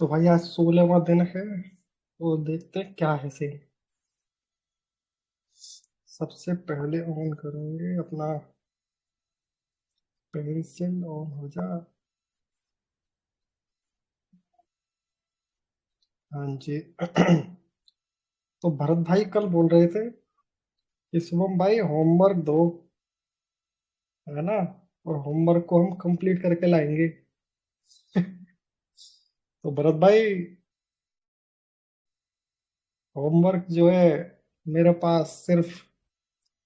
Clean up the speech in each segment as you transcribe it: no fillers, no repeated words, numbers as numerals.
तो भाई आज 16वां दिन है, तो देखते हैं क्या है सीन। सबसे पहले ऑन करेंगे अपना पेंसिल, ऑन हो जा। हाँ जी। तो भरत भाई कल बोल रहे थे कि शुभम भाई होमवर्क दो, है ना, और होमवर्क को हम कंप्लीट करके लाएंगे। तो भरत भाई, होमवर्क जो है मेरे पास सिर्फ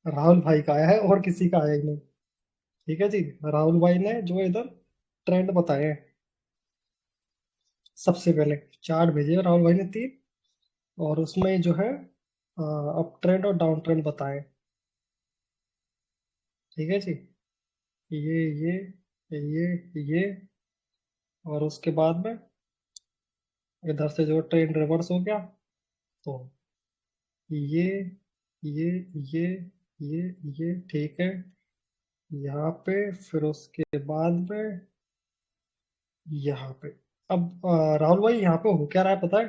राहुल भाई का आया है और किसी का आया ही नहीं। ठीक है जी। राहुल भाई ने जो है इधर ट्रेंड बताए हैं। सबसे पहले चार्ट भेजे राहुल भाई ने 3, और उसमें जो है अप ट्रेंड और डाउन ट्रेंड बताएं। ठीक है जी। ये और उसके बाद में इधर से जो ट्रेंड रिवर्स हो गया, तो ये ये ये ये ये ठीक है। यहाँ पे फिर उसके बाद में यहाँ पे। अब राहुल भाई यहाँ पे हो क्या रहा है पता है?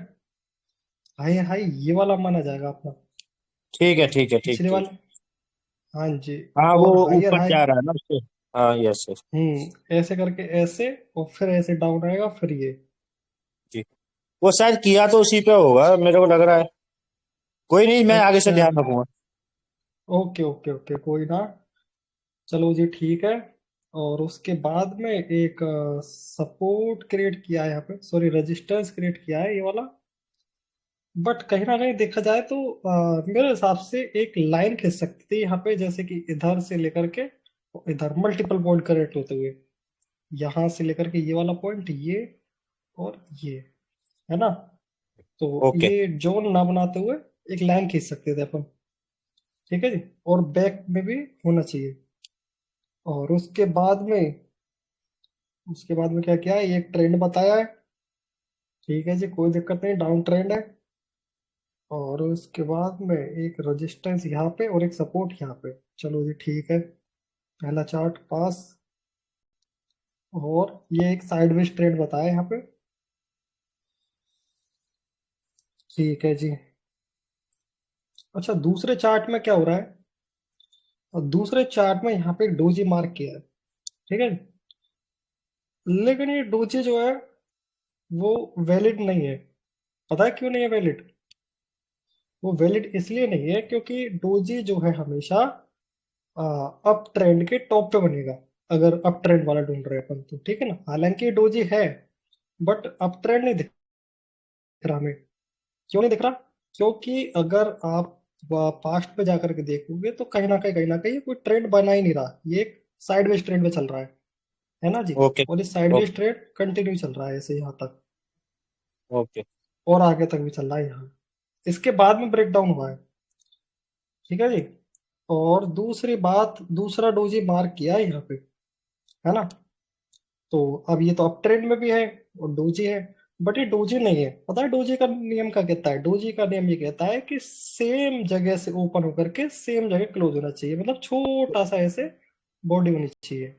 हाई हाई ये वाला माना जाएगा अपना, ठीक है, ठीक है, ठीक पिछले ठीक। वाला। हाँ जी। हाँ, वो और हायर ऊपर हाई। जा रहा है ना उससे। हाँ, यस यस। ऐसे करके ऐसे, और फिर ऐसे डाउन आएगा, फिर ये। जी। वो शायद किया तो उसी पे होगा, मेरे को लग रहा है। कोई नहीं, मैं आगे से अच्छा। ध्यान रखूंगा। ओके ओके ओके, कोई ना। चलो जी ठीक है। और उसके बाद में एक सपोर्ट क्रिएट किया है यहाँ पे, सॉरी रेजिस्टेंस क्रिएट किया है ये वाला। बट कहीं ना कहीं देखा जाए तो मेरे हिसाब से एक लाइन खींच सकती थी यहाँ पे, जैसे कि इधर से लेकर के इधर मल्टीपल पॉइंट कनेक्ट होते हुए, यहाँ से लेकर के ये वाला पॉइंट, ये और ये, है ना। तो ओके। ये जोन ना बनाते हुए एक लाइन खींच सकते थे अपन। ठीक है जी। और बैक में भी होना चाहिए। और उसके बाद में क्या किया है, ये एक ट्रेंड बताया है। ठीक है जी, कोई दिक्कत नहीं, डाउन ट्रेंड है। और उसके बाद में एक रेजिस्टेंस यहाँ पे और एक सपोर्ट यहाँ पे। चलो जी ठीक है, पहला चार्ट पास। और ये एक साइडवेज ट्रेंड बताया है यहाँ पे। ठीक है जी। अच्छा, दूसरे चार्ट में क्या हो रहा है? और दूसरे चार्ट में यहाँ पे एक डोजी मार्क किया है। ठीक है। लेकिन ये डोजी जो है वो वैलिड नहीं है। पता है क्यों नहीं है वैलिड? वो वैलिड इसलिए नहीं है क्योंकि डोजी जो है हमेशा अप ट्रेंड के टॉप पे बनेगा। अगर अप ट्रेंड वाला ढूंढ रहे हैं अपन तो, ठीक है ना, हालांकि डोजी है, बट अप ट्रेंड नहीं दिख रहा हमें। क्यों नहीं दिख रहा? क्योंकि अगर आप पास्ट पे जाकर के देखोगे तो कहीं ना कहीं ये कोई ट्रेंड बना ही नहीं रहा, ये एक साइडवेज ट्रेंड में चल रहा है ना जी। ओके। और इस साइडवेज ओके। ट्रेंड कंटिन्यू चल रहा है ऐसे यहाँ तक, ओके। और आगे तक भी चल रहा है यहाँ। इसके बाद में ब्रेक डाउन हुआ है। ठीक है जी। और दूसरी बात, दूसरा डोजी मार्क किया है यहाँ पे, है ना। तो अब ये तो अप ट्रेंड में भी है और डोजी है, बट ये डोजी नहीं है। पता है डोजी का नियम क्या कहता है? डोजी का नियम ये कहता है कि सेम जगह से ओपन होकर के सेम जगह क्लोज होना चाहिए, मतलब छोटा सा ऐसे बॉडी होनी चाहिए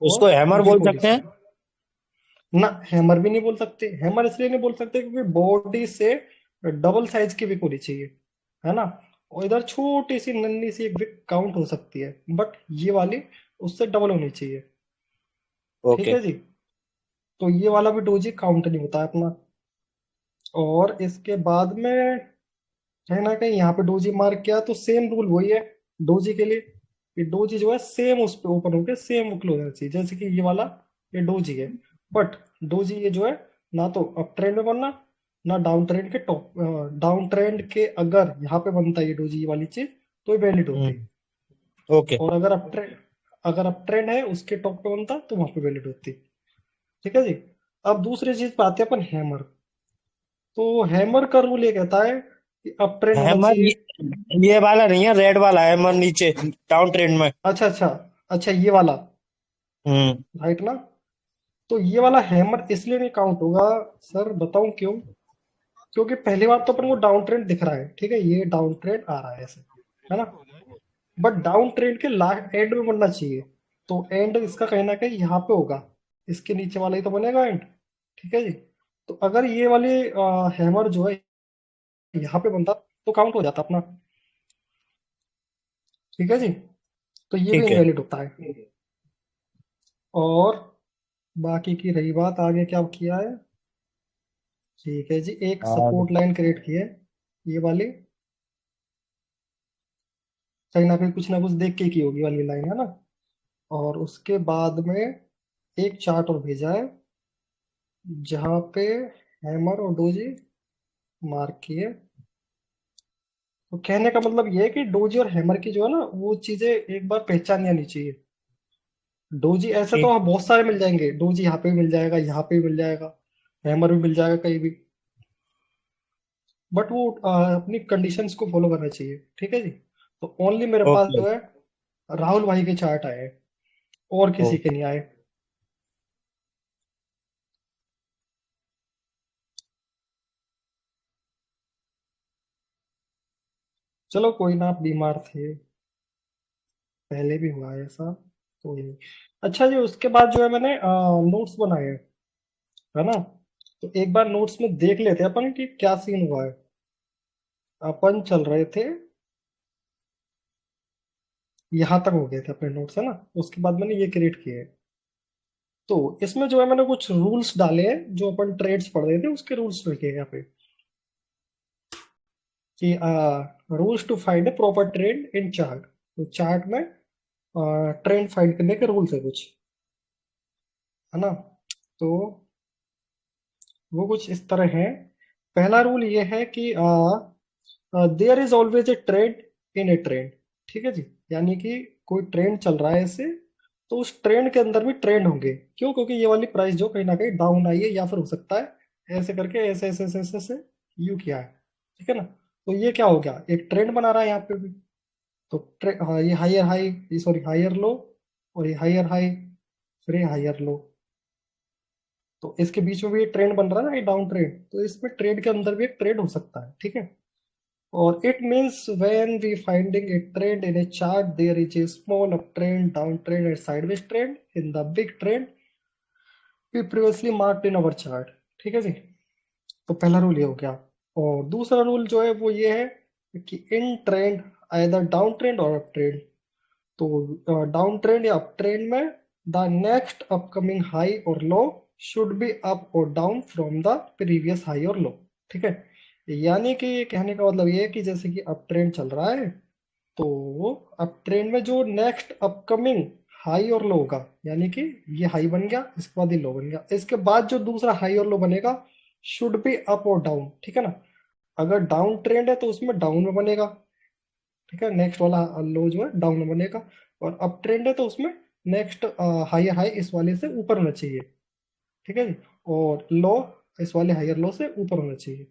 उसको और हैमर बोल विक होनी सकते हैं। चाहिए। ना, हैमर भी नहीं बोल सकते। हैमर इसलिए नहीं बोल सकते क्योंकि बॉडी से डबल साइज की विक होनी चाहिए, है ना। और इधर छोटी सी नन्ही सी एक विक काउंट हो सकती है, बट ये वाली उससे डबल होनी चाहिए। ठीक ओके। है जी। तो ये वाला भी डोजी काउंट नहीं होता है अपना। और इसके बाद में कहीं ना कहीं यहाँ पे डोजी मार्क किया, तो सेम रूल वही है डोजी के लिए, कि डोजी जो है सेम उस पे ओपन होकर सेम क्लोज होना चाहिए, जैसे कि ये वाला, ये डोजी है। बट डोजी ये जो है, ना तो अप ट्रेंड में बनना, ना डाउन ट्रेंड के टॉप। डाउन ट्रेंड के अगर यहाँ पे बनता है ये डोजी, ये वाली चीज, तो ये वैलिड होती। हम्म। ओके। और अगर अप ट्रेंड है उसके टॉप पे बनता तो वहां पे वैलिड होती। ठीक है जी। अब दूसरी चीज पे आते हैं अपन, हैमर। तो हैमर का रूल ये कहता है कि अप ट्रेंड होना हैमर चाहिए। ये वाला नहीं है, रेड वाला हैमर नीचे डाउन ट्रेंड में। अच्छा अच्छा। अच्छा ये वाला, हम्म। राइट ना। तो ये वाला हैमर इसलिए नहीं काउंट होगा, सर बताऊं क्यों? क्योंकि पहली बात तो अपन को डाउन ट्रेंड दिख रहा है, ठीक है, ये डाउन ट्रेंड आ रहा है ऐसे, है ना। बट डाउन ट्रेंड के लास्ट एंड में बनना चाहिए। तो एंड इसका कहीं ना कहीं यहाँ पे होगा, इसके नीचे वाला ही तो बनेगा एंड। ठीक है जी। तो अगर ये वाले हैमर जो है यहाँ पे बनता तो काउंट हो जाता अपना। ठीक है जी। तो ये भी ठीक है। इनवैलिड होता है। और बाकी की रही बात, आगे क्या किया है। ठीक है जी, एक और सपोर्ट लाइन क्रिएट की है, ये वाली। कहीं ना कुछ देख के की होगी वाली लाइन, है ना। और उसके बाद में एक चार्ट और भेजा है जहाँ पे हैमर और डोजी मार्क किए। तो कहने का मतलब ये है कि डोजी और हैमर की जो है ना वो चीजें एक बार पहचान आनी चाहिए। डोजी ऐसे तो ठीक। वहाँ बहुत सारे मिल जाएंगे, डोजी यहाँ पे भी मिल जाएगा, यहाँ पे भी मिल जाएगा, हैमर भी मिल जाएगा कहीं भी। बट वो अपनी कंडीशंस को फॉलो करना चाहिए। ठीक है जी। तो ओनली मेरे पास ओके। जो है राहुल भाई के चार्ट आए हैं, और ओ, किसी के नहीं आए। चलो कोई ना, आप बीमार थे, पहले भी हुआ है ऐसा, कोई नहीं। अच्छा जी, उसके बाद जो है मैंने नोट्स बनाए हैं, है ना। तो एक बार नोट्स में देख लेते हैं अपन कि क्या सीन हुआ है। अपन चल रहे थे, यहाँ तक हो गए थे अपने नोट्स, है ना। उसके बाद मैंने ये क्रिएट किए हैं। तो इसमें जो है मैंने कुछ रूल्स डाले हैं, जो अपन ट्रेड्स पढ़ रहे थे उसके रूल्स लिखे हैं यहाँ पे, कि rules to find a proper trade in chart. तो चार्ट में ट्रेंड फाइंड करने के रूल्स है कुछ, है ना। तो वो कुछ इस तरह है। पहला रूल ये है कि there is always a trend in a trend. ठीक है जी। यानी कि कोई ट्रेंड चल रहा है ऐसे, तो उस ट्रेंड के अंदर भी ट्रेंड होंगे। क्यों? क्योंकि ये वाली प्राइस जो कहीं ना कहीं डाउन आई है, या फिर हो सकता है ऐसे करके ऐसे ऐसे ऐसे ऐसे, ऐसे यू किया है। ठीक है ना। तो ये क्या हो गया, एक ट्रेंड बना रहा है यहाँ पे भी। तो हाँ, ये higher high, sorry higher low, और ये हायर हाई, फिर ये हायर लो। तो इसके बीच में भी ये ट्रेंड बन रहा है ना, ये डाउन ट्रेंड, तो इसमें ट्रेड के अंदर भी एक ट्रेड हो सकता है। ठीक है। और it means when we finding a trend in a chart, there is a small uptrend, downtrend and sideways trend in the big trend we previously marked in our chart। ठीक है जी। तो पहला रूल ये हो गया। और दूसरा रूल जो है वो ये है कि इन ट्रेंड आइदर डाउन ट्रेंड और अप ट्रेंड। तो डाउन ट्रेंड या अप ट्रेंड में the next upcoming high or low should be up और down from the previous high or लो। ठीक है। यानी कि कहने का मतलब ये है कि जैसे कि अप ट्रेंड चल रहा है, तो अब ट्रेंड में जो नेक्स्ट अपकमिंग हाई और लो होगा, यानी कि ये हाई बन गया, इसके बाद ये लो बन गया, इसके बाद जो दूसरा हाई और लो बनेगा शुड बी अप और डाउन। ठीक है ना। अगर डाउन ट्रेंड है तो उसमें डाउन में बनेगा। ठीक है, नेक्स्ट वाला लो जो है डाउन में बनेगा। और अप ट्रेंड है तो उसमें नेक्स्ट हाई हाई इस वाले से ऊपर होना चाहिए। ठीक है जी। और लो इस वाले हायर लो से ऊपर होना चाहिए।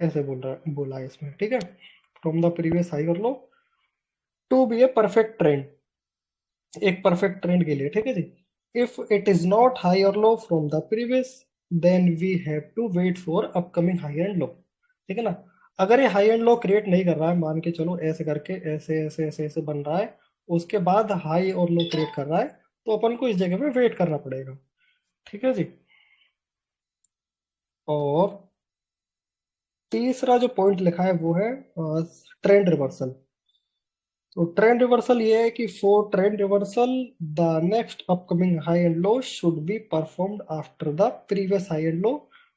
ऐसे बोला है इसमें। ठीक है। From the previous high or low to be a perfect trend, एक परफेक्ट ट्रेंड के लिए। ठीक है जी। If it is not high or low from the previous, then we have to wait for upcoming high and low. ठीक है ना। अगर ये हाई एंड लो क्रिएट नहीं कर रहा है, मान के चलो ऐसे करके ऐसे ऐसे ऐसे ऐसे बन रहा है, उसके बाद हाई और लो क्रिएट कर रहा है, तो अपन को इस जगह पे वेट करना पड़ेगा। ठीक है जी। और तीसरा जो पॉइंट लिखा है वो है ट्रेंड रिवर्सल। तो ट्रेंड रिवर्सल ये है कि for trend reversal the next upcoming high and low should be performed after the previous high and low,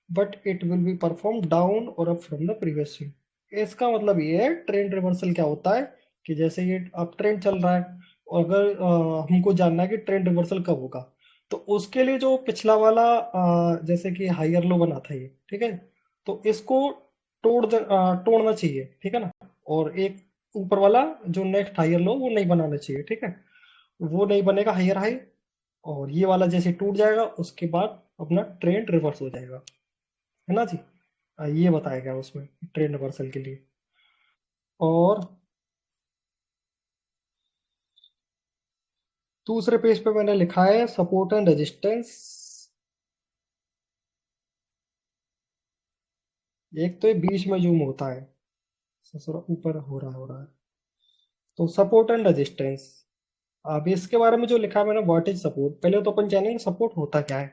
but it will be perform down or up from the previous swing. इसका मतलब ये है trend reversal क्या होता है, कि जैसे ये अप ट्रेंड चल रहा है, और अगर हमको जानना है कि ट्रेंड रिवर्सल कब होगा, तो उसके लिए जो पिछला वाला जैसे कि हायर लो बना था ये, ठीक है, तो इसको तोड़ना चाहिए। ठीक है ना। और एक ऊपर वाला जो नेक्स्ट हायर लो वो नहीं बनाना चाहिए। ठीक है। वो नहीं बनेगा हायर हाई, और ये वाला जैसे टूट जाएगा उसके बाद अपना ट्रेंड रिवर्स हो जाएगा। है ना जी। ये बताया गया उसमें ट्रेंड रिवर्सल के लिए। और दूसरे पेज पे मैंने लिखा है सपोर्ट एंड रेजिस्टेंस। एक तो ये बीच में जूम होता है, थोड़ा ऊपर हो रहा है। तो सपोर्ट एंड रेजिस्टेंस, अब इसके बारे में जो लिखा है मैंने, व्हाट इज सपोर्ट, पहले तो अपन जानेंगे सपोर्ट होता क्या है।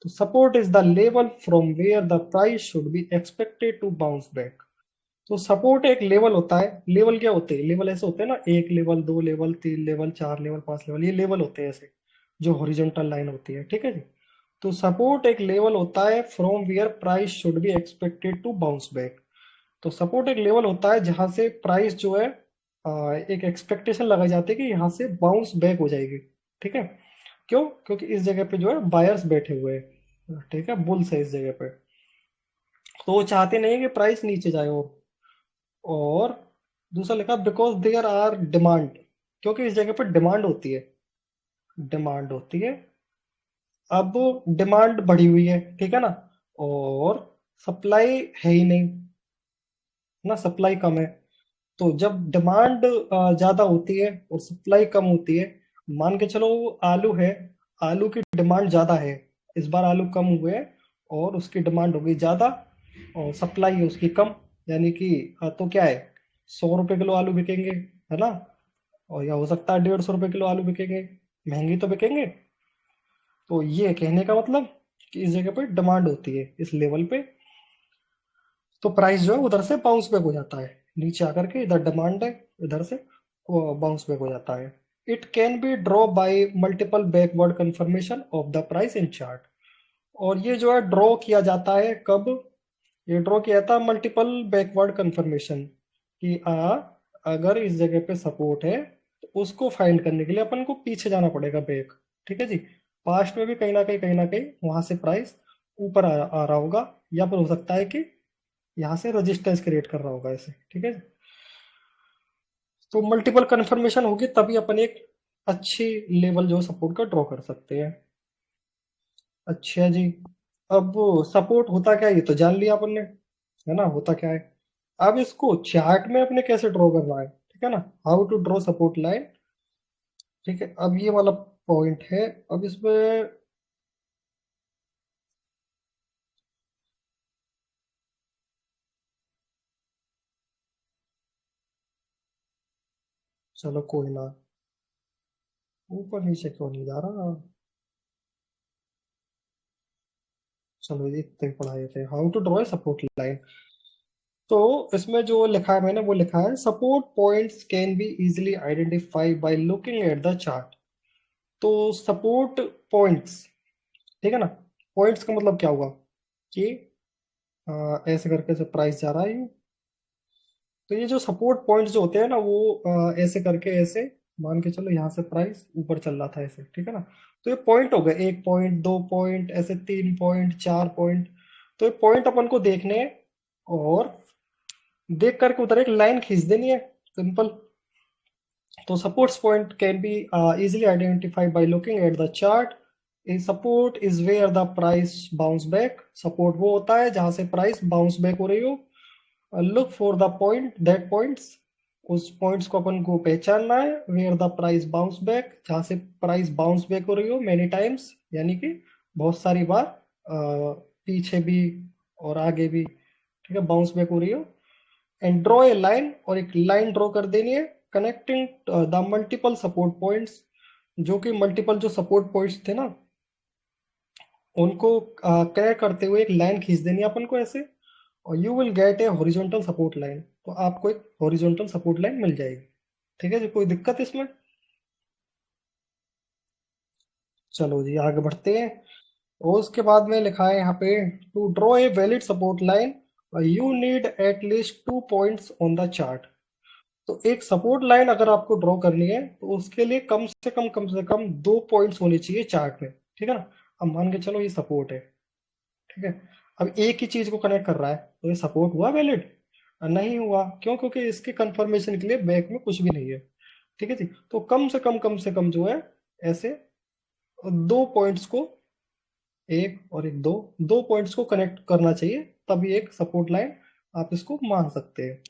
तो support is the level from where the price should be expected to bounce back. तो सपोर्ट एक लेवल होता है। लेवल क्या होते हैं? लेवल ऐसे होते हैं ना, एक लेवल, दो लेवल, तीन लेवल, चार लेवल, पांच लेवल, ये लेवल होते हैं ऐसे, जो हॉरिजॉन्टल लाइन होती है, ठीक है जी। तो सपोर्ट एक लेवल होता है from where price should be expected to bounce back. तो सपोर्ट एक लेवल होता है जहां से प्राइस जो है एक एक्सपेक्टेशन लगाई जाती है कि यहाँ से बाउंस बैक हो जाएगी, ठीक है। क्यों? क्योंकि इस जगह पे जो है बायर्स बैठे हुए हैं, ठीक है, बुल्स है इस जगह पे। तो वो चाहते नहीं कि प्राइस नीचे जाए। और दूसरा लिखा बिकॉज देयर आर डिमांड, क्योंकि इस जगह पर डिमांड होती है, डिमांड होती है। अब डिमांड बढ़ी हुई है, ठीक है ना, और सप्लाई है ही नहीं ना, सप्लाई कम है। तो जब डिमांड ज्यादा होती है और सप्लाई कम होती है, मान के चलो आलू है, आलू की डिमांड ज्यादा है, इस बार आलू कम हुए हैं और उसकी डिमांड हो गई ज्यादा और सप्लाई है उसकी कम, यानी कि तो क्या है, 100 रुपए किलो आलू बिकेंगे, है ना, और या हो सकता है 150 रुपए किलो आलू बिकेंगे, महंगी तो बिकेंगे। तो ये कहने का मतलब कि इस जगह पे डिमांड होती है इस लेवल पे, तो प्राइस जो है उधर से बाउंस बैक हो जाता है, नीचे आकर के इधर डिमांड है, इधर से वो बाउंस बैक हो जाता है। It can B draw bye multiple backward confirmation of the price in chart. और ये जो है ड्रॉ किया जाता है कब? ये ड्रॉ किया जाता है मल्टीपल बैकवर्ड कंफर्मेशन, कि अगर इस जगह पे सपोर्ट है तो उसको फाइंड करने के लिए अपन को पीछे जाना पड़ेगा, बैक, ठीक है जी। पास्ट में भी कहीं ना कहीं वहां से प्राइस ऊपर आ रहा होगा, या फिर हो सकता है कि यहाँ से रेजिस्टेंस क्रिएट कर रहा होगा ऐसे, ठीक है। तो मल्टीपल कंफर्मेशन होगी तभी अपन एक अच्छी लेवल जो सपोर्ट का ड्रॉ कर सकते हैं। अच्छा जी। अब सपोर्ट होता क्या है ये तो जान लिया अपन ने, है ना, होता क्या है। अब इसको चार्ट में अपने कैसे ड्रॉ करना है, ठीक है ना, how to draw support line, ठीक है। अब ये वाला पॉइंट है। अब इसमें चलो कोई ना, ऊपर नीचे क्यों नहीं जा रहा। चलो ये इतने ही पढ़ाए थे, how to draw support line. तो इसमें जो लिखा है मैंने वो लिखा है support points can be easily identify by looking at the chart. तो सपोर्ट पॉइंट्स, ठीक है ना, पॉइंट्स का मतलब क्या हुआ कि ऐसे करके से प्राइस जा रहा है ये। तो ये जो सपोर्ट पॉइंट्स जो होते हैं ना वो ऐसे करके ऐसे, मान के चलो यहाँ से प्राइस ऊपर चल रहा था ऐसे, ठीक है ना। तो ये पॉइंट हो गए, एक पॉइंट, दो पॉइंट, ऐसे तीन पॉइंट, चार पॉइंट। तो ये पॉइंट अपन को देखने हैं और देख करके उधर एक लाइन खींच देनी है, सिंपल। तो supports point can be easily identified by looking at the chart. A support is where the price bounce back. Support वो होता है जहां से price bounce back हो रही हो। Look for the point that points. उस points को अपन को पहचानना है where the price bounce back, जहां से price bounce back हो रही हो many times, यानी कि बहुत सारी बार, पीछे भी और आगे भी, ठीक है, बाउंस बैक हो रही हो। एंड ड्रॉ ए लाइन, और एक लाइन ड्रॉ कर देनी है connecting the multiple support points, जो कि मल्टीपल जो सपोर्ट पॉइंट्स थे ना उनको कनेक्ट करते हुए एक लाइन खींच देनी है अपन को ऐसे, और you will get A horizontal support line. तो आपको एक हॉरिजॉन्टल सपोर्ट लाइन मिल जाएगी, ठीक है जी। कोई दिक्कत इसमें? चलो जी आगे बढ़ते हैं। और उसके बाद में लिखा है यहाँ पे to draw a valid support line you need at least 2 points on the chart. तो एक सपोर्ट लाइन अगर आपको ड्रॉ करनी है तो उसके लिए कम से कम 2 पॉइंट्स होने चाहिए चार्ट में, ठीक है ना। अब मान के चलो ये सपोर्ट है, ठीक है। अब एक ही चीज को कनेक्ट कर रहा है तो ये सपोर्ट हुआ वैलिड? नहीं हुआ, क्यों? क्योंकि इसके कंफर्मेशन के लिए बैक में कुछ भी नहीं है, ठीक है जी। तो कम से कम जो है ऐसे 2 पॉइंट्स को, एक और एक, दो, 2 पॉइंट्स को कनेक्ट करना चाहिए, तभी एक सपोर्ट लाइन आप इसको मान सकते हैं।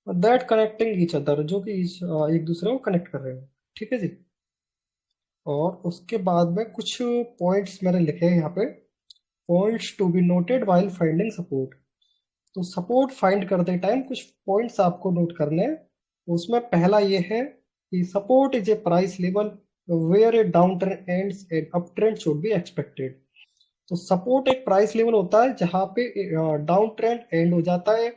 दैट कनेक्टिंग ईच अदर, जो कि एक दूसरे को कनेक्ट कर रहे हैं, ठीक है जी। और उसके बाद में कुछ पॉइंट्स मैंने लिखे हैं यहाँ पे, points to be noted while finding support. तो सपोर्ट फाइंड करते टाइम कुछ पॉइंट्स आपको नोट करने हैं। उसमें पहला ये है कि support is a price level where a down trend ends and up trend should be expected. तो सपोर्ट एक प्राइस लेवल होता है जहां पे डाउन ट्रेंड एंड हो जाता है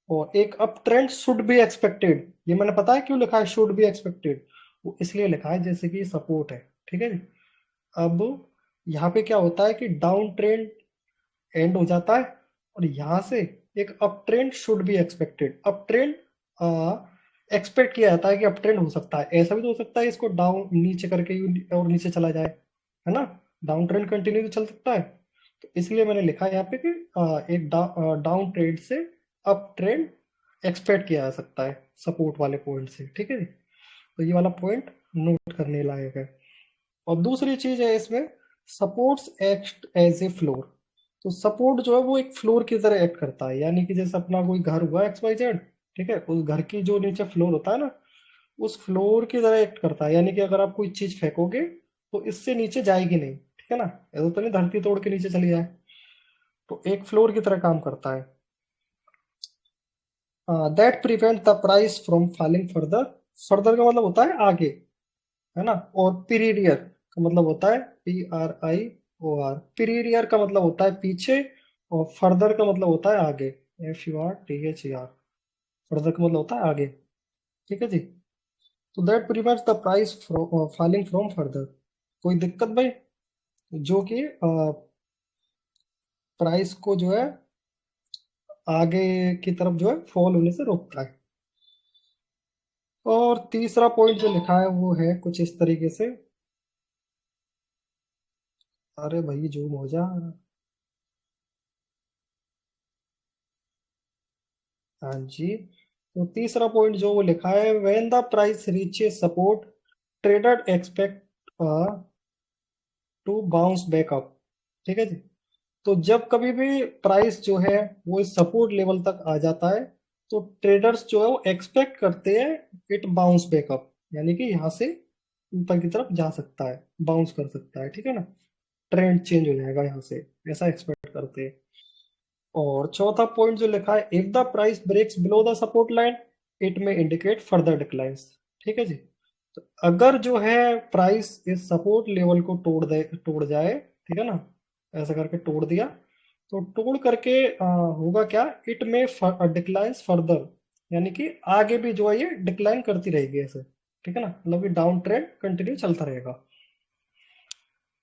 और एक up trend should be expected. ये मैंने पता है क्यों लिखा है शुड बी एक्सपेक्टेड, वो इसलिए लिखा है जैसे कि सपोर्ट है। ठीक है जी। अब यहाँ पे क्या होता है कि डाउन ट्रेंड एंड हो जाता है और यहाँ से एक up trend should be expected. Up trend expect किया जाता है कि अप ट्रेंड हो सकता है। ऐसा भी तो हो सकता है इसको डाउन नीचे करके और नीचे चला जाए, है ना। डाउन ट्रेंड कंटिन्यू तो चल सकता है। तो इसलिए मैंने लिखा है यहाँ पे कि एक डाउन ट्रेंड से अप ट्रेंड एक्सपेक्ट किया जा सकता है सपोर्ट वाले पॉइंट से। ठीक है जी। तो ये वाला पॉइंट नोट करने लायक है। और दूसरी चीज है इसमें, supports act as a floor. तो सपोर्ट जो है वो एक फ्लोर की तरह एक्ट करता है, यानी कि जैसे अपना कोई घर हुआ एक्स वाई जेड, ठीक है, उस घर की जो नीचे फ्लोर होता है ना, उस फ्लोर की तरह एक्ट करता है। यानी कि अगर आप कोई चीज फेंकोगे तो इससे नीचे जाएगी नहीं, ठीक है ना। ऐसा तो नहीं धरती तोड़ के नीचे चली जाए। तो एक फ्लोर की तरह काम करता है। That prevent the price from falling further. Further का मतलब होता है आगे, है ना। और पीरियड का मतलब होता है PRIOR। पीरियड का मतलब होता है पीछे, और फर्दर का मतलब होता है आगे, FURTHER। फर्दर का मतलब होता है आगे। ठीक है जी। तो that prevents the price falling from further. कोई दिक्कत भाई, जो कि प्राइस को जो है आगे की तरफ जो है फॉल होने से रोकता है। और तीसरा पॉइंट जो लिखा है वो है कुछ इस तरीके से। अरे भाई जूम हो जा। हाँ जी। तो तीसरा पॉइंट जो वो लिखा है, when the price reaches support trader expect to bounce back up. ठीक है जी। तो जब कभी भी प्राइस जो है वो इस सपोर्ट लेवल तक आ जाता है, तो ट्रेडर्स जो है वो एक्सपेक्ट करते हैं इट बाउंस बैक अप, यानी कि यहाँ से ऊपर की तरफ जा सकता है, बाउंस कर सकता है। ठीक है ना, ट्रेंड चेंज हो जाएगा यहाँ से, ऐसा एक्सपेक्ट करते हैं। और चौथा पॉइंट जो लिखा है, if the price breaks below the support line it may indicate further declines. ठीक है जी। तो अगर जो है प्राइस इस सपोर्ट लेवल को तोड़ जाए, ठीक है ना, ऐसा करके तोड़ दिया, तो तोड़ करके होगा क्या, इट में डिक्लाइंस फर्दर, यानी कि आगे भी जो है ये डिक्लाइन करती रहेगी ऐसे। ठीक है ना, मतलब कि डाउन ट्रेंड कंटिन्यू चलता रहेगा।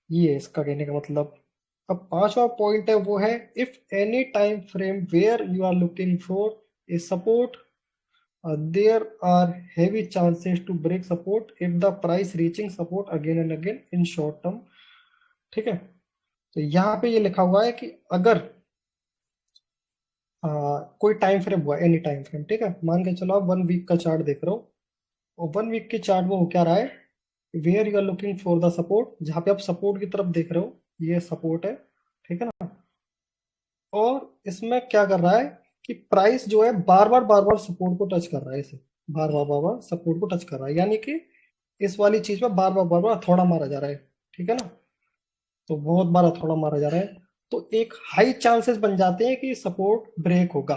ये है इसका कहने का मतलब। अब पांचवा पॉइंट है वो है, if any time frame where you are looking for a support there are heavy chances to break support if the price reaching support again and again in short term. ठीक है। तो यहाँ पे ये लिखा हुआ है कि अगर कोई टाइम फ्रेम हुआ, एनी टाइम फ्रेम, ठीक है, मान के चलो आप 1 वीक का चार्ट देख रहे हो, और 1 वीक के चार्ट में हो क्या रहा है, where you are looking for the support, जहाँ पे आप सपोर्ट की तरफ देख रहे हो, ये सपोर्ट है। ठीक है ना। और इसमें क्या कर रहा है कि प्राइस जो है बार बार सपोर्ट को टच कर रहा है इसे, बार बार सपोर्ट को टच कर रहा है, यानी कि इस वाली चीज में बार बार हथौड़ा मारा जा रहा है। ठीक है ना। तो बहुत बार हथौड़ा मारा जा रहा है, तो एक हाई चांसेस बन जाते हैं कि सपोर्ट ब्रेक होगा।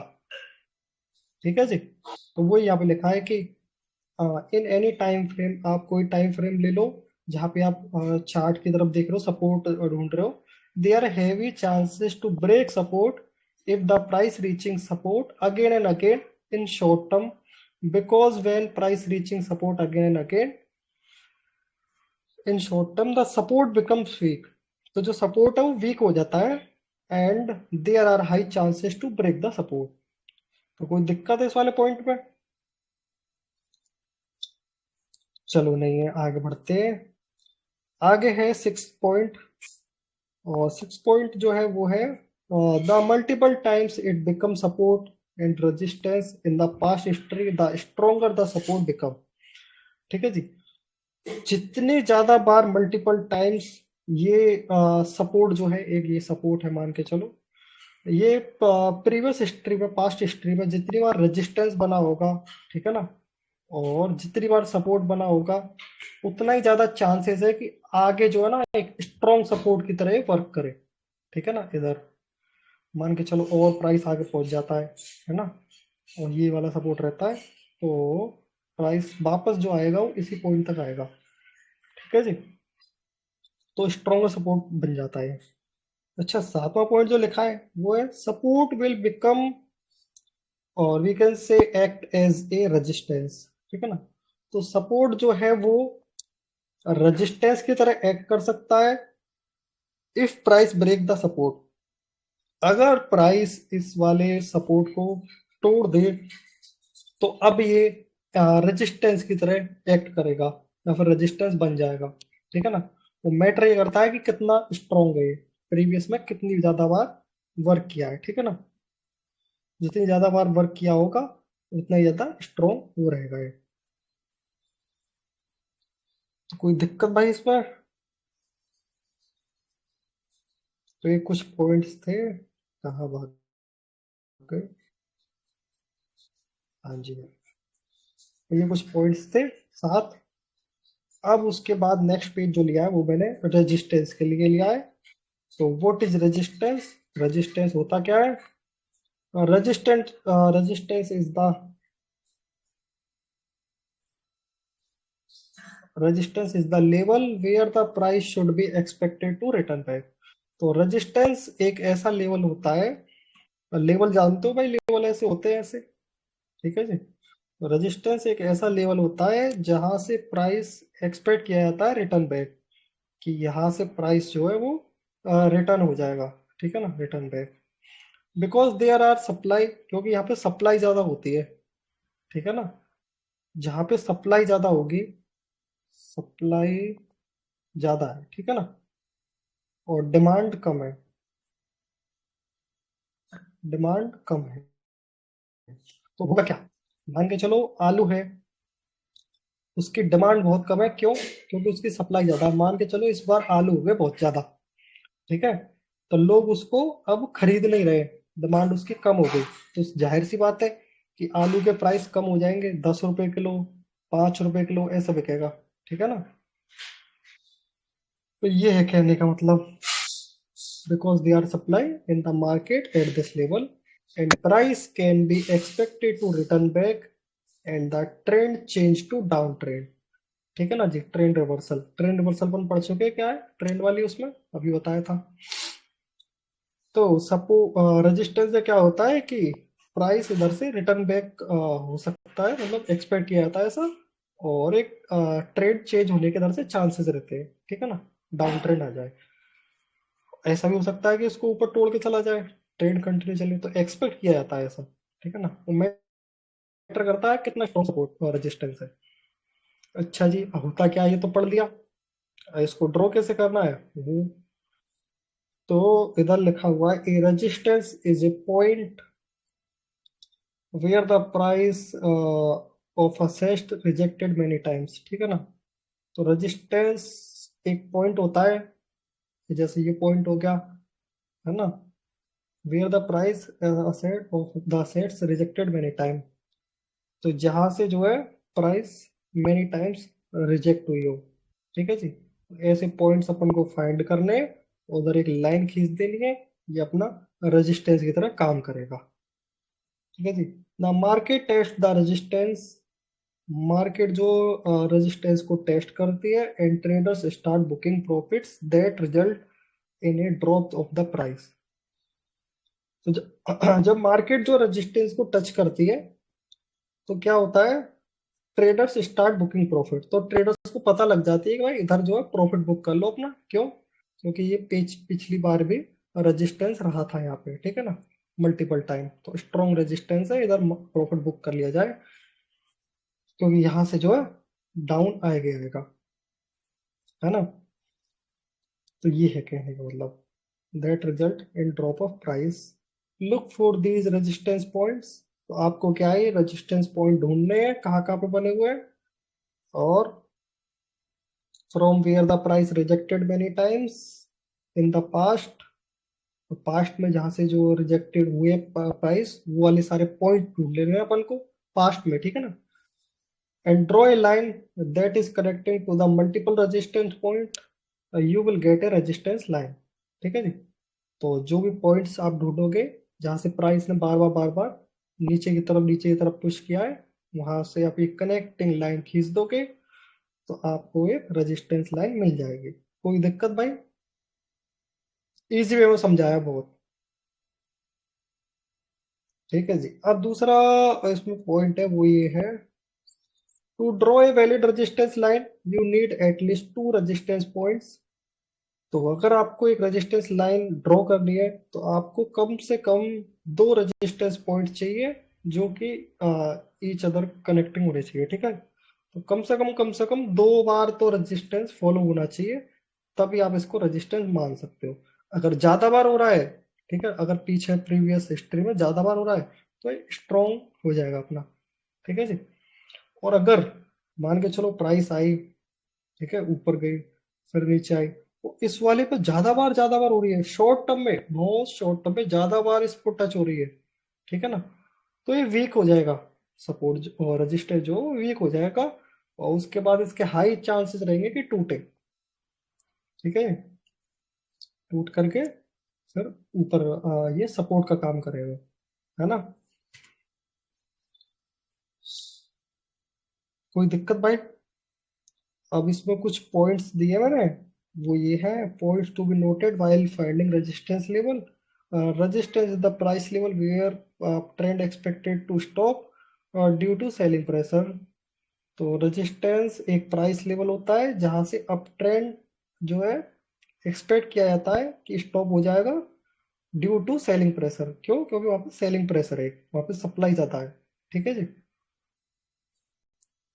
ठीक है जी। तो वो यहाँ पे लिखा है कि इन एनी टाइम फ्रेम, आप कोई टाइम फ्रेम ले लो जहाँ पे आप चार्ट की तरफ देख रहे हो, सपोर्ट ढूंढ रहे हो, they are heavy chances to break support if the price reaching support again and again in short term, because when price reaching support again and again in short term the support becomes weak. तो जो support है वो weak हो जाता है, and there are high chances to break the support. तो कोई दिक्कत है इस वाले पॉइंट में? चलो नहीं है, आगे बढ़ते हैं। आगे है 6 पॉइंट। और 6 पॉइंट जो है वो है, the multiple times it become support and resistance in the past history the stronger the support become. ठीक है जी। जितने ज्यादा बार मल्टीपल टाइम्स ये सपोर्ट जो है, एक ये सपोर्ट है मान के चलो, ये प्रीवियस हिस्ट्री में, पास्ट हिस्ट्री में जितनी बार रेजिस्टेंस बना होगा, ठीक है ना, और जितनी बार सपोर्ट बना होगा, उतना ही ज्यादा चांसेस है कि आगे जो है ना एक स्ट्रॉन्ग सपोर्ट की तरह वर्क करे। ठीक है ना। इधर मान के चलो और प्राइस आगे पहुंच जाता है ना, और ये वाला सपोर्ट रहता है, तो प्राइस वापस जो आएगा वो इसी पॉइंट तक आएगा। ठीक है जी। तो स्ट्रॉन्गर सपोर्ट बन जाता है। अच्छा, सातवां पॉइंट जो लिखा है वो है सपोर्ट विल बिकम, और we can say act as a resistance. ठीक है ना। तो सपोर्ट जो है वो रेजिस्टेंस की तरह एक्ट कर सकता है if price break the support. अगर प्राइस इस वाले सपोर्ट को तोड़ दे तो अब ये रेजिस्टेंस की तरह एक्ट करेगा या फिर रेजिस्टेंस बन जाएगा। ठीक है ना। वो मैटर ये करता है कि कितना स्ट्रॉन्ग है ये, प्रीवियस में कितनी ज्यादा बार वर्क किया है। ठीक है ना। जितनी ज्यादा बार वर्क किया होगा उतना ही ज्यादा स्ट्रॉन्ग वो रहेगा ये। तो कोई दिक्कत भाई इसमें? तो ये कुछ पॉइंट्स थे, कहाँ भाग गए? हाँ जी। तो ये कुछ पॉइंट्स थे सात। अब उसके बाद नेक्स्ट पेज जो लिया है वो मैंने रेजिस्टेंस के लिए लिया है। तो व्हाट इज रेजिस्टेंस? रेजिस्टेंस होता क्या है? Resistant resistance is the resistance is the level where the price should be expected to return back. तो रेजिस्टेंस एक ऐसा लेवल होता है, लेवल जानते हो भाई, लेवल ऐसे होते हैं ऐसे। ठीक है जी। रेजिस्टेंस एक ऐसा लेवल होता है जहां से प्राइस एक्सपेक्ट किया जाता है रिटर्न बैक, कि यहाँ से प्राइस जो है वो रिटर्न हो जाएगा। ठीक है ना, return back. Because there are supply, क्योंकि यहाँ पे सप्लाई ज्यादा होती है। ठीक है ना। जहाँ पे सप्लाई ज्यादा होगी, सप्लाई ज्यादा है, ठीक है ना, और डिमांड कम है, डिमांड कम है, तो होगा क्या? मान के चलो आलू है, उसकी डिमांड बहुत कम है, क्यों? क्योंकि उसकी सप्लाई ज्यादा है। मान के चलो इस बार आलू हुए बहुत ज्यादा, ठीक है, तो लोग उसको अब खरीद नहीं रहे, डिमांड उसकी कम हो गई। तो जाहिर सी बात है कि आलू के प्राइस कम हो जाएंगे, 10 रुपए किलो, 5 रुपए किलो ऐसा बिकेगा। ठीक है ना। तो ये है कहने का मतलब, because they are supply in the market at this level and price can be expected to return back and the trend change to downtrend। ठीक है ना जी। ट्रेंड रिवर्सल, ट्रेंड रिवर्सल अपन पढ़ चुके हैं, क्या है ट्रेंड वाली, उसमें अभी बताया था। तो सपो रेजिस्टेंस से क्या होता है कि प्राइस इधर से रिटर्न बैक हो सकता है, मतलब एक्सपेक्ट किया जाता है ऐसा, और एक ट्रेंड चेंज होने के इधर से चांसेस रहते हैं। ठीक है ना, डाउन ट्रेंड आ जाए। ऐसा भी हो सकता है कि इसको ऊपर तोड़ के चला जाए, ट्रेंड कंटिन्यू चले, तो एक्सपेक्ट किया जाता है ऐसा। ठीक है ना। वो मैटर करता है कितना स्ट्रॉन्ग सपोर्ट और रेजिस्टेंस है। अच्छा जी, अब होता क्या है ये तो पढ़ लिया। इसको ड्रॉ कैसे करना है तो इधर लिखा हुआ है a resistance is a point where the price of a set rejected many times. ठीक है ना। तो रेजिस्टेंस एक पॉइंट होता है, जैसे ये पॉइंट हो गया, है ना, where the price set off the sets rejected many time. तो जहां से जो है प्राइस मेनी टाइम्स रिजेक्ट हुई हो। ठीक है जी। ऐसे पॉइंट्स अपन को फाइंड करने, उधर एक लाइन खींच देनी है, ये अपना रेजिस्टेंस की तरह काम करेगा। ठीक है जी। The market test the resistance, market जो रेजिस्टेंस को टेस्ट करती है, and traders start booking profits that result in a drop of the price. तो जब मार्केट जो रेजिस्टेंस को टच करती है तो क्या होता है, ट्रेडर्स स्टार्ट बुकिंग प्रॉफिट। तो ट्रेडर्स को पता लग जाती है कि भाई इधर जो है प्रॉफिट बुक कर लो अपना, क्यों? क्योंकि ये पिछली बार भी रेजिस्टेंस रहा था यहाँ पे। ठीक है ना, मल्टीपल टाइम, तो स्ट्रॉन्ग रेजिस्टेंस है, इधर प्रॉफिट बुक कर लिया जाए, क्योंकि यहाँ से जो है डाउन आएगा, है ना। तो ये है कहने का मतलब, that result in drop of price, look for these resistance points. तो आपको क्या है, रेजिस्टेंस पॉइंट ढूंढने हैं, कहाँ कहाँ पे बने हुए हैं, और from where the price rejected many times in the past. तो पास्ट में जहां से जो रिजेक्टेड हुए प्राइस, वो वाले सारे पॉइंट ढूंढ लेने हैं अपन को पास्ट में। ठीक है ना। And draw a line that is connecting to the multiple resistance point, you will get a resistance line. ठीक है जी। तो जो भी पॉइंट्स आप ढूंढोगे जहां से प्राइस ने बार बार नीचे की तरफ पुश किया है, वहां से आप एक कनेक्टिंग लाइन खींच दोगे, तो आपको एक रेजिस्टेंस लाइन मिल जाएगी। कोई दिक्कत भाई? इजी वे में समझाया बहुत। ठीक है जी। अब दूसरा इसमें पॉइंट है, वो ये है, to draw a valid resistance line you need at least two resistance points. तो अगर आपको एक रेजिस्टेंस लाइन ड्रॉ करनी है तो आपको कम से कम दो रेजिस्टेंस पॉइंट चाहिए, जो कि ईच अदर कनेक्टिंग होने चाहिए। ठीक है, तो कम से कम दो बार तो रेजिस्टेंस फॉलो होना चाहिए, तभी आप इसको रेजिस्टेंस मान सकते हो। अगर ज्यादा बार हो रहा है, ठीक है, अगर पीछे प्रीवियस हिस्ट्री में ज्यादा बार हो रहा है तो स्ट्रॉन्ग हो जाएगा अपना। ठीक है जी। और अगर मान के चलो प्राइस आई, ठीक है, ऊपर गई फिर नीचे आई, तो इस वाले पे ज्यादा बार हो रही है, शॉर्ट टर्म में, बहुत शॉर्ट टर्म में ज्यादा बार इसको टच हो रही है, ठीक है ना, तो ये वीक हो जाएगा। सपोर्ट और रजिस्टर जो वीक हो जाएगा, और उसके बाद इसके हाई चांसेस रहेंगे कि टूटे। ठीक है, टूट करके फिर ऊपर ये सपोर्ट का काम करेगा, है ना। कोई दिक्कत भाई? अब इसमें कुछ पॉइंट्स दिए मैंने, वो ये है, points to be noted while finding resistance level. Resistance is the price level where trend expected to stop due to selling pressure. तो रेजिस्टेंस एक प्राइस लेवल होता है जहां से अप ट्रेंड जो है एक्सपेक्ट किया जाता है कि स्टॉप हो जाएगा, ड्यू टू सेलिंग प्रेशर। क्यों? क्योंकि वहां पे सेलिंग प्रेशर है, वहां पे सप्लाई ज्यादा है। ठीक है जी।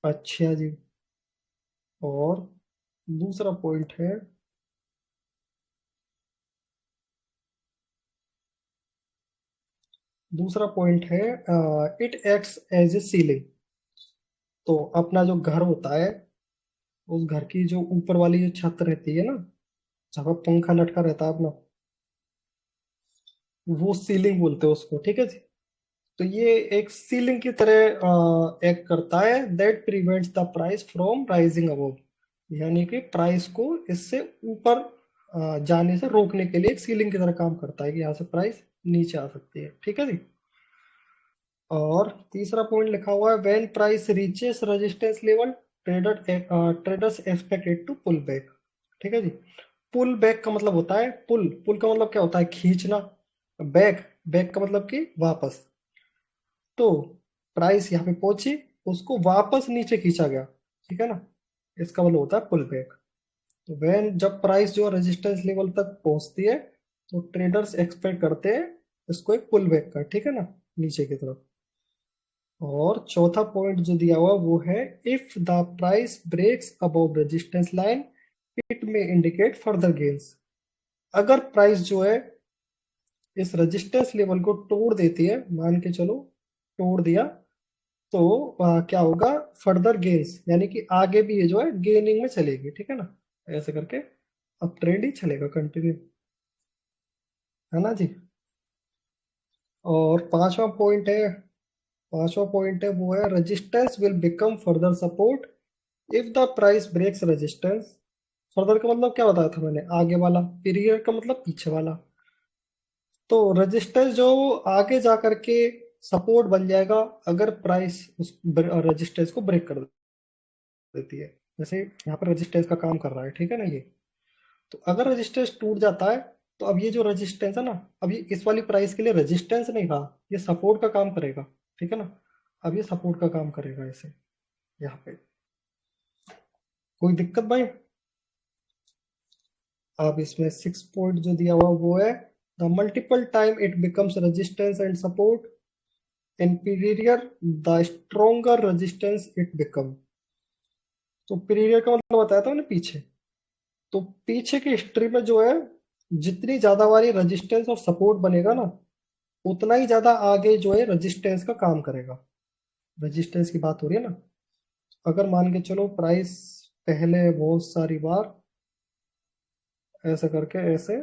अच्छा जी। और दूसरा पॉइंट है, it acts as a ceiling. तो अपना जो घर होता है, उस घर की जो ऊपर वाली जो छत रहती है ना, जहाँ पर पंखा लटका रहता है अपना, वो सीलिंग बोलते हैं उसको। ठीक है जी। तो ये एक सीलिंग की तरह एक्ट करता है, that prevents the price from rising above. यानी कि प्राइस को इससे ऊपर जाने से रोकने के लिए एक सीलिंग की तरह काम करता है, कि यहाँ से प्राइस नीचे आ सकती है। ठीक है जी। और तीसरा पॉइंट लिखा हुआ है, when price reaches resistance level traders expect it to pull back. ठीक है जी। पुल बैक का मतलब होता है, पुल पुल का मतलब क्या होता है? खींचना। बैक बैक का मतलब कि वापस। तो प्राइस यहाँ पे पहुंची, उसको वापस नीचे खींचा गया, ठीक है ना, इसका मतलब होता है पुल बैक। तो वैन जब प्राइस जो रेजिस्टेंस लेवल तक पहुंचती है, तो ट्रेडर्स एक्सपेक्ट करते हैं इसको एक पुल बैक का, ठीक है ना, नीचे की तरफ। और चौथा पॉइंट जो दिया हुआ वो है, if the price breaks above resistance line it may indicate further gains. अगर प्राइस जो है इस रेजिस्टेंस लेवल को तोड़ देती है, मान के चलो तोड़ दिया, तो क्या होगा? फर्दर गेन्स, यानी कि आगे भी ये जो है गेनिंग में चलेगी, ठीक है ना, ऐसे करके अब ट्रेंड ही चलेगा कंटिन्यू, है ना जी। और पांचवा पॉइंट है वो है, resistance will become further support if the price breaks resistance. Further का मतलब क्या बताया था मैंने? आगे वाला। पीरियड का मतलब पीछे वाला। तो रेजिस्टेंस जो आगे जा करके सपोर्ट बन जाएगा, अगर प्राइस उस रेजिस्टेंस को ब्रेक कर देती है। जैसे यहाँ पर रेजिस्टेंस का काम कर रहा है, ठीक है ना ये। तो अगर रेजिस्टेंस टूट जाता है, तो अब ये जो रेजिस्टेंस है ना, अब ये इस वाली प्राइस के लिए रेजिस्टेंस नहीं रहा, ये सपोर्ट का काम करेगा, ठीक है ना। अब ये सपोर्ट का काम करेगा ऐसे, यहाँ पे। कोई दिक्कत भाई? अब इसमें सिक्स पॉइंट जो दिया हुआ वो है, the multiple time it becomes resistance and support imperial the stronger resistance it become. तो पीरियड का मतलब बताया था मैंने, पीछे। तो पीछे की हिस्ट्री में जो है, जितनी ज्यादा बारी रेजिस्टेंस और सपोर्ट बनेगा ना, उतना ही ज्यादा आगे जो है रेजिस्टेंस का काम करेगा। रेजिस्टेंस की बात हो रही है ना। अगर मान के चलो प्राइस पहले बहुत सारी बार ऐसे करके ऐसे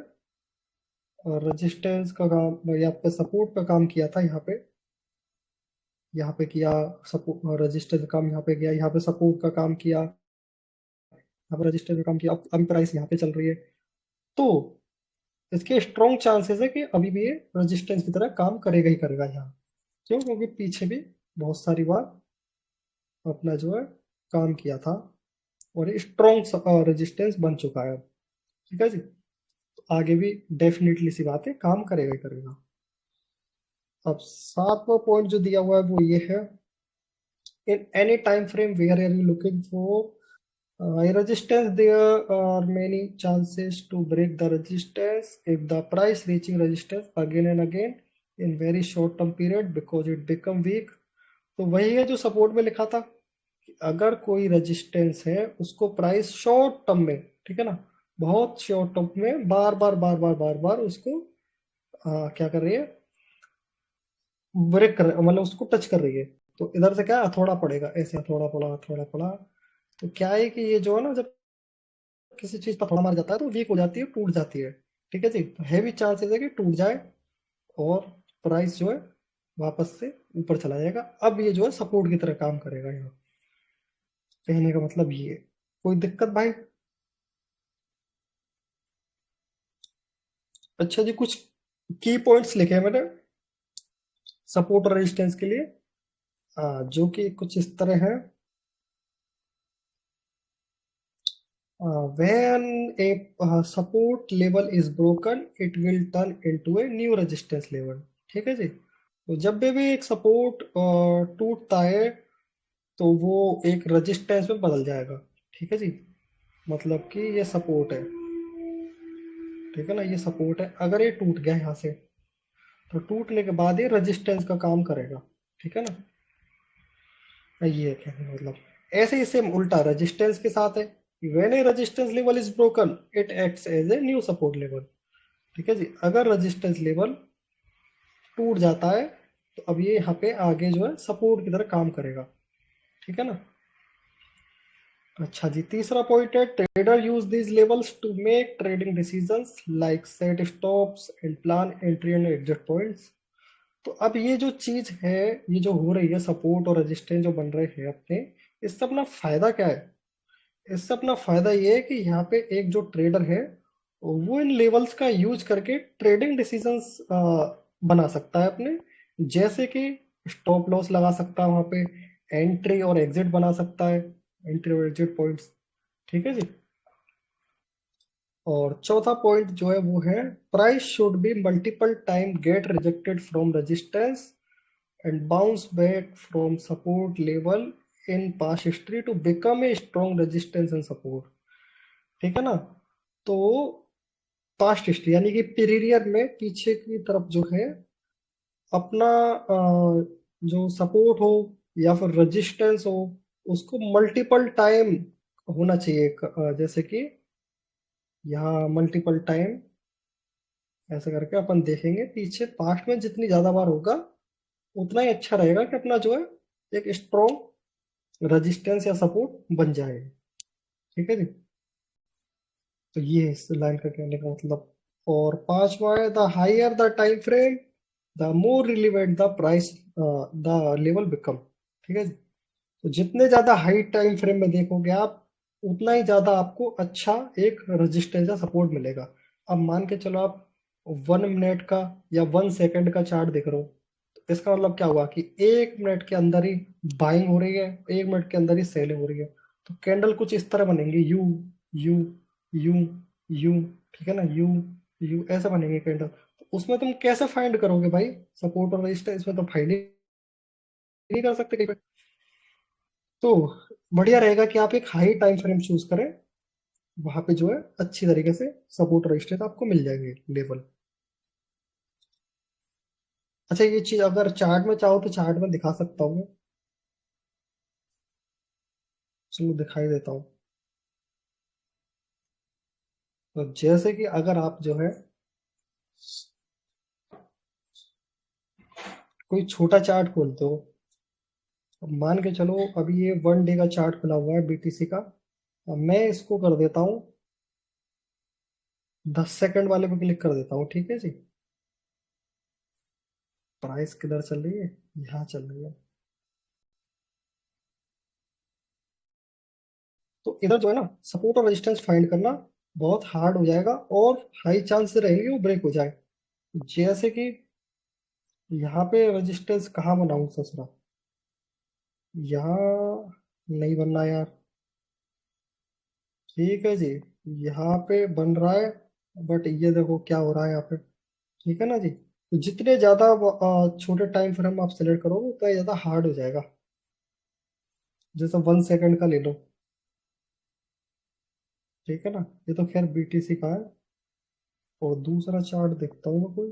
रेजिस्टेंस का काम या पे सपोर्ट का काम किया था, यहाँ पे किया सपोर्ट, रेजिस्टेंस का काम यहाँ पे किया, यहाँ पे सपोर्ट का काम किया, यहाँ पे रजिस्टर का काम किया, अब अभी प्राइस यहाँ पे चल रही है, तो इसके स्ट्रॉन्ग चांसेस है कि अभी भी ये रेजिस्टेंस की तरह काम करेगा ही करेगा यहाँ। क्यों? क्योंकि पीछे भी बहुत सारी बार अपना जो है काम किया था, और स्ट्रॉन्ग रेजिस्टेंस बन चुका है। ठीक है जी, तो आगे भी डेफिनेटली सी बात है, काम करेगा ही करेगा। अब 7वां पॉइंट जो दिया हुआ है वो ये है, in any time frame where are you looking for a resistance, there are many chances to break the resistance if the price reaching resistance again and again in very short term period because it become weak। तो वही है जो support में लिखा था कि अगर कोई रेजिस्टेंस है उसको प्राइस शॉर्ट टर्म में, ठीक है ना, बहुत शॉर्ट टर्म में बार बार बार बार बार बार उसको क्या कर रही है, ब्रेक कर, मतलब उसको टच कर रही है, तो इधर से क्या हथौड़ा पड़ेगा, ऐसे हथौड़ा पड़ा हथौड़ा पड़ा। तो क्या है कि ये जो है ना, जब किसी चीज पर हथौड़ा मार जाता है तो वीक हो जाती है, टूट जाती है। ठीक है जी, तो हैवी चांसेस है कि टूट जाए और प्राइस जो है वापस से ऊपर चला जाएगा। अब ये जो है सपोर्ट की तरह काम करेगा यहाँ, कहने का मतलब ये है। कोई दिक्कत भाई? अच्छा जी, कुछ की पॉइंट्स लिखे हैं मैंने सपोर्ट और रेजिस्टेंस के लिए, जो कि कुछ इस तरह है। When a support level is broken, it will turn into a new resistance level। ठीक है जी, तो जब भी एक सपोर्ट टूटता है तो वो एक रेजिस्टेंस में बदल जाएगा। ठीक है जी, मतलब कि ये सपोर्ट है, ठीक है ना, ये सपोर्ट है, अगर ये टूट गया यहाँ से तो टूटने के बाद ये रेजिस्टेंस का काम करेगा। ठीक है ना, ये क्या है मतलब, ऐसे ही सेम उल्टा रेजिस्टेंस के साथ है, when a resistance level is broken it acts as a new support level. ठीक है जी, अगर रेजिस्टेंस लेवल टूट जाता है तो अब ये यहाँ पे आगे जो है सपोर्ट की तरह काम करेगा। ठीक है ना। अच्छा जी, तीसरा पॉइंट है, trader use these levels to make trading decisions like set stops and plan entry and exit points. तो अब ये जो चीज है, ये जो हो रही है, सपोर्ट और रेजिस्टेंस जो बन रहे हैं अपने, इससे अपना फायदा क्या है? इससे अपना फायदा ये है कि यहाँ पे एक जो ट्रेडर है वो इन लेवल्स का यूज करके ट्रेडिंग डिसीजंस बना सकता है अपने, जैसे कि स्टॉप लॉस लगा सकता है वहां पे, एंट्री और एग्जिट बना सकता है, एंट्री और एग्जिट पॉइंट्स। ठीक है जी। और चौथा पॉइंट जो है वो है, price should be multiple time get rejected from resistance and bounce back from support level in past history to become a strong resistance and support. ठीक है ना, तो पास्ट हिस्ट्री यानी कि पीरियड में पीछे की तरफ जो है अपना जो सपोर्ट हो या फिर रेजिस्टेंस हो, उसको मल्टीपल टाइम होना चाहिए, जैसे कि यहाँ मल्टीपल टाइम ऐसे करके अपन देखेंगे पीछे, पास्ट में जितनी ज्यादा बार होगा उतना ही अच्छा रहेगा कि अपना जो है एक स्ट्रॉन्ग रेजिस्टेंस या सपोर्ट बन जाए। ठीक है जी, तो ये है इस लाइन का कहने का मतलब। और पांचवा है, the higher the time frame the more relevant the price the level become. ठीक है जी, तो जितने ज्यादा हाई टाइम फ्रेम में देखोगे आप, उतना ही ज्यादा आपको अच्छा एक रेजिस्टेंस या सपोर्ट मिलेगा। अब मान के चलो आप 1 मिनट का या 1 सेकंड का चार्ट देख रहे हो, तो इसका मतलब क्या हुआ कि 1 मिनट के अंदर ही बाइंग हो रही है, 1 मिनट के अंदर ही सेलिंग हो रही है। तो कैंडल कुछ इस तरह बनेंगे, यू यू यू यू, ठीक है ना, यू यू ऐसे बनेंगे कैंडल। तो उसमें तुम कैसे फाइंड करोगे भाई सपोर्ट और रेजिस्टेंस? इसमें तो फाइंड ही नहीं कर सकते कहीं पे। तो बढ़िया रहेगा कि आप एक हाई टाइम फ्रेम चूज करें, वहां पे जो है अच्छी तरीके से सपोर्ट और रेजिस्टेंस आपको मिल जाएंगे लेवल। अच्छा, ये चीज अगर चार्ट में चाहो तो चार्ट में दिखा सकता हूँ मैं, चलो दिखाई देता हूँ। तो जैसे कि अगर आप जो है कोई छोटा चार्ट खोलते हो, अब मान के चलो अभी ये 1 डे का चार्ट खुला हुआ है बीटीसी का, अब मैं इसको कर देता हूँ 10 सेकंड वाले पे क्लिक कर देता हूँ। ठीक है जी, प्राइस किधर चल रही है, यहाँ चल रही है। तो इधर जो है ना, सपोर्ट और रेजिस्टेंस फाइंड करना बहुत हार्ड हो जाएगा और हाई चांस रहेंगे वो ब्रेक हो जाए। जैसे कि यहाँ पे रेजिस्टेंस कहाँ बनाऊं ससुरा, यहाँ नहीं बनना यार, ठीक है जी। यहाँ पे बन रहा है, बट ये देखो क्या हो रहा है यहाँ पे। ठीक है ना जी, तो जितने ज्यादा छोटे टाइम फ्रेम आप सेलेक्ट करोगे उतना ज्यादा हार्ड हो जाएगा। जैसे 1 सेकंड का ले लो। ठीक है ना, ये तो खैर बीटीसी का है। और दूसरा चार्ट देखता हूँ मैं कोई,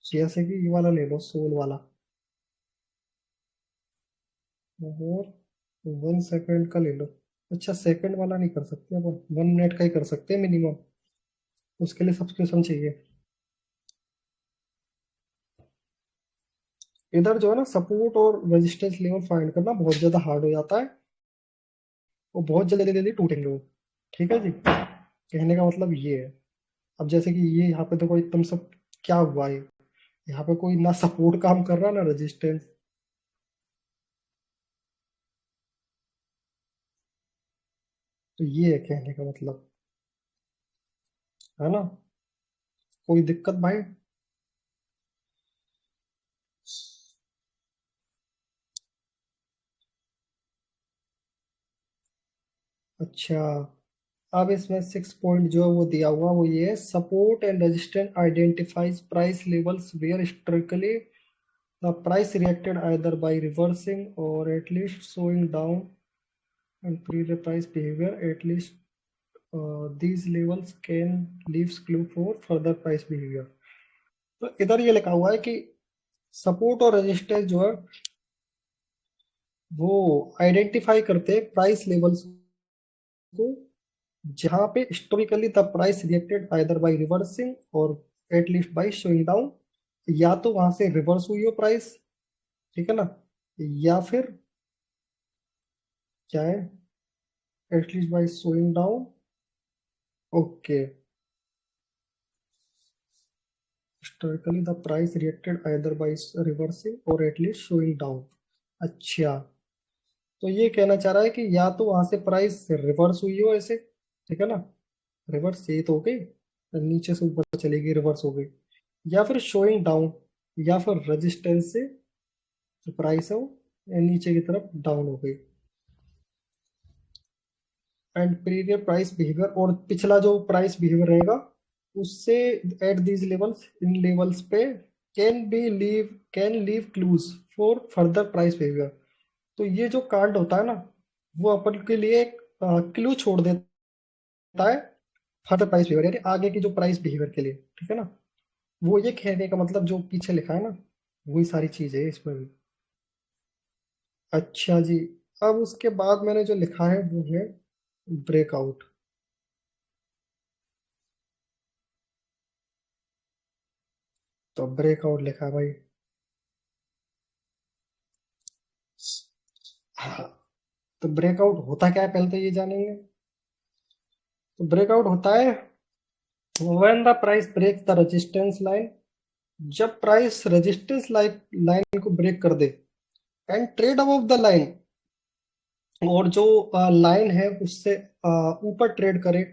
जैसे कि ये वाला ले लो, सोल वाला। और 1 सेकंड का ले लो। अच्छा, सेकंड वाला नहीं कर सकते अपन, 1 मिनट का ही कर सकते हैं मिनिमम। उसके लिए सब्सक्रिप्शन चाहिए। इधर जो है ना, सपोर्ट और रेजिस्टेंस लेवल फाइंड करना बहुत ज्यादा हार्ड हो जाता है। वो बहुत जल्दी जल्दी टूटेंगे वो। ठीक है जी, कहने का मतलब ये है। अब जैसे कि ये यहाँ पे देखो एकदम सब क्या हुआ है। यहाँ पे कोई ना सपोर्ट काम कर रहा ना रेजिस्टेंस। तो ये है कहने का मतलब, है ना। कोई दिक्कत भाई? अच्छा, अब इसमें 6 पॉइंट जो है वो दिया हुआ वो ये है, support and resistance identifies price levels where historically the price reacted either by reversing or at least slowing down and pre price behaviour at least these levels can leaves clue for further price behavior। तो इधर ये लिखा हुआ है कि support और resistance जो है वो आइडेंटिफाई करते हैं प्राइस लेवल्स को, जहां पे historically the price reacted either by reversing or at least by showing down. या तो वहां से रिवर्स हुई हो प्राइस, ठीक है ना, या फिर क्या है, eight least by showing down. Okay, historically the price reacted either by reversing or at least showing down. अच्छा, तो ये कहना चाह रहा है कि या तो वहां से प्राइस रिवर्स हुई हो ऐसे, ठीक है ना, रिवर्स ये तो हो गई, तो नीचे से ऊपर चलेगी रिवर्स हो गई, या फिर शोइंग डाउन, या फिर रेजिस्टेंस से जो प्राइस है वो नीचे की तरफ डाउन हो गई। एंड प्रीवियस प्राइस बिहेवियर, और पिछला जो प्राइस बिहेवियर रहेगा उससे एट दीज लेवल्स, इन लेवल्स पे can leave clues for further price behaviour. तो ये जो कार्ड होता है ना, वो अपन के लिए एक क्लू छोड़ देता है फर्दर प्राइस बिहेवियर, यानी आगे की जो प्राइस बिहेवियर के लिए। ठीक है ना, वो ये कहने का मतलब जो पीछे लिखा है ना, वही सारी चीज है इसमें भी। अच्छा जी, अब उसके बाद मैंने जो लिखा है वो है ब्रेकआउट। तो ब्रेकआउट लिखा है भाई। हाँ, तो ब्रेकआउट होता क्या है पहले तो ये जानेंगे। तो ब्रेकआउट होता है when the price break the resistance line, जब प्राइस रेजिस्टेंस लाइन लाइन को ब्रेक कर दे and trade above the line, और जो लाइन है उससे ऊपर ट्रेड करे,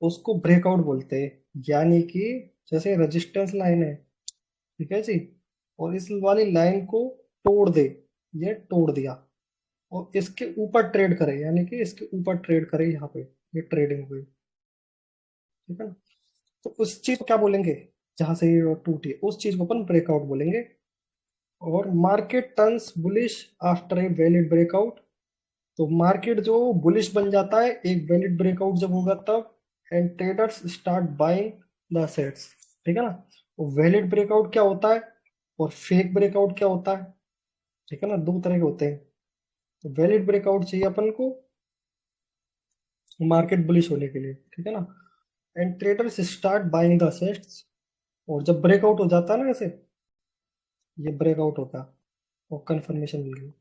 उसको ब्रेकआउट बोलते हैं। यानी कि जैसे रेजिस्टेंस लाइन है, ठीक है जी, और इस वाली लाइन को तोड़ दे, ये तोड़ दिया, और इसके ऊपर ट्रेड करे, यानी कि इसके ऊपर ट्रेड करे, यहाँ पे ये ट्रेडिंग हुई। ठीक है ना, तो उस चीज को क्या बोलेंगे, जहां से ये टूटी उस चीज को अपन ब्रेकआउट बोलेंगे। और market turns bullish after a valid breakout, तो मार्केट जो बुलिश बन जाता है एक वैलिड ब्रेकआउट जब होगा तब। And traders start buying the assets. ठीक है ना, तो वैलिड ब्रेकआउट क्या होता है और फेक ब्रेकआउट क्या होता है। ठीक है ना, दो तरह के होते हैं। तो वैलिड ब्रेकआउट चाहिए अपन को मार्केट बुलिश होने के लिए, ठीक है ना। And traders start buying the assets, और जब ब्रेकआउट हो जाता है ना ऐसे, ये ब्रेकआउट होता है और कंफर्मेशन मिल गई,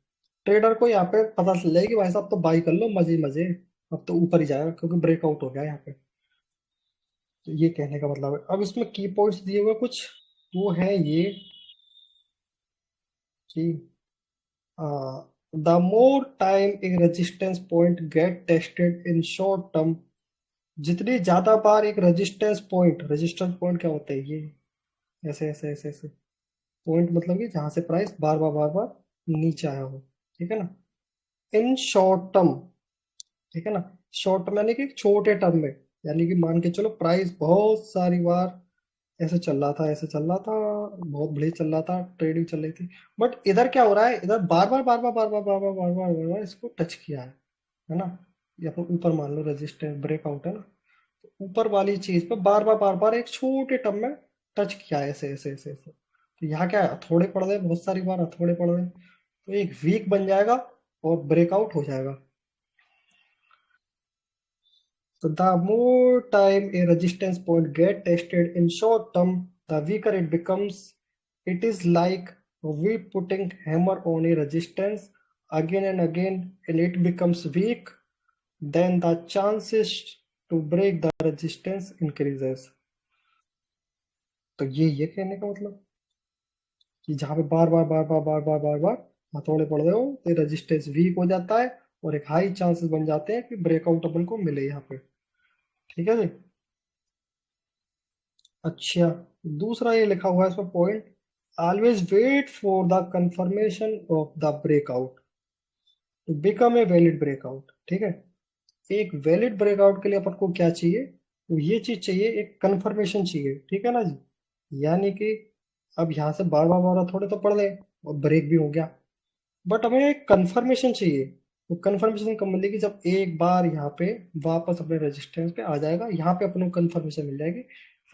ट्रेडर को यहाँ पे पता चल जाएगी भाई साहब तो बाई कर लो मजे मजे, अब तो ऊपर ही जाएगा क्योंकि ब्रेकआउट हो गया यहाँ पे। तो ये कहने का मतलब है। अब इसमें की पॉइंट्स दिए हुए कुछ, वो है ये कि द मोर टाइम एक resistance point get tested in short term, जितनी ज्यादा बार एक रेजिस्टेंस पॉइंट क्या होता है ये, ऐसे ऐसे ऐसे ऐसे पॉइंट, मतलब कि जहां से प्राइस बार बार नीचे आया हो। ठीक है ना, इन शॉर्ट टर्म, ठीक है ना। शॉर्ट टर्म यानी कि छोटे टर्म में, यानी कि मान के चलो प्राइस बहुत सारी बार ऐसे चल रहा था, ऐसे चल रहा था, बहुत बढ़िया चल रहा था, ट्रेडिंग चल रही थी। बट इधर क्या हो रहा है, इधर बार बार बार बार बार बार बार बार बार बार बार बार इसको टच किया है ना। ये अपन ऊपर मान लो रेजिस्टेंस ब्रेकआउट है ना, तो ऊपर वाली चीज पे बार बार एक छोटे टर्म में टच किया है, ऐसे ऐसे ऐसे ऐसे। तो यहाँ क्या है, थोड़े पड़ गए, बहुत सारी बार थोड़े पड़ गए, तो एक वीक बन जाएगा और ब्रेकआउट हो जाएगा। So the more time a resistance point get tested in short term, the weaker it becomes. It is like we putting hammer on a resistance again and again, and it becomes weak. Then the chances to break the resistance increases. तो ये कहने का मतलब कि जहाँ पे बार बार हथौड़े पड़ रहे हो तो रेजिस्टेंस वीक हो जाता है, और एक हाई चांसेस बन जाते हैं कि ब्रेकआउट अपन को मिले यहाँ पे। ठीक है जी। अच्छा, दूसरा ये लिखा हुआ है इसमें point, always wait for the confirmation of the breakout to become a valid breakout. ठीक है, एक वैलिड ब्रेकआउट के लिए अपन को क्या चाहिए, तो ये चीज चाहिए, एक कंफर्मेशन चाहिए। ठीक है ना जी, यानी कि अब यहाँ से बार बार थोड़े तो पड़ गए और ब्रेक भी हो गया, बट हमें एक कंफर्मेशन चाहिए। तो कंफर्मेशन कब मिलेगी, जब एक बार यहाँ पे वापस अपने रेजिस्टेंस पे आ जाएगा, यहाँ पे अपन को कंफर्मेशन मिल जाएगी,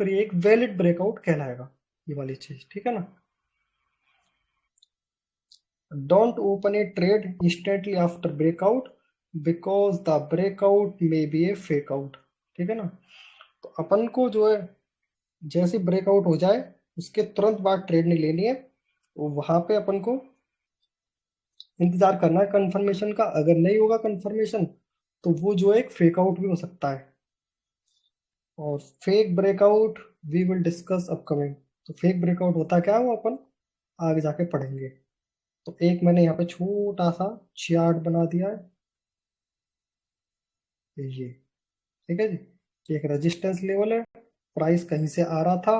फिर ये एक वैलिड ब्रेकआउट कहलाएगा, ये वाली चीज। ठीक है ना। Don't open A trade instantly after breakout because the breakout may be A fake out. ठीक है ना। तो अपन को जो है, जैसे ब्रेकआउट हो जाए उसके तुरंत बाद ट्रेड नहीं लेनी है, वहां पे अपन को इंतजार करना है कंफर्मेशन का। अगर नहीं होगा कंफर्मेशन तो वो जो है एक फेक आउट भी हो सकता है। और fake breakout we will discuss upcoming. तो फेक ब्रेकआउट होता क्या है वो अपन आगे जाके पढ़ेंगे। तो एक मैंने यहाँ पे छोटा सा चार्ट बना दिया है, ये। ठीक है जी, एक रेजिस्टेंस लेवल है, प्राइस कहीं से आ रहा था,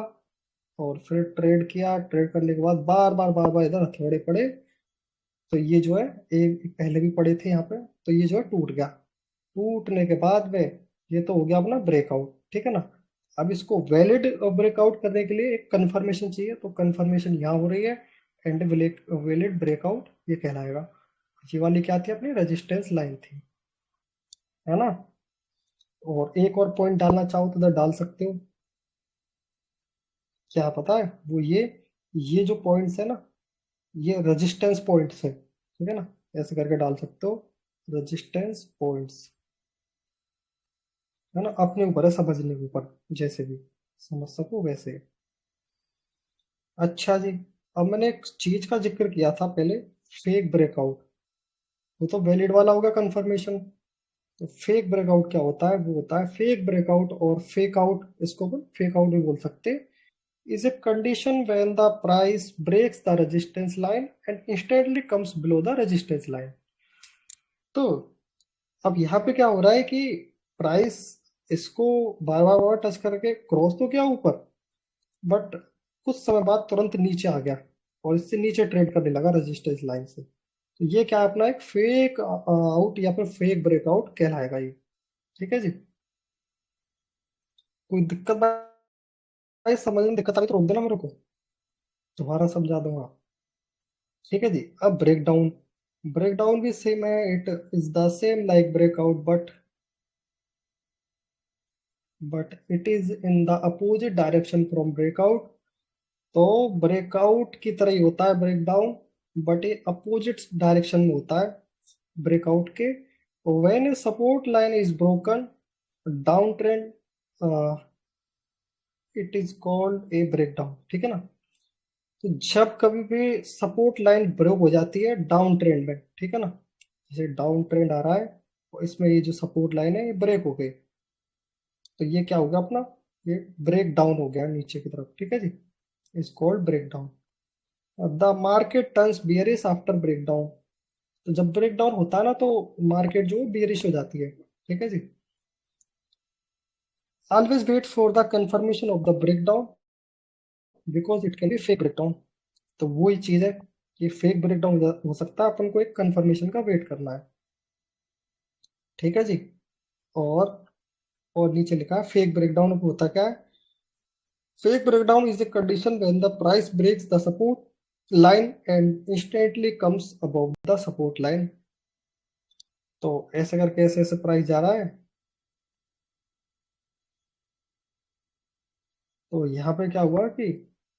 और फिर ट्रेड किया, ट्रेड करने के बाद बार बार इधर हथौड़े पड़े, तो ये जो है, एक पहले भी पड़े थे यहाँ पे, तो ये जो है टूट गया। टूटने के बाद में ये तो हो गया अपना ब्रेकआउट। ठीक है ना। अब इसको वैलिड ब्रेकआउट करने के लिए एक कंफर्मेशन चाहिए, तो कंफर्मेशन यहाँ हो रही है, एंड वैलिड ब्रेकआउट ये कहलाएगा। ये वाली क्या थी, अपनी रेजिस्टेंस लाइन थी, है ना। और एक और पॉइंट डालना चाहो तो इधर डाल सकते हो, क्या पता है वो ये जो पॉइंट्स है ना, ये रेजिस्टेंस पॉइंट्स है। ठीक है ना, ऐसे करके डाल सकते हो, रेजिस्टेंस पॉइंट्स, है ना। अपने ऊपर है समझने के ऊपर, जैसे भी समझ सको वैसे। अच्छा जी, अब मैंने एक चीज का जिक्र किया था पहले, फेक ब्रेकआउट। वो तो वैलिड वाला होगा कंफर्मेशन। तो फेक ब्रेकआउट क्या होता है, वो होता है फेक ब्रेकआउट और फेक आउट, इसको अपन फेक आउट भी बोल सकते हैं, is a condition when the price breaks the resistance line and instantly comes below the resistance line। तो अब यहाँ पे क्या हो रहा है कि प्राइस इसको बार बार टच करके क्रॉस तो किया ऊपर, बट कुछ समय बाद तुरंत नीचे आ गया, और इससे नीचे ट्रेड करने लगा रेजिस्टेंस लाइन से। तो ये क्या है, अपना एक फेक आउट या फिर फेक ब्रेकआउट कहलाएगा ये। ठीक है जी। कोई दिक्कत भाई, समझने में दिक्कत आई तो रोक देना मेरे को, दोबारा समझा दूंगा। ठीक है जी। अब ब्रेक डाउन, ब्रेक डाउन भी सेम है, it is the same like breakout, but it is in the opposite direction from breakout. तो ब्रेकआउट की तरह ही होता है ब्रेक डाउन, बट ये अपोजिट डायरेक्शन में होता है ब्रेकआउट के। When a support line is broken down trend, it is called a break down. ठीक है ना। तो जब कभी भी सपोर्ट लाइन ब्रेक हो जाती है डाउन ट्रेंड में, ठीक है ना, जैसे डाउन ट्रेंड आ रहा है और इसमें ये जो सपोर्ट लाइन है ये ब्रेक हो गई, तो ये क्या होगा अपना, ये ब्रेक डाउन हो गया नीचे की तरफ। ठीक है जी, is called break down. The market turns bearish after break down. तो जब ब्रेक डाउन होता है ना, तो मार्केट जो बियरिश हो जाती है। ठीक है जी। Always wait for the confirmation of the break down because it can be fake break down. तो वही चीज है, ये फेक ब्रेक डाउन हो सकता है, अपन को एक कंफर्मेशन का वेट करना है। ठीक है जी। और और नीचे लिखा है फेक ब्रेकडाउन होता क्या है। Fake breakdown is a condition when the price breaks the support line and instantly comes above the support line। तो ऐसे करके ऐसे ऐसे प्राइस जा रहा है। तो यहाँ पे क्या हुआ कि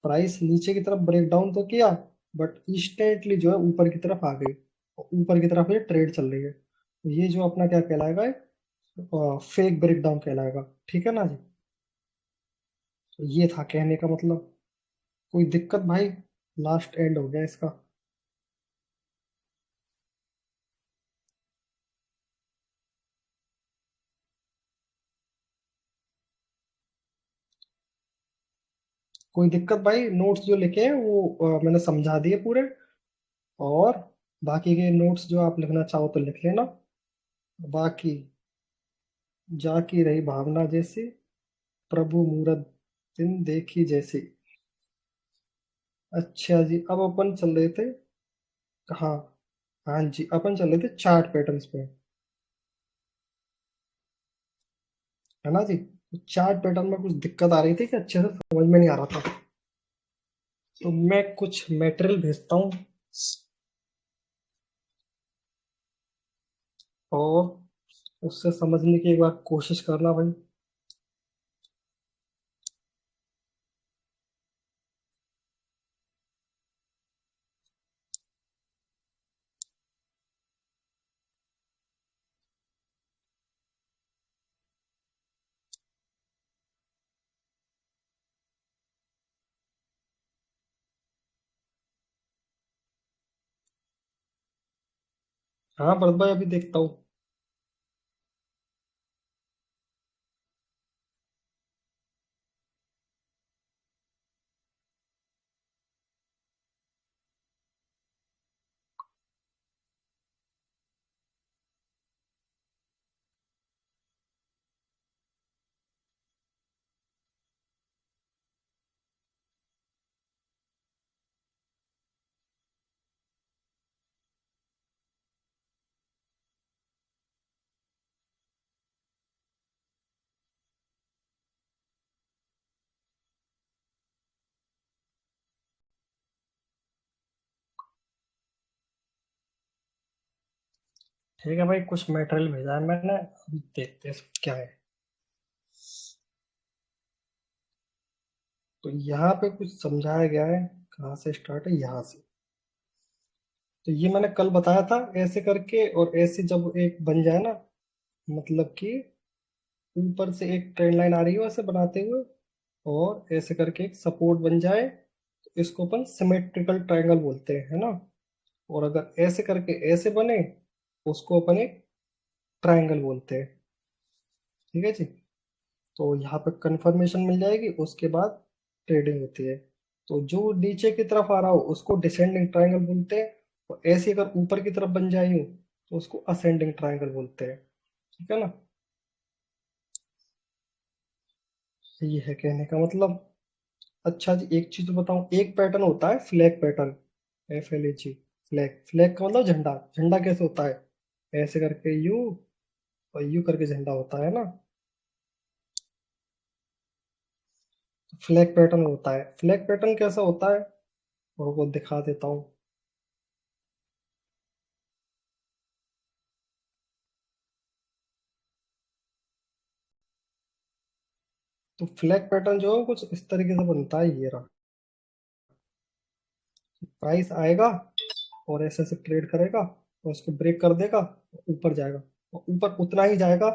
प्राइस नीचे की तरफ ब्रेक डाउन तो किया, बट इंस्टेंटली जो है ऊपर की तरफ आ गई, और ऊपर की तरफ ये ट्रेड चल रही है। तो ये जो अपना क्या कहलाएगा, फेक ब्रेक डाउन कहलाएगा। ठीक है ना जी। तो ये था कहने का मतलब। कोई दिक्कत भाई? लास्ट एंड हो गया इसका। कोई दिक्कत भाई? नोट्स जो लिखे हैं वो मैंने समझा दिए पूरे। और बाकी के नोट्स जो आप लिखना चाहो तो लिख लेना। बाकी जाकी रही भावना जैसी, प्रभु मूरत दिन देखी जैसी। अच्छा जी, अब अपन चल रहे थे कहाँ? हाँ जी, अपन चल रहे थे चार्ट पैटर्न्स पे, है ना जी। तो चार्ट पैटर्न में कुछ दिक्कत आ रही थी कि अच्छे से समझ में नहीं आ रहा था। तो मैं कुछ मटेरियल भेजता हूँ, और उससे समझने की एक बार कोशिश करना भाई। हाँ भरत भाई, अभी देखता हूँ। ठीक है भाई, कुछ मटेरियल भेजा है मैंने, अभी देखते हैं क्या है। तो यहाँ पे कुछ समझाया गया है। कहाँ से स्टार्ट है? यहाँ से। तो ये मैंने कल बताया था ऐसे करके, और ऐसे जब एक बन जाए ना, मतलब कि ऊपर से एक ट्रेंड लाइन आ रही है ऐसे बनाते हुए, और ऐसे करके एक सपोर्ट बन जाए, तो इसको अपन सिमेट्रिकल ट्रायंगल बोलते हैं, है ना। और अगर ऐसे करके ऐसे बने, उसको अपन एक ट्रायंगल बोलते हैं। ठीक है जी। तो यहाँ पे कंफर्मेशन मिल जाएगी, उसके बाद ट्रेडिंग होती है। तो जो नीचे की तरफ आ रहा हो उसको डिसेंडिंग ट्रायंगल बोलते हैं, और ऐसे अगर ऊपर की तरफ बन जाए यूं, तो उसको असेंडिंग ट्रायंगल बोलते हैं। ठीक है ना। ये है कहने का मतलब। अच्छा जी, एक चीज बताऊं, एक पैटर्न होता है flag pattern, FLAG। Flag, flag का मतलब झंडा। झंडा कैसे होता है? ऐसे करके यू, और यू करके झंडा होता है ना। फ्लैग पैटर्न होता है। फ्लैग पैटर्न कैसा होता है, और वो दिखा देता हूँ। तो फ्लैग पैटर्न जो है कुछ इस तरीके से बनता है, ये रहा। प्राइस आएगा, और ऐसे ऐसे ट्रेड करेगा, और उसको ब्रेक कर देगा, ऊपर जाएगा। और ऊपर उतना ही जाएगा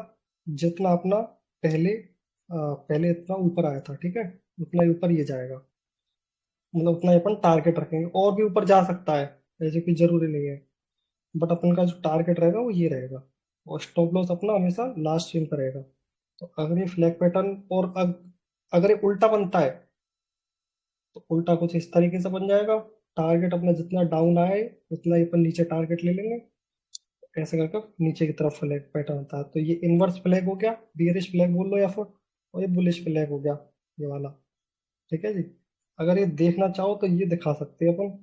जितना अपना पहले इतना ऊपर आया था। ठीक है, उतना ही ऊपर ये जाएगा। मतलब उतना ही अपन टारगेट रखेंगे, और भी ऊपर जा सकता है, ऐसे कोई जरूरी नहीं है। बट अपन का जो टारगेट रहेगा वो ये रहेगा। और स्टॉप लॉस अपना हमेशा लास्ट स्विंग का रहेगा। तो अगर ये फ्लैग पैटर्न, और अगर ये उल्टा बनता है, तो उल्टा कुछ इस तरीके से बन जाएगा। टारगेट अपना जितना डाउन आए, उतना ही अपन नीचे टारगेट ले लेंगे। ऐसे करके नीचे की तरफ फ्लैग पैटर्न होता है। तो ये इनवर्स फ्लैग हो गया, बियरिश फ्लैग बोल लो या फिर, और ये बुलिश फ्लैग हो गया, ये वाला। ठीक है जी। अगर ये देखना चाहो तो ये दिखा सकते हैं अपन।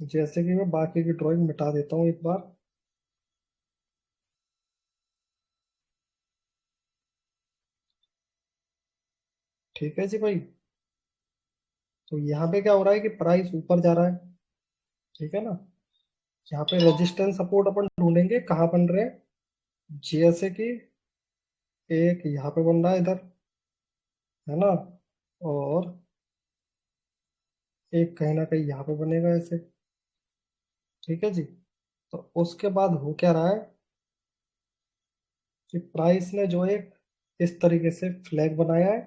जैसे कि मैं बाकी की ड्राइंग मिटा देता हूँ एक बार। ठीक है जी भाई। तो यहाँ पे क्या हो रहा है कि प्राइस ऊपर जा रहा है। ठीक है ना। यहाँ पे रेजिस्टेंस सपोर्ट अपन ढूंढेंगे कहाँ बन रहे हैं। जैसे कि एक यहाँ पे बन रहा है इधर, है ना। और एक कहीं ना कहीं यहाँ पे बनेगा ऐसे। ठीक है जी। तो उसके बाद हो क्या रहा है कि प्राइस ने जो है इस तरीके से फ्लैग बनाया है,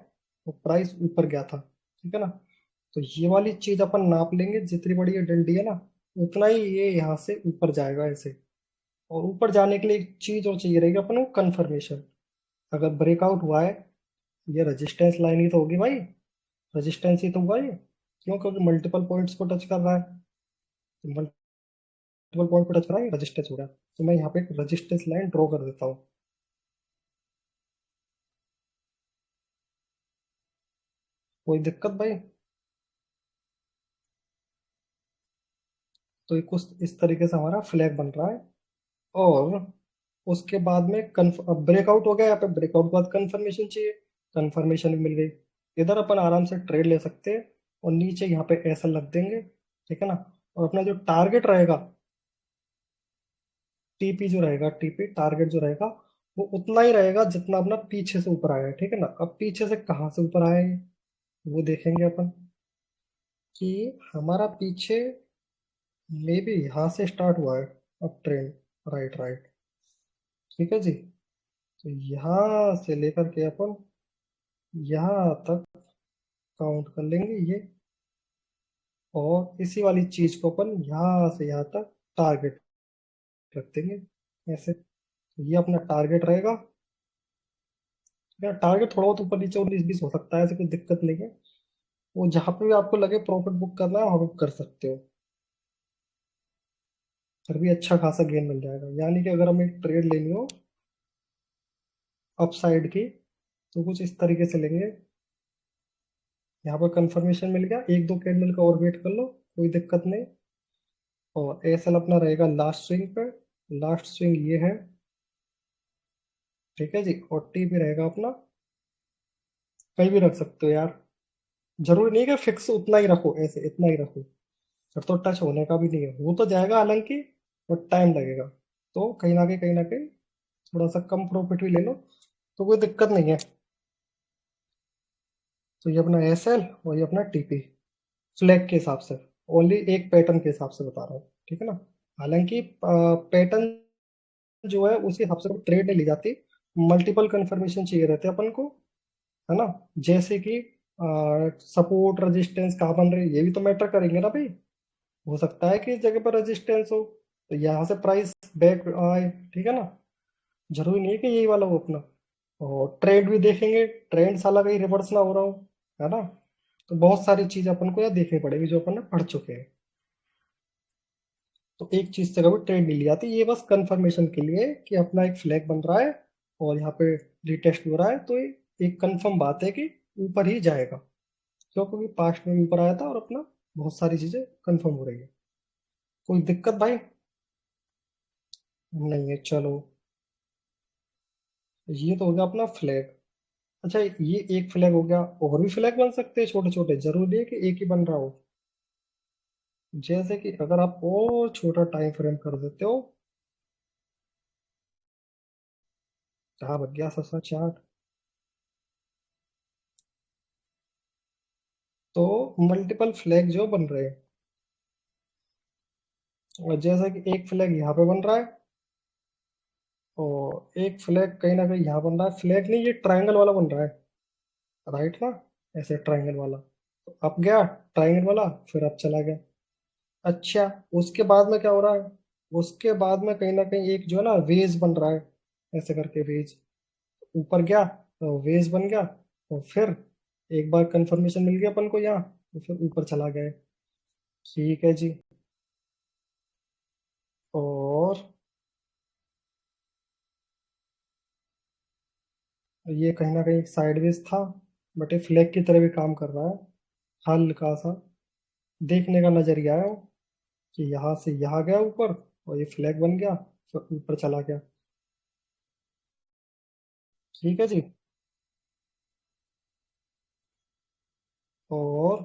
वो प्राइस ऊपर गया था। ठीक है ना। तो ये वाली चीज अपन नाप लेंगे, जितनी बड़ी ये डंडी है ना, उतना ही ये यहाँ से ऊपर जाएगा ऐसे। और ऊपर जाने के लिए एक चीज और चाहिए रहेगी अपन को, कंफर्मेशन। अगर ब्रेकआउट हुआ है, ये रेजिस्टेंस लाइन ही तो होगी भाई। रेजिस्टेंस ही तो हुआ ये। क्यों? क्योंकि मल्टीपल पॉइंट्स को टच कर रहा है। तो मल्टीपल पॉइंट को टच कर रहा है, रेजिस्टेंस हो रहा है। तो मैं यहाँ पे एक रेजिस्टेंस लाइन ड्रॉ कर देता हूँ। कोई दिक्कत भाई? तो ये कुछ इस तरीके से हमारा फ्लैग बन रहा है। और उसके बाद में ब्रेकआउट हो गया, यहाँ पे ब्रेकआउट के बाद कंफर्मेशन चाहिए। कंफर्मेशन भी मिल गई। इधर अपन आराम से ट्रेड ले सकते हैं। और नीचे यहाँ पे ऐसा लग देंगे। ठीक है ना। और अपना जो टारगेट रहेगा, टीपी जो रहेगा, टीपी टारगेट जो रहेगा, वो उतना ही रहेगा जितना अपना पीछे से ऊपर आया है। ठीक है ना। अब पीछे से कहाँ से ऊपर आया है वो देखेंगे अपन। कि हमारा पीछे मे बी यहाँ से स्टार्ट हुआ है अब ट्रेंड। Right right. ठीक है जी। तो यहाँ से लेकर के अपन यहाँ तक काउंट कर लेंगे ये। और इसी वाली चीज को अपन यहाँ से यहाँ तक टारगेट रख देंगे ऐसे। तो ये अपना टारगेट रहेगा। या टारगेट थोड़ा बहुत ऊपर नीचे 19-20 हो सकता है, ऐसे कोई दिक्कत नहीं है। वो जहाँ पे भी आपको लगे प्रॉफिट बुक करना है वहाँ बुक कर सकते हो। फिर भी अच्छा खासा गेन मिल जाएगा। यानी कि अगर हमें एक ट्रेड लेनी हो अप साइड की, तो कुछ इस तरीके से लेंगे। यहाँ पर कंफर्मेशन मिल गया, एक दो कैंडल का और वेट कर लो, कोई दिक्कत नहीं। और एसएल अपना रहेगा लास्ट स्विंग पे। लास्ट स्विंग ये है। ठीक है जी। और टी भी रहेगा अपना, कहीं भी रख सकते हो यार। जरूरी नहीं है कि फिक्स उतना ही रखो, ऐसे इतना ही रखो। फिर तो टच होने का भी नहीं है, वो तो जाएगा हालांकि, और टाइम लगेगा। तो कहीं ना कहीं थोड़ा सा कम प्रॉफिट भी ले लो, तो कोई दिक्कत नहीं है। तो ये अपना एस एल और ये अपना टीपी, फ्लैग के हिसाब से, ओनली एक पैटर्न के हिसाब से बता रहा हूँ। ठीक है ना। हालांकि पैटर्न जो है उसी हिसाब से ट्रेड नहीं ली जाती। मल्टीपल कंफर्मेशन चाहिए रहते हैं अपन को, है ना। जैसे कि सपोर्ट रेजिस्टेंस कहाँ बन रही है, ये भी तो मैटर करेंगे ना भाई। हो सकता है कि इस जगह पर रेजिस्टेंस हो, तो यहाँ से प्राइस बैक आए। ठीक है ना। जरूरी नहीं है कि यही वाला हो अपना। और ट्रेंड भी देखेंगे, ट्रेंड साला कहीं रिवर्स ना हो रहा हो, है ना। तो बहुत सारी चीज अपन को यहाँ देखनी पड़ेगी जो अपन ने पढ़ चुके हैं। तो एक चीज से कभी ट्रेंड नहीं ली जाती, ये बस कंफर्मेशन के लिए कि अपना एक फ्लैग बन रहा है और यहाँ पे रिटेस्ट हो रहा है, तो ये एक कंफर्म बात है कि ऊपर ही जाएगा। क्यों? क्योंकि पास्ट में भी ऊपर आया था और अपना बहुत सारी चीजें कंफर्म हो रही है। कोई दिक्कत भाई? नहीं है, चलो। ये तो हो गया अपना फ्लैग। अच्छा, ये एक फ्लैग हो गया, और भी फ्लैग बन सकते हैं छोटे छोटे, जरूरी है कि एक ही बन रहा हो। जैसे कि अगर आप और छोटा टाइम फ्रेम कर देते हो, कहाँ बन गया ससा चार्ट। तो मल्टीपल फ्लैग जो बन रहे हैं, और जैसा कि एक फ्लैग यहाँ पे बन रहा है, और एक फ्लैग कहीं ना कहीं यहाँ बन रहा है। फ्लैग नहीं, ये ट्रायंगल वाला बन रहा है। राइट ना। ऐसे ट्रायंगल वाला, तो अप गया ट्रायंगल वाला, फिर अप चला गया। अच्छा, उसके बाद में क्या हो रहा है? उसके बाद में कहीं ना कहीं एक जो है ना वेज बन रहा है, ऐसे करके वेज ऊपर गया, तो वेज बन गया। और फिर एक बार कंफर्मेशन मिल गया अपन को यहाँ, तो फिर ऊपर चला गया। ठीक है जी। और ये कहीं ना कहीं साइडवेज था, बट ये फ्लैग की तरह भी काम कर रहा है, हल्का सा। देखने का नजरिया है वो। कि यहाँ से यहाँ गया ऊपर, और ये फ्लैग बन गया, फिर ऊपर चला गया। ठीक है जी। और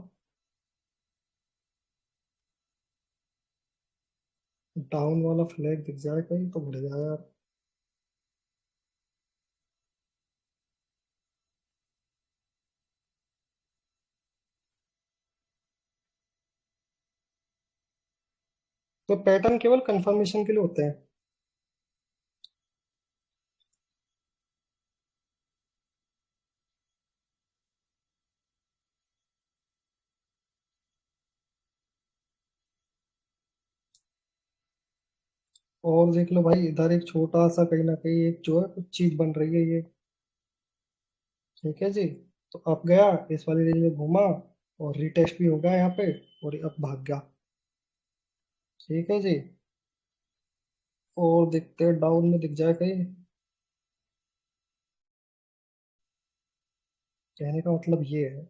डाउन वाला फ्लैग दिख जाए कहीं तो बढ़िया यार। तो पैटर्न केवल कंफर्मेशन के लिए होते हैं। और देख लो भाई, इधर एक छोटा सा कहीं ना कहीं एक जो है कुछ चीज बन रही है ये। ठीक है जी। तो अब गया, इस वाली रेंज में घूमा, और रिटेस्ट भी हो गया यहाँ पे, और अब भाग गया। ठीक है जी। और देखते हैं डाउन में दिख जाए कहीं। कहने का मतलब ये है,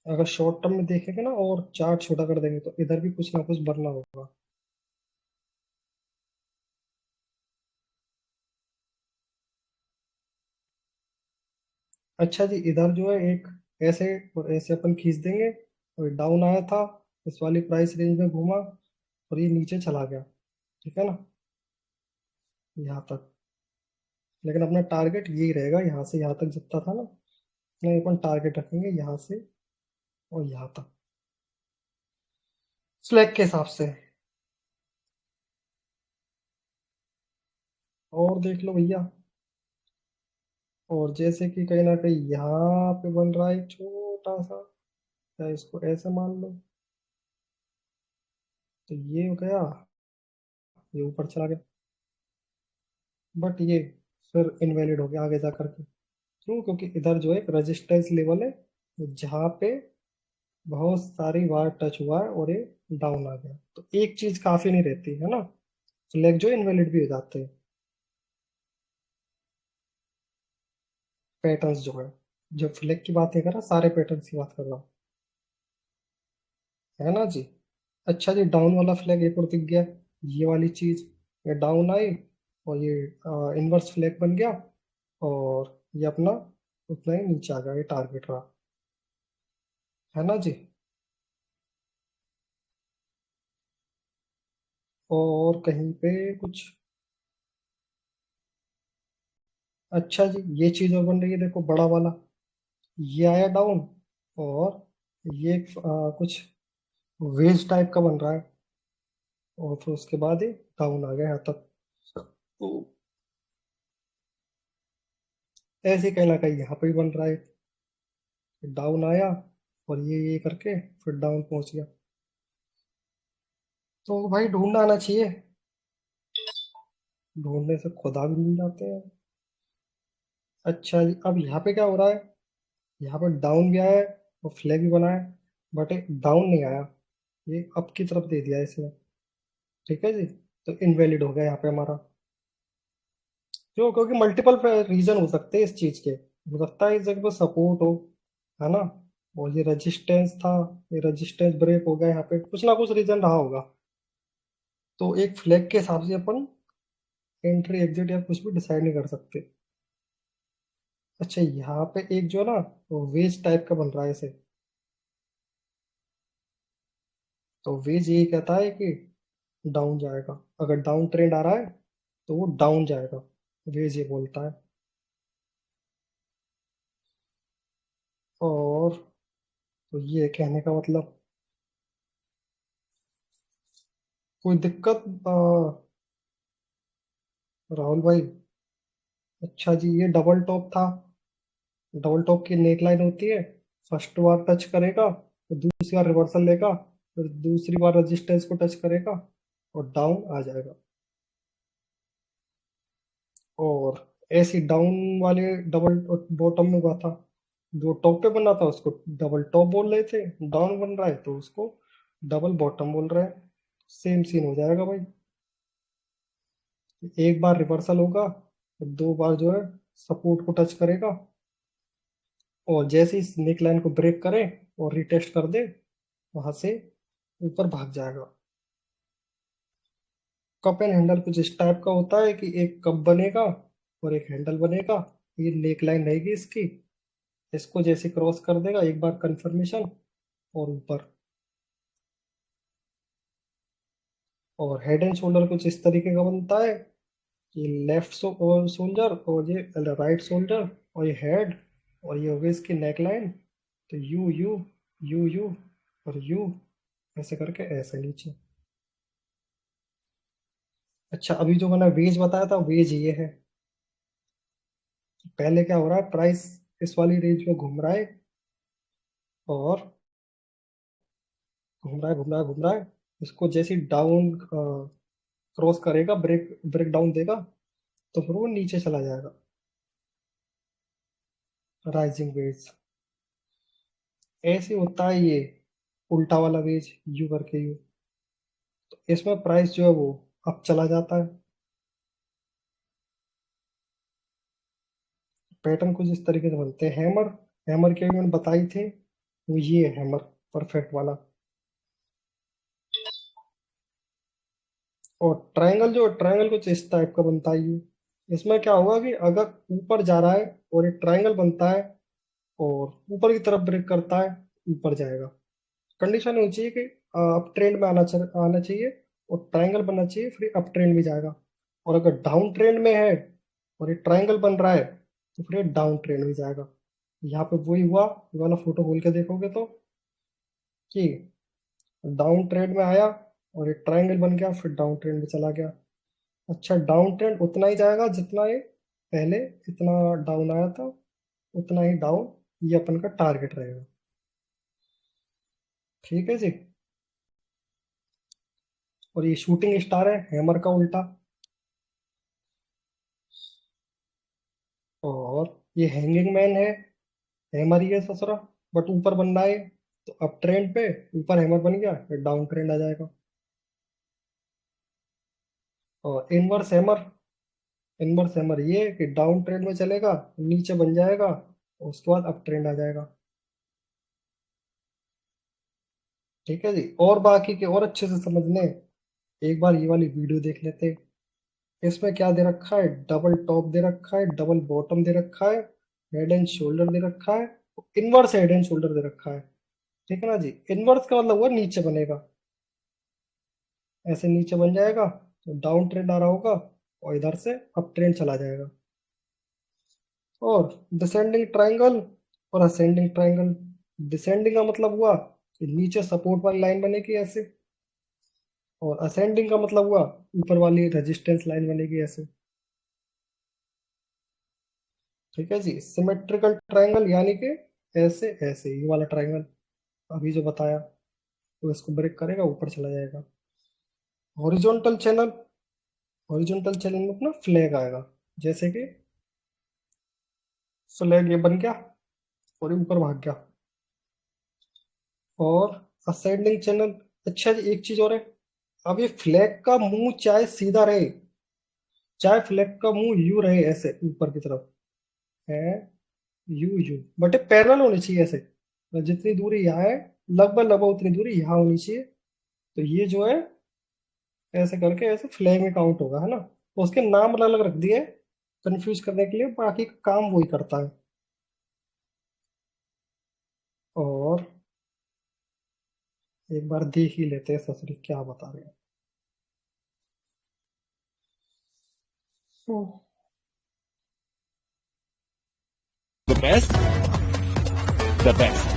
अगर शॉर्ट टर्म में देखेंगे ना और चार्ट छोटा कर देंगे तो इधर भी कुछ ना कुछ बनना होगा। अच्छा जी, इधर जो है एक ऐसे और ऐसे अपन खींच देंगे, और डाउन आया था, इस वाली प्राइस रेंज में घूमा, और ये नीचे चला गया। ठीक है ना, यहाँ तक। लेकिन अपना टारगेट यही रहेगा, यहाँ से यहाँ तक जितना था ना, नहीं अपन टारगेट रखेंगे यहाँ से और यहाँ तक, स्लैग के हिसाब से। और देख लो भैया, और जैसे कि कहीं ना कहीं यहाँ पे बन रहा है एक छोटा सा, या इसको ऐसे मान लो, तो ये हो गया, ये ऊपर चला गया, बट ये फिर इनवैलिड हो गया आगे जा करके। क्यों? क्योंकि इधर जो है एक रेजिस्टेंस लेवल है, जहाँ पे बहुत सारी बार टच हुआ है और ये डाउन आ गया, तो एक चीज काफी नहीं रहती है ना, फ्लैग जो इनवैलिड भी हो जाते हैं। पैटर्न्स जो है, जब फ्लैग की बात नहीं कर रहा, सारे पैटर्न्स की बात कर रहा हूँ, है ना जी। अच्छा जी, डाउन वाला फ्लैग एक और दिख गया, ये वाली चीज, ये डाउन आई, और ये इनवर्स फ्लैग बन गया, और ये अपना उतना ही नीचे आ गया, ये टारगेट रहा, है ना जी। और कहीं पे कुछ, अच्छा जी, ये चीज और बन रही है, देखो बड़ा वाला, ये आया डाउन, और ये कुछ वेज टाइप का बन रहा है, और फिर उसके बाद ये डाउन आ गया यहाँ तक। तो ऐसे ही कहीं ना कहीं यहाँ पे भी बन रहा है, डाउन आया, और ये करके फिर डाउन पहुंच गया। तो भाई ढूंढना आना चाहिए, ढूंढने से खुदा भी मिल जाते हैं। अच्छा जी, अब यहाँ पे क्या हो रहा है, यहाँ पे डाउन भी आया है और फ्लैग भी बना है, बट डाउन नहीं आया, ये अप की तरफ दे दिया इसने। ठीक है जी। तो इनवैलिड हो गया यहाँ पे हमारा। क्यों? क्योंकि मल्टीपल रीजन हो सकते हैं इस चीज के, हो सकता है इस जगह पर सपोर्ट हो, है ना, और ये रेजिस्टेंस था, ये रेजिस्टेंस ब्रेक हो गया, यहाँ पे कुछ ना कुछ रीजन रहा होगा। तो एक फ्लैग के हिसाब से अपन एंट्री एग्जिट या कुछ भी डिसाइड नहीं कर सकते। अच्छा, यहाँ पे एक जो है ना, वो वेज टाइप का बन रहा है ऐसे, तो वेज यही कहता है कि डाउन जाएगा, अगर डाउन ट्रेंड आ रहा है तो वो डाउन जाएगा, वेज ये बोलता है। और तो ये कहने का मतलब, कोई दिक्कत राहुल भाई? अच्छा जी, ये डबल टॉप था, डबल टॉप की नेक लाइन होती है, फर्स्ट बार टच करेगा, फिर दूसरी बार रिवर्सल लेगा, फिर दूसरी बार रेजिस्टेंस को टच करेगा, और डाउन आ जाएगा। और ऐसी डाउन वाले डबल बॉटम में हुआ था, जो टॉप पे बना था उसको डबल टॉप बोल रहे थे, डाउन बन रहा है तो उसको डबल बॉटम बोल रहे हैं। सेम सीन हो जाएगा भाई, एक बार रिवर्सल होगा, दो बार जो है सपोर्ट को टच करेगा, और जैसे ही नेक लाइन को ब्रेक करे और रिटेस्ट कर दे, वहां से ऊपर भाग जाएगा। कप एंड हैंडल कुछ इस टाइप का होता है कि एक कप बनेगा और एक हैंडल बनेगा। ये नेक लाइन रहेगी इसकी। इसको जैसे क्रॉस कर देगा एक बार कंफर्मेशन, और ऊपर। और हेड एंड शोल्डर कुछ इस तरीके का बनता है कि लेफ्ट शोल्डर और ये राइट शोल्डर, और ये हेड, और ये हो गई इसकी नेक लाइन। तो यू यू यू यू और यू, ऐसे करके ऐसे नीचे। अच्छा, अभी जो मैंने वेज बताया था, वेज ये है। पहले क्या हो रहा है, प्राइस इस वाली रेंज में घूम रहा है, और घूम रहा है, घूम रहा है, घूम रहा है। इसको जैसे डाउन क्रॉस करेगा, ब्रेक ब्रेक डाउन देगा, तो फिर वो नीचे चला जाएगा। राइजिंग वेज ऐसे होता है ये। उल्टा वाला वेज यू करके यू, तो इसमें प्राइस जो है वो अप चला जाता है। पैटर्न कुछ इस तरीके से बनते हैं। हैमर, हैमर के भी मैंने बताई थे, वो ये है हैमर, परफेक्ट वाला। और ट्रायंगल, जो ट्रायंगल कुछ इस टाइप का बनता है ये। इसमें क्या होगा कि अगर ऊपर जा रहा है और एक ट्रायंगल बनता है, और ऊपर की तरफ ब्रेक करता है, ऊपर जाएगा। कंडीशन होनी चाहिए कि अप ट्रेंड में आना चाहिए, और ट्रायंगल बनना चाहिए, फिर अप ट्रेंड में जाएगा। और अगर डाउन ट्रेंड में है और ये ट्रायंगल बन रहा है, तो फिर ये डाउन ट्रेंड में जाएगा। यहाँ पे वही हुआ, ये वाला फोटो खोल के देखोगे तो, कि डाउन ट्रेंड में आया और ये ट्रायंगल बन गया, फिर डाउन ट्रेंड में चला गया। अच्छा, डाउन ट्रेंड उतना ही जाएगा जितना ये पहले, इतना डाउन आया था, उतना ही डाउन ये अपन का टारगेट रहेगा। ठीक है जी। और ये शूटिंग स्टार है, हैमर का उल्टा। और ये हैंगिंग मैन है, हैमर ही है ससुरा, बट ऊपर बन रहा है। तो अप ट्रेंड पे ऊपर हैमर बन गया, फिर डाउन ट्रेंड आ जाएगा। और इनवर्स हैमर, इनवर्स हैमर ये कि डाउन ट्रेंड में चलेगा, नीचे बन जाएगा, और उसके बाद अप ट्रेंड आ जाएगा। ठीक है जी। और बाकी के और अच्छे से समझने, एक बार ये वाली वीडियो देख लेते हैं। इसमें क्या दे रखा है, डबल टॉप दे रखा है, डबल बॉटम दे रखा है, हेड एंड शोल्डर दे रखा है, इनवर्स हेड एंड शोल्डर दे रखा है। ठीक है ना जी। इनवर्स का मतलब हुआ नीचे बनेगा, ऐसे नीचे बन जाएगा, तो डाउन ट्रेंड आ रहा होगा, और इधर से अप ट्रेंड चला जाएगा। और डिसेंडिंग ट्रायंगल और असेंडिंग ट्रायंगल। डिसेंडिंग का मतलब हुआ कि नीचे सपोर्ट वाली लाइन बनेगी ऐसे, और असेंडिंग का मतलब हुआ ऊपर वाली रेजिस्टेंस लाइन बनेगी ऐसे। ठीक है जी। सिमेट्रिकल ट्रायंगल यानी कि ऐसे ऐसे, ये वाला ट्रायंगल अभी जो बताया, तो इसको ब्रेक करेगा, ऊपर चला जाएगा। हॉरिजॉन्टल चैनल, हॉरिजॉन्टल चैनल में अपना फ्लैग आएगा, जैसे कि फ्लैग ये बन गया और ये ऊपर भाग गया। और असेंडिंग चैनल, अच्छा जी एक चीज और है। अब ये फ्लैग का मुंह चाहे सीधा रहे, चाहे फ्लैग का मुंह यू रहे ऐसे ऊपर की तरफ है, यू यू, बट ये पैरेलल होनी चाहिए ऐसे। मतलब जितनी दूरी यहाँ है, लगभग लगभग उतनी दूरी यहाँ होनी चाहिए। तो ये जो है, ऐसे करके ऐसे फ्लैग में काउंट होगा, है ना। तो उसके नाम अलग अलग रख दिए कंफ्यूज करने के लिए, बाकी का काम वही करता है। और एक बार देख ही लेते हैं ससुरी क्या बता रहे हैं। हम्म, The best? The best.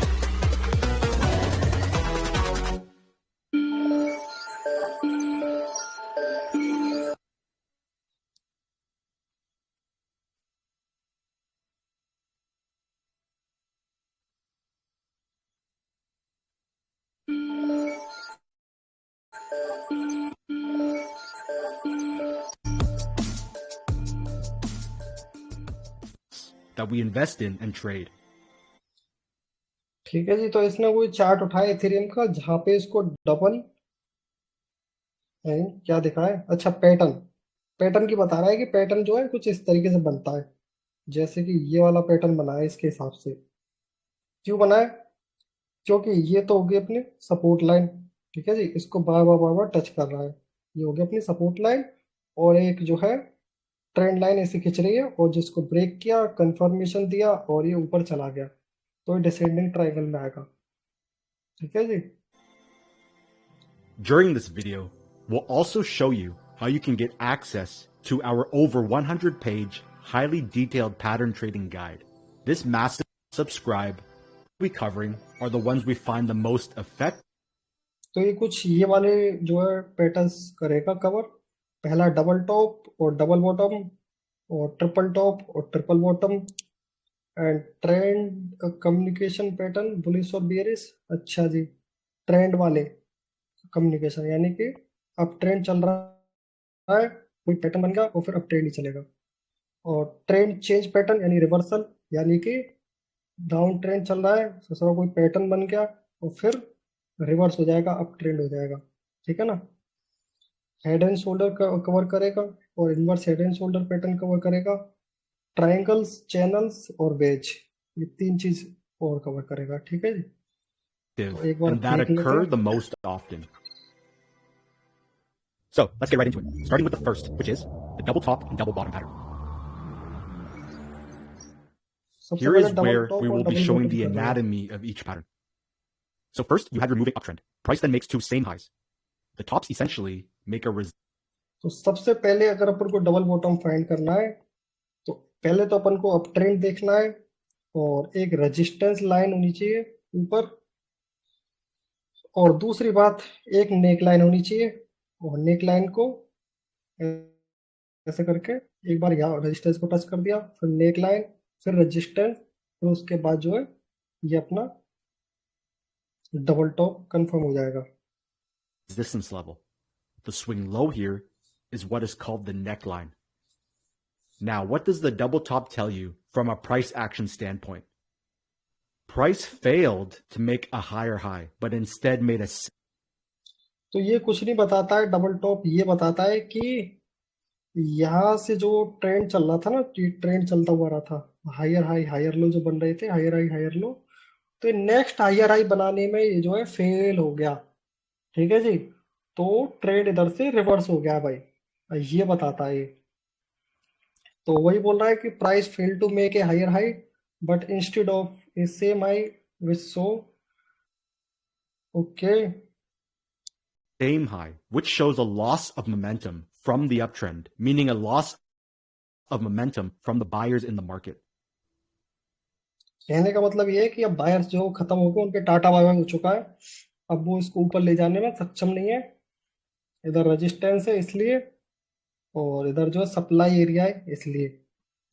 That we invest in and trade. ठीक है जी। तो इसने कोई चार्ट उठाया इथेरियम का, जहां पे इसको डबल है, क्या दिखा है, अच्छा पैटर्न, पैटर्न की बता रहा है कि पैटर्न जो है कुछ इस तरीके से बनता है, जैसे कि ये वाला पैटर्न बना है इसके हिसाब से। क्यों बनाए? क्योंकि ये तो होगी अपनी सपोर्ट लाइन, ठीक है जी, इसको बार बार बार बार टच कर रहा है, ये होगी अपनी सपोर्ट लाइन, और एक जो है ट्रेंड लाइन ऐसे खिंच रही है, और जिसको ब्रेक किया, कंफर्मेशन दिया, और ये ऊपर चला गया, तो ये डिसेंडिंग ट्रायंगल में आएगा, ठीक है जी। During this video, we'll also show you how you can get access to our over 100-page, highly detailed pattern trading guide. This massive subscribe we covering are the ones we find the most effective. तो ये कुछ ये वाले जो है patterns करेगा cover. पहला double top और डबल बॉटम, और ट्रिपल टॉप और triple bottom, and trend communication pattern bullish और बियरिश। अच्छा जी, ट्रेंड वाले कम्युनिकेशन, यानी कि अब ट्रेंड चल रहा है, कोई पैटर्न बन गया और फिर अब ट्रेंड ही चलेगा। और ट्रेंड चेंज पैटर्न यानी रिवर्सल, यानी कि डाउन ट्रेंड चल रहा है, दूसरा कोई पैटर्न बन गया और फिर रिवर्स हो जाएगा, अप ट्रेंड हो जाएगा, ठीक है ना। हेड एंड शोल्डर कवर करेगा, और inverse head and shoulder pattern cover करेगा। ट्रायंगल्स, चैनल्स और वेज, ये तीन चीज और कवर करेगा, ठीक है जी। तो एक बार And that देख लेते occur हैं। the most often. So let's get right into it, starting with the first, which is the double top and double bottom pattern. सबसे Here पहले is double where we top और will be double showing bottom the कर रहे हैं। anatomy of each pattern. So first, you have your moving uptrend. Price then makes two same highs. The tops essentially make a तो सबसे पहले अगर अपन को double bottom find करना है, तो पहले तो अपन को अप ट्रेंड देखना है, और एक रेजिस्टेंस लाइन होनी चाहिए ऊपर, और दूसरी बात, एक नेक लाइन होनी चाहिए, और नेक लाइन को ऐसे करके एक बार यहाँ रेजिस्टेंस को टच कर दिया, फिर नेक लाइन, फिर रेजिस्टेंस, फिर उसके बाद जो है ये अपना डबल टॉप कंफर्म हो जाएगा। resistance level. The swing low here is what is called the neckline. Now, what does the double top tell you from a price action standpoint? Price failed to make a higher high, but instead made a तो ये कुछ नहीं बताता है double top, ये बताता है कि यहाँ से जो ट्रेंड चल रहा था ना, ट्रेंड चलता हुआ रहा था, हायर हाई हायर लो जो बन रहे थे, हायर हाई हायर लो, तो नेक्स्ट हायर हाई बनाने में ये जो है फेल हो गया, ठीक है जी। तो ट्रेंड इधर से रिवर्स हो गया भाई, ये बताता है ये। तो वही बोल रहा है कि price fail to make a higher high, but instead of a same high which so, okay. same high, which shows a loss of momentum from the uptrend, meaning a loss of momentum from the buyers in the market. कहने का मतलब ये है कि अब buyers जो खत्म हो गए, उनके टाटा बाय बाय हो चुका है, अब वो इसको ऊपर ले जाने में सक्षम नहीं है। इधर रेजिस्टेंस है इसलिए, और इधर जो है सप्लाई एरिया है इसलिए,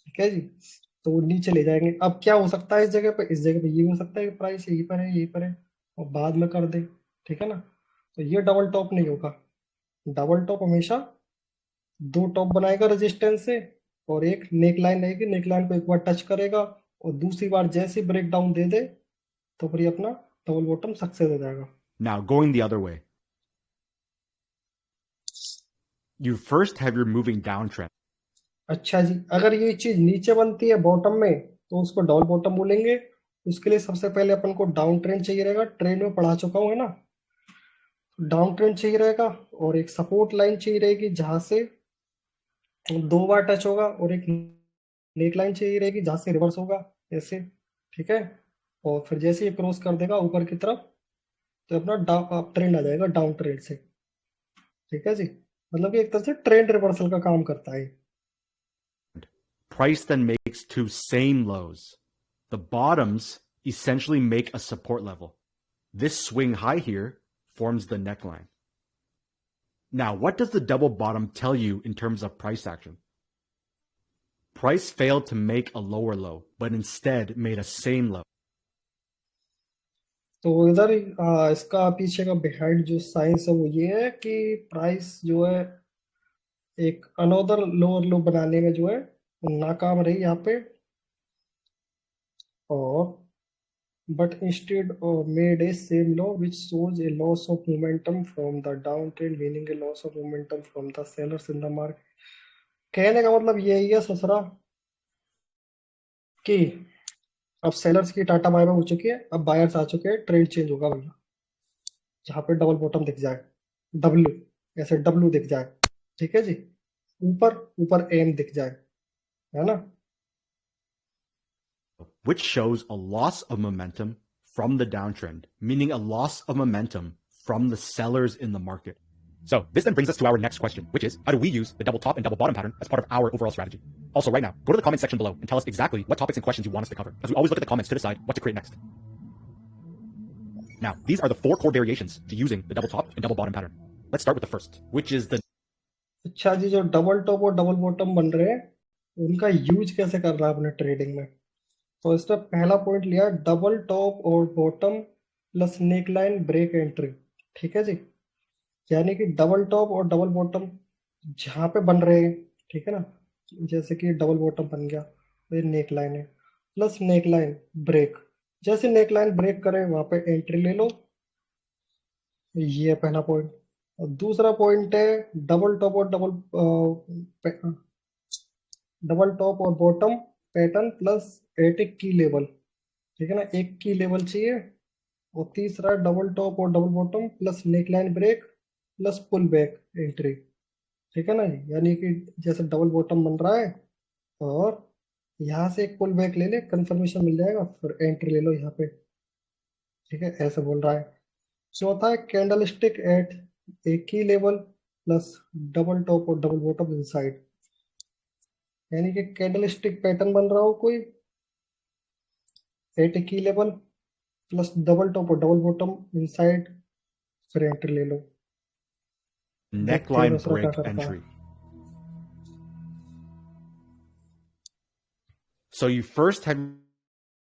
ठीक है जी। तो वो नीचे ले जाएंगे। अब क्या हो सकता है इस जगह पे, इस जगह पे ये हो सकता है कि प्राइस यहीं पर है, यहीं पर है, और बाद में कर दे, ठीक है ना। तो ये डबल टॉप नहीं होगा। डबल टॉप हमेशा दो टॉप बनाएगा रेजिस्टेंस से, और एक नेक लाइन रहेगी, नेक लाइन को एक बार टच करेगा, और दूसरी बार जैसे ब्रेक डाउन दे दे, तो फिर ये अपना डबल बॉटम सक्सेस हो जाएगा। Now, going the other way, you first have your moving downtrend. अच्छा जी, अगर ये चीज नीचे बनती है बॉटम में, तो उसको डबल बॉटम बोलेंगे। उसके लिए सबसे पहले अपन को डाउन ट्रेंड चाहिए रहेगा, ट्रेंड में पढ़ा चुका हूँ है ना। डाउन ट्रेंड चाहिए रहेगा, और एक सपोर्ट लाइन चाहिए रहेगी जहां से दो बार टच होगा, और एक नेक लाइन चाहिए रहेगी जहां से रिवर्स होगा, ऐसे, ठीक है। और फिर जैसे ये क्रॉस कर देगा ऊपर की तरफ, तो अपना अप ट्रेंड आ जाएगा डाउन ट्रेंड से, ठीक है जी। मतलब कि एक तरह से ट्रेंड रिवर्सल का काम करता है। Price then makes two same lows. The bottoms essentially make a support level. This swing high here forms the neckline. Now, what does the double bottom tell you in terms of price action? Price failed to make a lower low, but instead made a same low. तो इधर इसका पीछे का behind जो science है वो ये है कि प्राइस जो है एक अनदर लोअर लो बनाने में जो है वो नाकाम रही यहाँ पे, और but instead made a same law which shows a loss of momentum from the downtrend, meaning a loss of momentum from the sellers in the market। कहने का मतलब यही है ससुरा कि अब सेलर्स की टाटा बाय बाय हो चुकी है, अब बायर्स आ चुके हैं, ट्रेंड चेंज होगा भैया। जहाँ पे डबल बॉटम दिख जाए, डब्ल्यू, ऐसे डब्ल्यू दिख जाए, ठीक है जी, ऊपर ऊपर एम दिख जाए, है ना। which shows a loss of momentum from the downtrend, meaning a loss of momentum from the sellers in the market. So this then brings us to our next question, which is how do we use the double top and double bottom pattern as part of our overall strategy? Also, right now, go to the comment section below and tell us exactly what topics and questions you want us to cover, as we always look at the comments to decide what to create next. Now, these are the 4 core variations to using the double top and double bottom pattern. Let's start with the first, which is the अच्छा जी, जो double top और double bottom बन रहे हैं उनका use कैसे करना है अपने ट्रेडिंग में। तो इसमें पहला पॉइंट लिया डबल टॉप और bottom plus neckline break entry, ठीक है जी। यानी कि डबल टॉप और डबल बॉटम जहाँ पे बन रहे हैं, ठीक है ना, जैसे कि डबल बॉटम बन गया तो ये नेक लाइन है, प्लस नेक लाइन ब्रेक, जैसे नेक लाइन ब्रेक करें वहां पे एंट्री ले लो। ये है पहला पॉइंट। और दूसरा पॉइंट है डबल टॉप और डबल टॉप और बॉटम पैटर्न प्लस एट ए की लेवल, ठीक है ना, एक की लेवल चाहिए। और तीसरा डबल टॉप और double bottom plus neckline break plus pull back entry, ठीक है ना। यानी कि जैसे डबल बॉटम बन रहा है और यहाँ से एक पुल बैक ले ले, कंफर्मेशन मिल जाएगा, फिर एंट्री ले लो यहाँ पे, ठीक है, ऐसे बोल रहा है। चौथा है कैंडल स्टिक एट एक की लेवल प्लस डबल टॉप और डबल बॉटम इनसाइड, यानी कि कैंडल स्टिक पैटर्न बन रहा हो कोई एट की लेवल प्लस डबल टॉप और डबल बॉटम इनसाइड, फिर एंट्री ले लो। देखते हैं neckline दूसरा क्या break करता है। entry. So you first have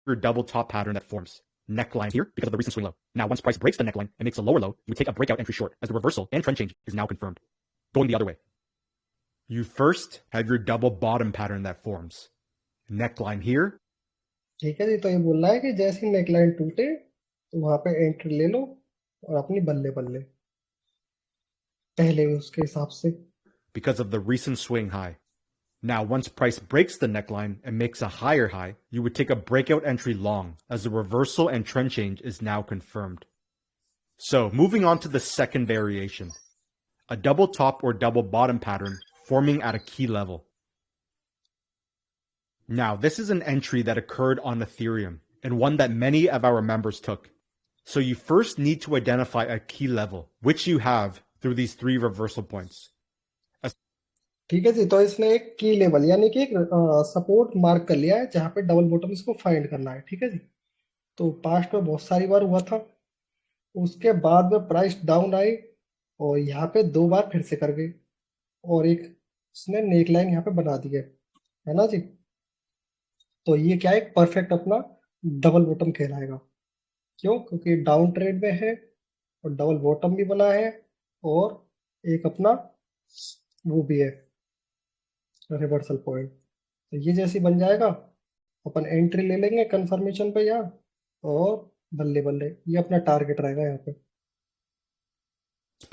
your double top pattern that forms neckline here because of the recent swing low. Now, once price breaks the neckline and makes a lower low, you would take a breakout entry short as the reversal and trend change is now confirmed. Going the other way. You first have your double bottom pattern that forms neckline here. ठीक है जी, तो ये बोल रहा है कि जैसे ही neckline टूटे तो वहां पे एंट्री ले लो और अपनी बल्ले बल्ले पहले उसके हिसाब से। Because of the recent swing high. Now, once price breaks the neckline and makes a higher high, you would take a breakout entry long as the reversal and trend change is now confirmed. So, moving on to the second variation, a double top or double bottom pattern forming at a key level. Now, this is an entry that occurred on Ethereum and one that many of our members took. So you first need to identify a key level, which you have through these 3 reversal points. ठीक है जी, तो इसने एक की level यानी कि एक support mark कर लिया है जहाँ पे डबल बॉटम इसको फाइंड करना है, ठीक है जी। तो पास्ट में बहुत सारी बार हुआ था, उसके बाद में प्राइस डाउन आई और यहाँ पे 2 बार फिर से कर गई और एक इसने नेक लाइन यहाँ पे बना दी है ना जी। तो ये क्या है, एक परफेक्ट अपना डबल बॉटम कहलाएगा। क्यों? क्योंकि डाउन ट्रेंड में है और डबल बॉटम भी बना है और एक अपना वो भी है रिवर्सल पॉइंट। तो ये जैसे बन जाएगा अपन एंट्री ले लेंगे कंफर्मेशन पे यहाँ, और बल्ले बल्ले ये अपना टारगेट रहेगा यहाँ पे।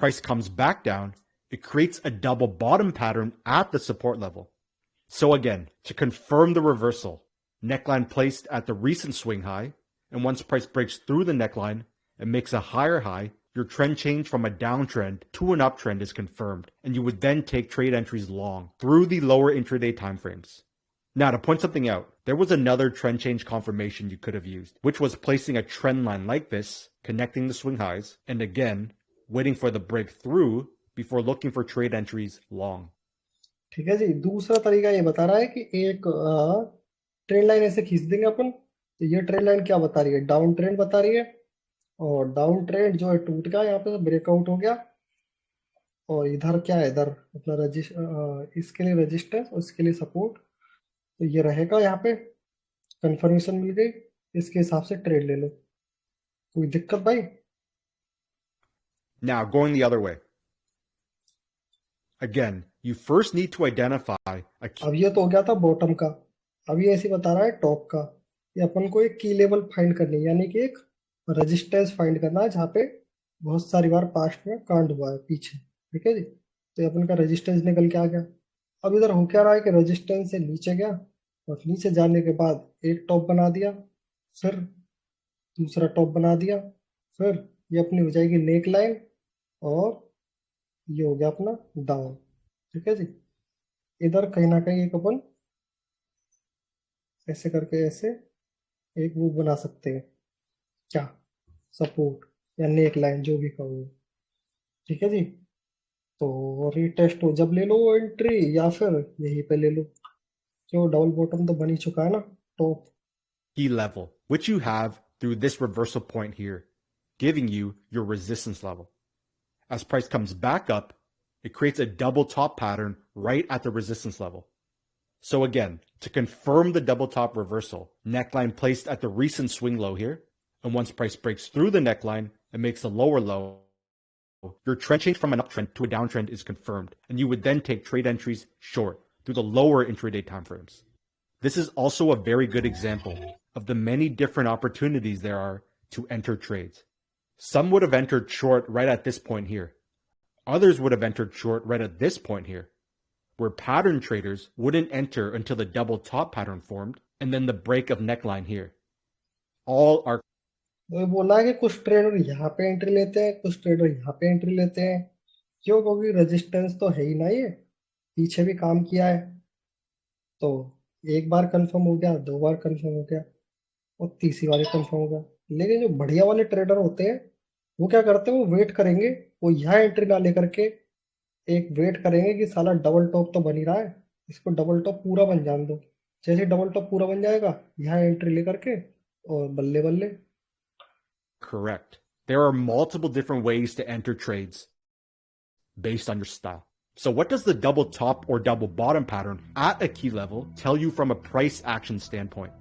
Price comes back down, it creates a double bottom pattern at the support level. So again, to confirm the reversal, neckline placed at the recent swing high, and once price breaks through the neckline and makes a higher high, your trend change from a downtrend to an uptrend is confirmed, and you would then take trade entries long through the lower intraday timeframes. Now, to point something out, there was another trend change confirmation you could have used, which was placing a trend line like this, connecting the swing highs, and again, waiting for the breakthrough before looking for trade entries long. ठीक है जी, दूसरा तरीका ये बता रहा है कि एक ट्रेंड लाइन ऐसे खींच देंगे अपन। तो ये ट्रेंड लाइन क्या बता रही है, डाउन ट्रेंड बता रही है, और डाउन ट्रेंड जो है टूट गया, यहाँ पे ब्रेकआउट हो गया। और इधर क्या है, इधर अपना इसके लिए रजिस्टेंस और इसके लिए सपोर्ट। तो ये रहेगा यहाँ पे, कंफर्मेशन मिल गई, इसके हिसाब से ट्रेड ले लो। कोई दिक्कत भाई? Now, going the other way. Again, you first need to identify a key. अब ये तो हो गया था बॉटम का, अब ये ऐसे बता रहा है टॉप का। ये अपन को एक की लेवल फाइंड करनी है, यानी कि एक रेजिस्टेंस फाइंड करना है जहाँ पे बहुत सारी बार पास्ट में कांड हुआ है पीछे, ठीक है जी। तो ये अपन का रेजिस्टेंस निकल के आ गया। अब इधर हो क्या रहा है कि रेजिस्टेंस से नीचे गया और नीचे जाने के बाद एक टॉप बना दिया, फिर दूसरा टॉप बना दिया, फिर ये अपनी हो जाएगी नेक लाइन, और ये हो गया अपना डाउन। ठीक है जी। इधर कहीं ना कहीं एक अपन ऐसे करके ऐसे एक वो बना सकते हैं, क्या, सपोर्ट या नेक लाइन जो भी कहो। ठीक है जी। तो रीटेस्ट हो जब ले लो एंट्री, या फिर यहीं पे ले लो, क्यों डबल बॉटम तो बन ही चुका है ना top. Key level, which you have through this reversal point here, giving you your resistance level. As price comes back up, it creates a double top pattern right at the resistance level. So again, to confirm the double top reversal, neckline placed at the recent swing low here, and once price breaks through the neckline and makes a lower low, your trend change from an uptrend to a downtrend is confirmed, and you would then take trade entries short through the lower intraday timeframes. This is also a very good example of the many different opportunities there are to enter trades. Some would have entered short right at this point here. Others would have entered short right at this point here, where pattern traders wouldn't enter until the double top pattern formed and then the break of neckline here. All are तो ये बोला कि कुछ trader यहाँ पे entry लेते हैं, कुछ ट्रेडर यहाँ पे एंट्री लेते हैं। क्यों? क्योंकि रेजिस्टेंस तो है ही ना, ये पीछे भी काम किया है। तो एक बार कंफर्म हो गया, दो बार कंफर्म हो गया, और तीसरी बार कंफर्म हो गया। लेकिन जो बढ़िया वाले ट्रेडर होते हैं, वो क्या करते हैं, वो वेट करेंगे। वो यहाँ एंट्री ना लेकर के एक वेट करेंगे कि साला डबल टॉप तो बन ही रहा है, इसको डबल टॉप पूरा बन जाने दो। जैसे डबल टॉप पूरा बन जाएगा, यहाँ एंट्री लेकर के, और बल्ले बल्ले। correct. There are multiple different ways to enter trades based on your style. So what does the double top or double bottom pattern at a key level tell you from a price action standpoint?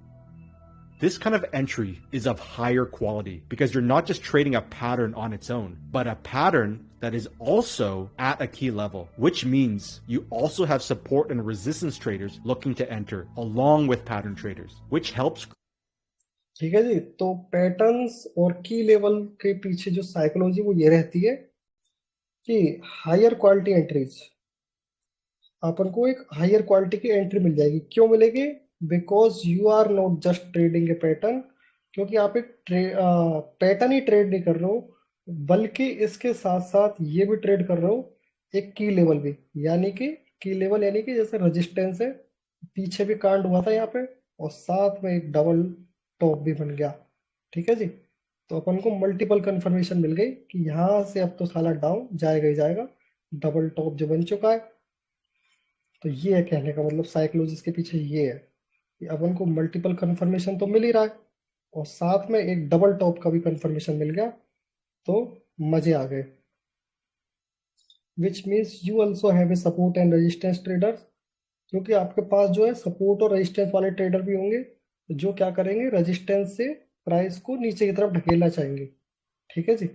This kind of entry is of higher quality because you're not just trading a pattern on its own, but a pattern that is also at a key level, which means you also have support and resistance traders looking to enter along with pattern traders, which helps. ठीक है जी। तो patterns और की level के पीछे जो psychology वो ये रहती है कि हायर क्वालिटी एंट्रीज, अपन को एक हायर क्वालिटी की एंट्री मिल जाएगी। क्यों मिलेगी? Because you are not just trading a pattern, क्योंकि आप एक पैटर्न ही ट्रेड नहीं कर रहे हो, बल्कि इसके साथ साथ ये भी ट्रेड कर रहे हो एक की लेवल भी। यानी कि की लेवल यानी कि जैसे रेजिस्टेंस है, पीछे भी कांड हुआ था यहाँ पे, और साथ में एक डबल टॉप भी बन गया। ठीक है जी। तो अपन को मल्टीपल कंफर्मेशन मिल गई कि यहाँ से अब तो साला डाउन जाएगा ही जाएगा, डबल टॉप जो बन चुका है। तो ये है कहने का मतलब, साइकोलॉजिस्ट के पीछे ये है कि अपन को मल्टीपल कंफर्मेशन तो मिल ही रहा है, और साथ में एक डबल टॉप का भी कंफर्मेशन मिल गया, तो मजे आ गए। Which means you also have a support and resistance traders, क्योंकि आपके पास जो है सपोर्ट और रेजिस्टेंस वाले ट्रेडर भी होंगे, जो क्या करेंगे, रेजिस्टेंस से प्राइस को नीचे की तरफ ढकेलना चाहेंगे। ठीक है जी।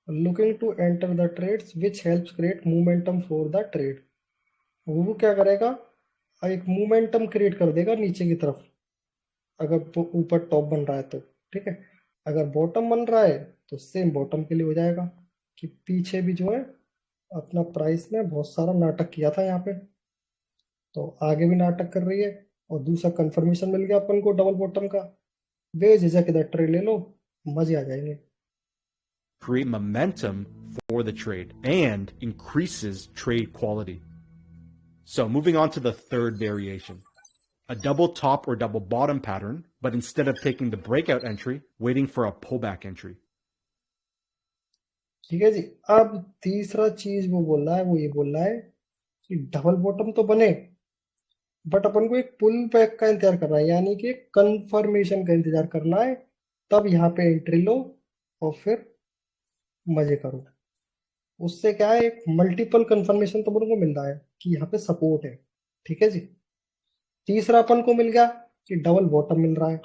Looking to enter the trades which helps create momentum for the trade. वो क्या करेगा, एक मोमेंटम क्रिएट कर देगा नीचे की तरफ, अगर वो ऊपर टॉप बन रहा है तो। ठीक है। अगर बॉटम बन रहा है तो सेम बॉटम के लिए हो जाएगा, कि पीछे भी जो है अपना प्राइस ने बहुत सारा नाटक किया था यहाँ पे, तो आगे भी नाटक कर रही है। और दूसरा कंफर्मेशन मिल गया अपन को डबल बॉटम का, बेझिझक इधर ट्रेड ले लो, मजे आ जाएंगे। create momentum for the trade and increases trade quality. So moving on to the third variation, a double top or double bottom pattern, but instead of taking the breakout entry, waiting for a pullback entry. ठीक है जी। अब तीसरा चीज वो बोल रहा है, वो ये बोल रहा है कि डबल बॉटम तो बने, बट अपन को एक पुल बैक का इंतजार करना है, यानी कि कंफर्मेशन का इंतजार करना है। तब यहाँ पे एंट्री लो और फिर मजे करो। उससे क्या है, एक मल्टीपल कंफर्मेशन तो अपन को मिल रहा है कि यहाँ पे सपोर्ट है। ठीक है जी। तीसरा अपन को मिल गया कि डबल बॉटम मिल रहा है।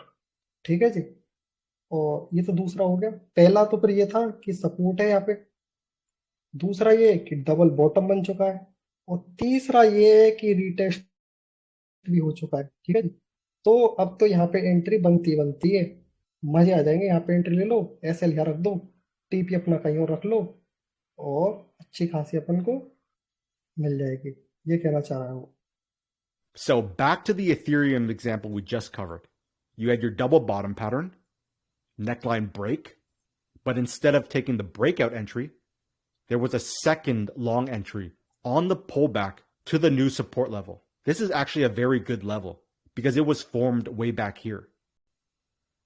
ठीक है जी। और ये तो दूसरा हो गया। पहला तो फिर ये था कि सपोर्ट है यहाँ पे, दूसरा ये कि डबल बॉटम बन चुका है, और तीसरा ये है कि रीटेस्ट भी हो चुका है। ठीक है जी। तो अब तो यहाँ पे एंट्री बनती बनती है, मजे आ जाएंगे। यहाँ पे एंट्री ले लो, एसएल यहाँ रख दो, टीपी अपना कहीं और रख लो, और अच्छी खासी अपन को मिल जाएगी। ये कहना चाह रहा हूँ। So back to the Ethereum example we just covered. You had your double bottom pattern, neckline break, but instead of taking the breakout entry, there was a second long entry on the pullback to the new support level. This is actually a very good level because it was formed way back here.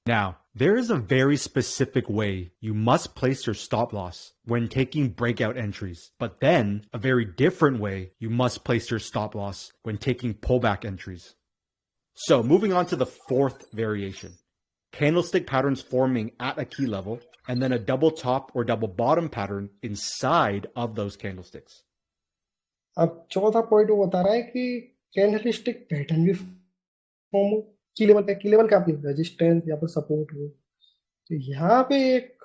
Now, there is a very specific way you must place your stop loss when taking breakout entries, but then a very different way you must place your stop loss when taking pullback entries. So moving on to the fourth variation, candlestick patterns forming at a key level and then a double top or double bottom pattern inside of those candlesticks. अब चौथा point वो बता रहा है कि candlestick pattern भी form हो की लेवल पे, की लेवल का अपनी रेजिस्टेंस या फिर सपोर्ट हो, तो यहाँ पे एक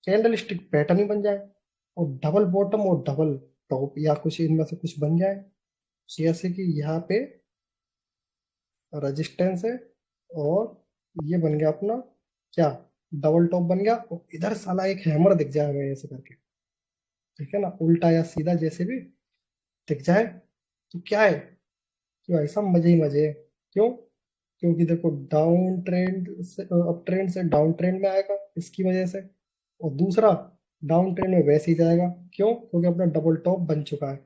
कैंडलस्टिक पैटर्न ही बन जाए और डबल बॉटम और डबल टॉप या कुछ इनमें से कुछ बन जाए, जैसे कि यहाँ पे रेजिस्टेंस है और ये बन गया अपना क्या डबल टॉप बन गया और इधर साला एक हैमर दिख जाए हमें ऐसे करके, ठीक है ना, उल्टा या सीधा जैसे भी दिख जाए तो क्या है कि भाई सब मजे ही मजे है। क्यों? क्योंकि देखो डाउन ट्रेंड से अप ट्रेंड से डाउन ट्रेंड में आएगा इसकी वजह से, और दूसरा डाउन ट्रेंड में वैसे ही जाएगा। क्यों? क्योंकि अपना डबल टॉप बन चुका है।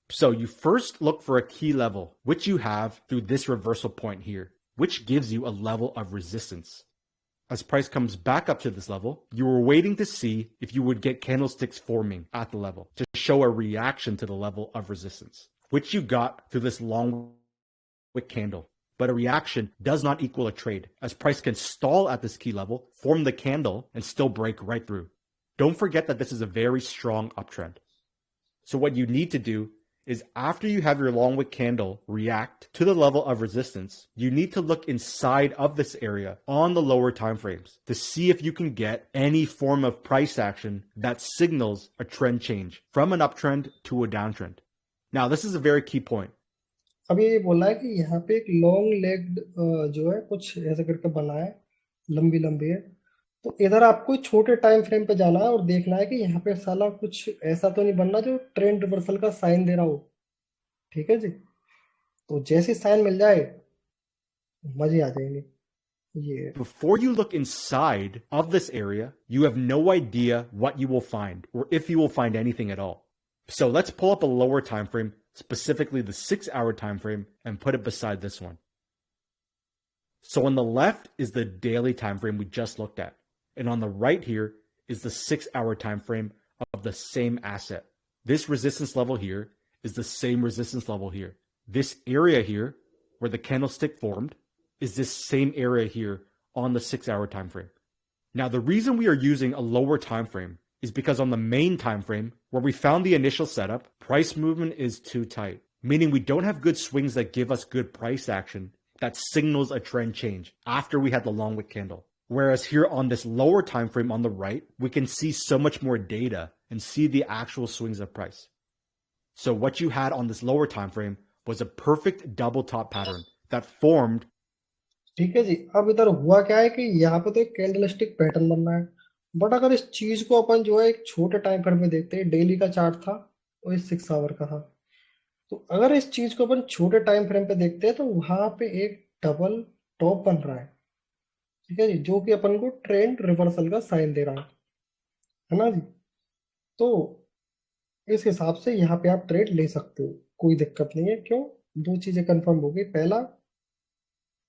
So you first look for a key level, which you have through this reversal point here, which gives you a level of resistance. As price comes back up to this level, you were waiting to see if you would get candlesticks forming at the level to show a reaction to the level of resistance, which you got through this long wick candle. But a reaction does not equal a trade, as price can stall at this key level, form the candle, and still break right through. Don't forget that this is a very strong uptrend. So what you need to do is after you have your long wick candle react to the level of resistance, you need to look inside of this area on the lower time frames to see if you can get any form of price action that signals a trend change from an uptrend to a downtrend. Now, this is a very key point. अब ये बोला है कि यहाँ पे एक long leg जो है कुछ ऐसा करके बना है, लंबी लंबी है, तो इधर आपको छोटे टाइम फ्रेम पे जाना है और देखना है कि यहाँ पे साला कुछ ऐसा तो नहीं बनना जो ट्रेंड रिवर्सल का साइन दे रहा हो, ठीक है जी। तो जैसे साइन मिल जाए मजे आ जाएंगे। ये Before you look inside of this area, you have no idea what you will find or if you will find anything at all. So let's pull up a lower time frame, specifically the 6-hour time frame, and put it beside this one. So on the left is the daily time frame we just looked at, and on the right here is the 6-hour time frame of the same asset. This resistance level here is the same resistance level here. This area here where the candlestick formed is this same area here on the 6-hour time frame. Now the reason we are using a lower time frame is because on the main time frame where we found the initial setup, price movement is too tight, meaning we don't have good swings that give us good price action that signals a trend change after we had the long wick candle. Whereas here on this lower time frame on the right, we can see so much more data and see the actual swings of price. So what you had on this lower time frame was a perfect double top pattern that formed. ठीक है जी। अब इधर हुआ क्या है कि यहाँ पे तो एक कैंडलस्टिक पैटर्न बन रहा है, बट अगर इस चीज को अपन जो है एक छोटे टाइम फ्रेम में देखते हैं, डेली का चार्ट था और इस 6 आवर का था, तो अगर इस चीज को अपन छोटे टाइम फ्रेम पे देखते हैं तो वहां पे एक डबल टॉप बन रहा है, ठीक है जी, जो कि अपन को ट्रेंड रिवर्सल का साइन दे रहा है ना जी। तो इस हिसाब से यहाँ पे आप ट्रेड ले सकते हो, कोई दिक्कत नहीं है। क्यों? दो चीजें कंफर्म हो गई, पहला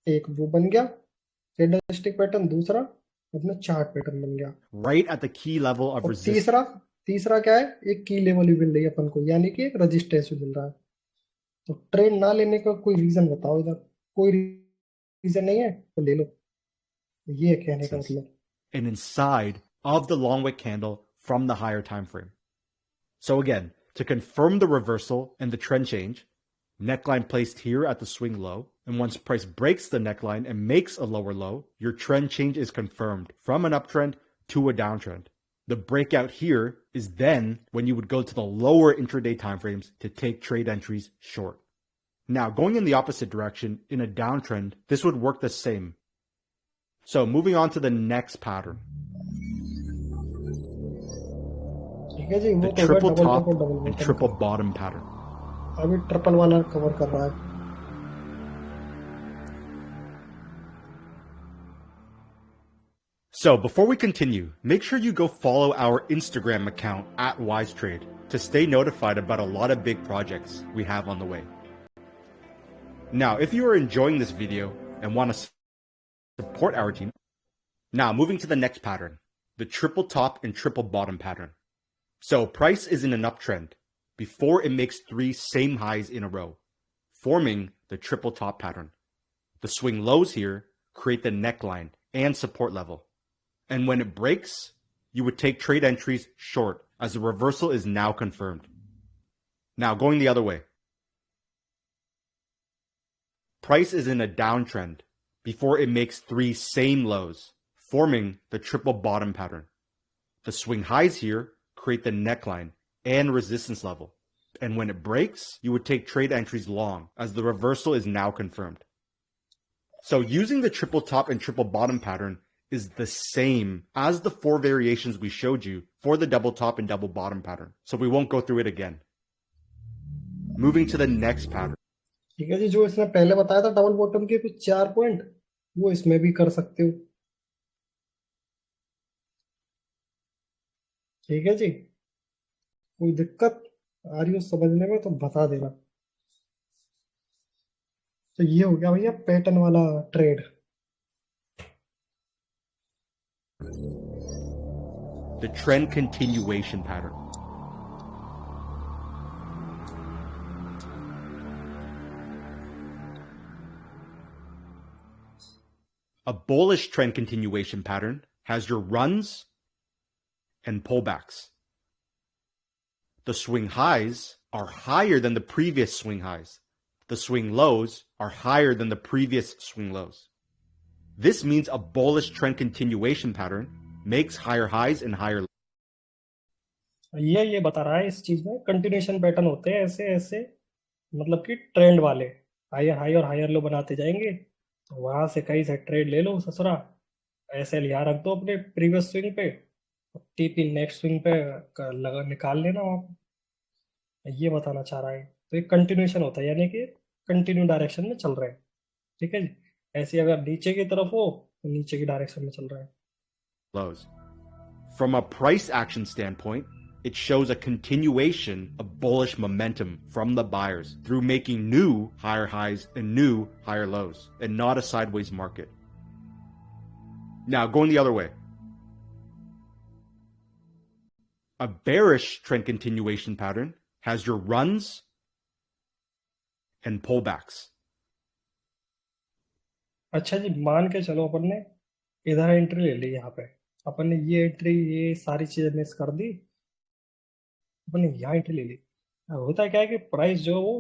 एक वो बन गया कैंडलस्टिक पैटर्न, दूसरा अपना चार्ट पैटर्न बन गया। right at the key level of और resistance. तीसरा तीसरा क्या है, एक की लेवल भी मिल रही है अपन को, यानी कि एक रजिस्टेंस भी मिल रहा है। तो ट्रेड ना लेने का कोई रीजन बताओ, इधर कोई रीजन नहीं है तो ले लो, ये कहने का मतलब। And inside of the long wick candle from the higher time frame. So again, to confirm the reversal and the trend change, neckline placed here at the swing low, and once price breaks the neckline and makes a lower low, your trend change is confirmed from an uptrend to a downtrend. The breakout here is then when you would go to the lower intraday timeframes to take trade entries short. Now, going in the opposite direction, in a downtrend, this would work the same. So moving on to the next pattern. ठीक है जी, वो The तो triple double top top और double and bottom. triple bottom pattern. अभी triple वाला cover कर रहा है। So before we continue, make sure you go follow our Instagram account at WiseTrade to stay notified about a lot of big projects we have on the way. Now, if you are enjoying this video and want to support our team, now moving to the next pattern, the triple top and triple bottom pattern. So price is in an uptrend before it makes 3 same highs in a row, forming the triple top pattern. The swing lows here create the neckline and support level. And when it breaks, you would take trade entries short as the reversal is now confirmed. Now going the other way. Price is in a downtrend before it makes 3 same lows, forming the triple bottom pattern. The swing highs here create the neckline and resistance level. And when it breaks, you would take trade entries long as the reversal is now confirmed. So using the triple top and triple bottom pattern is the same as the 4 variations we showed you for the double top and double bottom pattern. So we won't go through it again. Moving to the next pattern. ठीक है जी, जो इसने पहले बताया था double bottom के कुछ 4 point, वो इसमें भी कर सकते हो। ठीक है जी, कोई दिक्कत आ रही हो समझने में तो बता देना। तो ये हो गया भैया पैटर्न वाला trade. The trend continuation pattern. A bullish trend continuation pattern has your runs and pullbacks. The swing highs are higher than the previous swing highs. The swing lows are higher than the previous swing lows. This means a bullish trend continuation pattern makes higher highs and higher lows. ये बता रहा है इस चीज में continuation pattern होते हैं ऐसे ऐसे, मतलब कि ट्रेंड वाले हायर हाई और हायर लो बनाते जाएंगे। तो वहां से कहीं से ट्रेड ले लो ससुरा, ऐसे लिया रख दो अपने प्रीवियस स्विंग पे, टीपी नेक्स्ट स्विंग पे लगा निकाल लेना वहां पे। ये बताना चाह रहा है। तो एक कंटिन्यूएशन होता है, यानी कि कंटिन्यू डायरेक्शन में चल रहे हैं। ठीक है जी, ऐसे अगर नीचे की तरफ हो तो नीचे की डायरेक्शन में चल रहा है। Lows. From a price action standpoint, it shows a continuation of bullish momentum from the buyers through making new higher highs and new higher lows, and not a sideways market. Now, going the other way. A bearish trend continuation pattern has your runs and pullbacks. अच्छा जी, मान के चलो अपन ने इधर entry ले ली, यहाँ पे अपन ने ये एंट्री ये सारी चीजें मिस कर दी, अपन ने यहाँ एंट्री ले ली। अब होता है क्या है कि प्राइस जो है वो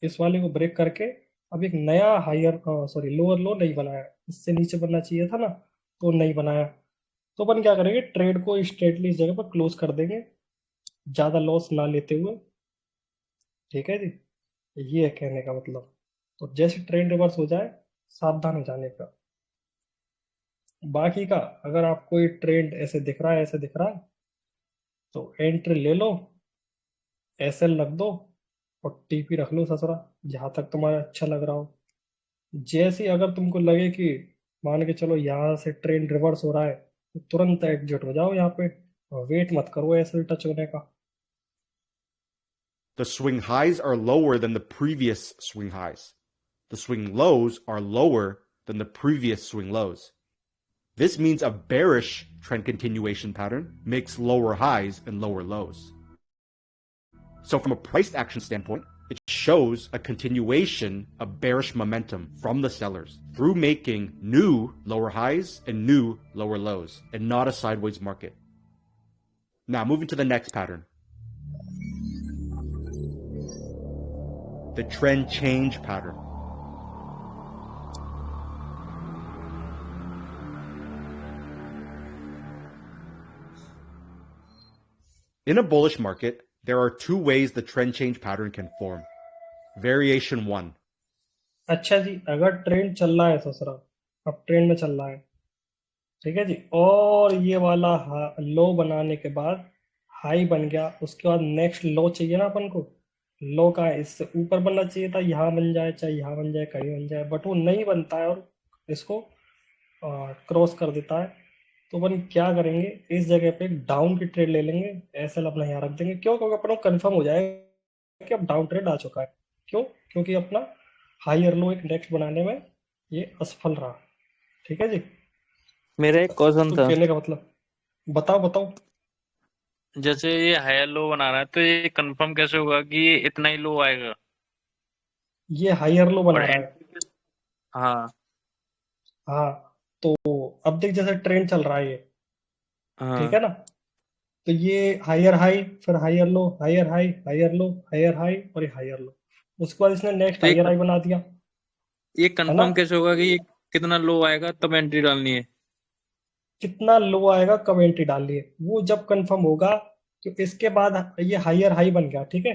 इस वाले को ब्रेक करके अब एक नया हायर सॉरी लोअर लो नहीं बनाया, इससे नीचे बनना चाहिए था ना, तो नहीं बनाया। तो अपन क्या करेंगे, ट्रेड को स्ट्रेटली इस जगह पर क्लोज कर देंगे, ज्यादा लॉस ना लेते हुए। ठीक है जी, ये है कहने का मतलब। तो जैसे ट्रेंड रिवर्स हो जाए सावधान हो जाने का। बाकी का अगर आपको ये ट्रेंड ऐसे दिख रहा है ऐसे दिख रहा है तो एंट्री ले लो, एसएल रख दो और टीपी रख लो ससुरा, जहां तक तुम्हारा अच्छा लग रहा हो। जैसे ही अगर तुमको लगे कि मान के चलो यहाँ से ट्रेंड रिवर्स हो रहा है तो तुरंत एग्जिट हो जाओ यहाँ पे, और वेट मत करो एसएल टच होने का। The swing highs are lower than the previous swing highs. The swing lows are lower than the previous swing lows. This means a bearish trend continuation pattern makes lower highs and lower lows. So from a price action standpoint, it shows a continuation of bearish momentum from the sellers through making new lower highs and new lower lows, and not a sideways market. Now moving to the next pattern. The trend change pattern. In a bullish market, there are 2 ways the trend change pattern can form. Variation 1. अच्छा जी, अगर trend चल रहा है ससुरा, अब trend में चल रहा है, ठीक है जी, और ये वाला लो बनाने के बाद हाई बन गया, उसके बाद नेक्स्ट लो चाहिए ना अपन को। लो का इससे ऊपर बनना चाहिए था, यहाँ बन जाए चाहे यहाँ बन जाए कहीं बन जाए, बट वो नहीं बनता है और इसको क्रॉस कर देता है। तो अपन क्या करेंगे, इस जगह पे डाउन की ट्रेड ले लेंगे, एसएल अपना यहाँ रख देंगे। क्यों? क्योंकि अपना कंफर्म हो जाएगा कि अब डाउन ट्रेड आ चुका है। क्यों? क्योंकि अपना हायर लो एक नेक्स्ट बनाने में ये असफल रहा। ठीक है जी। मेरा एक क्वेश्चन तो था, कहने का मतलब, बताओ बताओ। जैसे ये हायर लो बना रहा है तो ये कंफर्म कैसे होगा कि ये इतना ही लो आएगा? ये हायर लो और बना रहा है। एंट्री, हाँ हाँ, तो अब देख जैसे ट्रेंड चल रहा है ये, ठीक हाँ, है ना? तो ये हायर हाई, फिर higher low, higher high, higher low, higher high, और ये हायर लो। उसके बाद इसने नेक्स्ट तो हायर हाई बना दिया, ये है ना? कंफर्म कैसे होगा कि ये कितना लो आएगा तब एंट्री डालनी है? कितना लो आएगा कब एंट्री डालनी है, वो जब कंफर्म होगा। तो इसके बाद ये हायर हाई बन गया, ठीक है।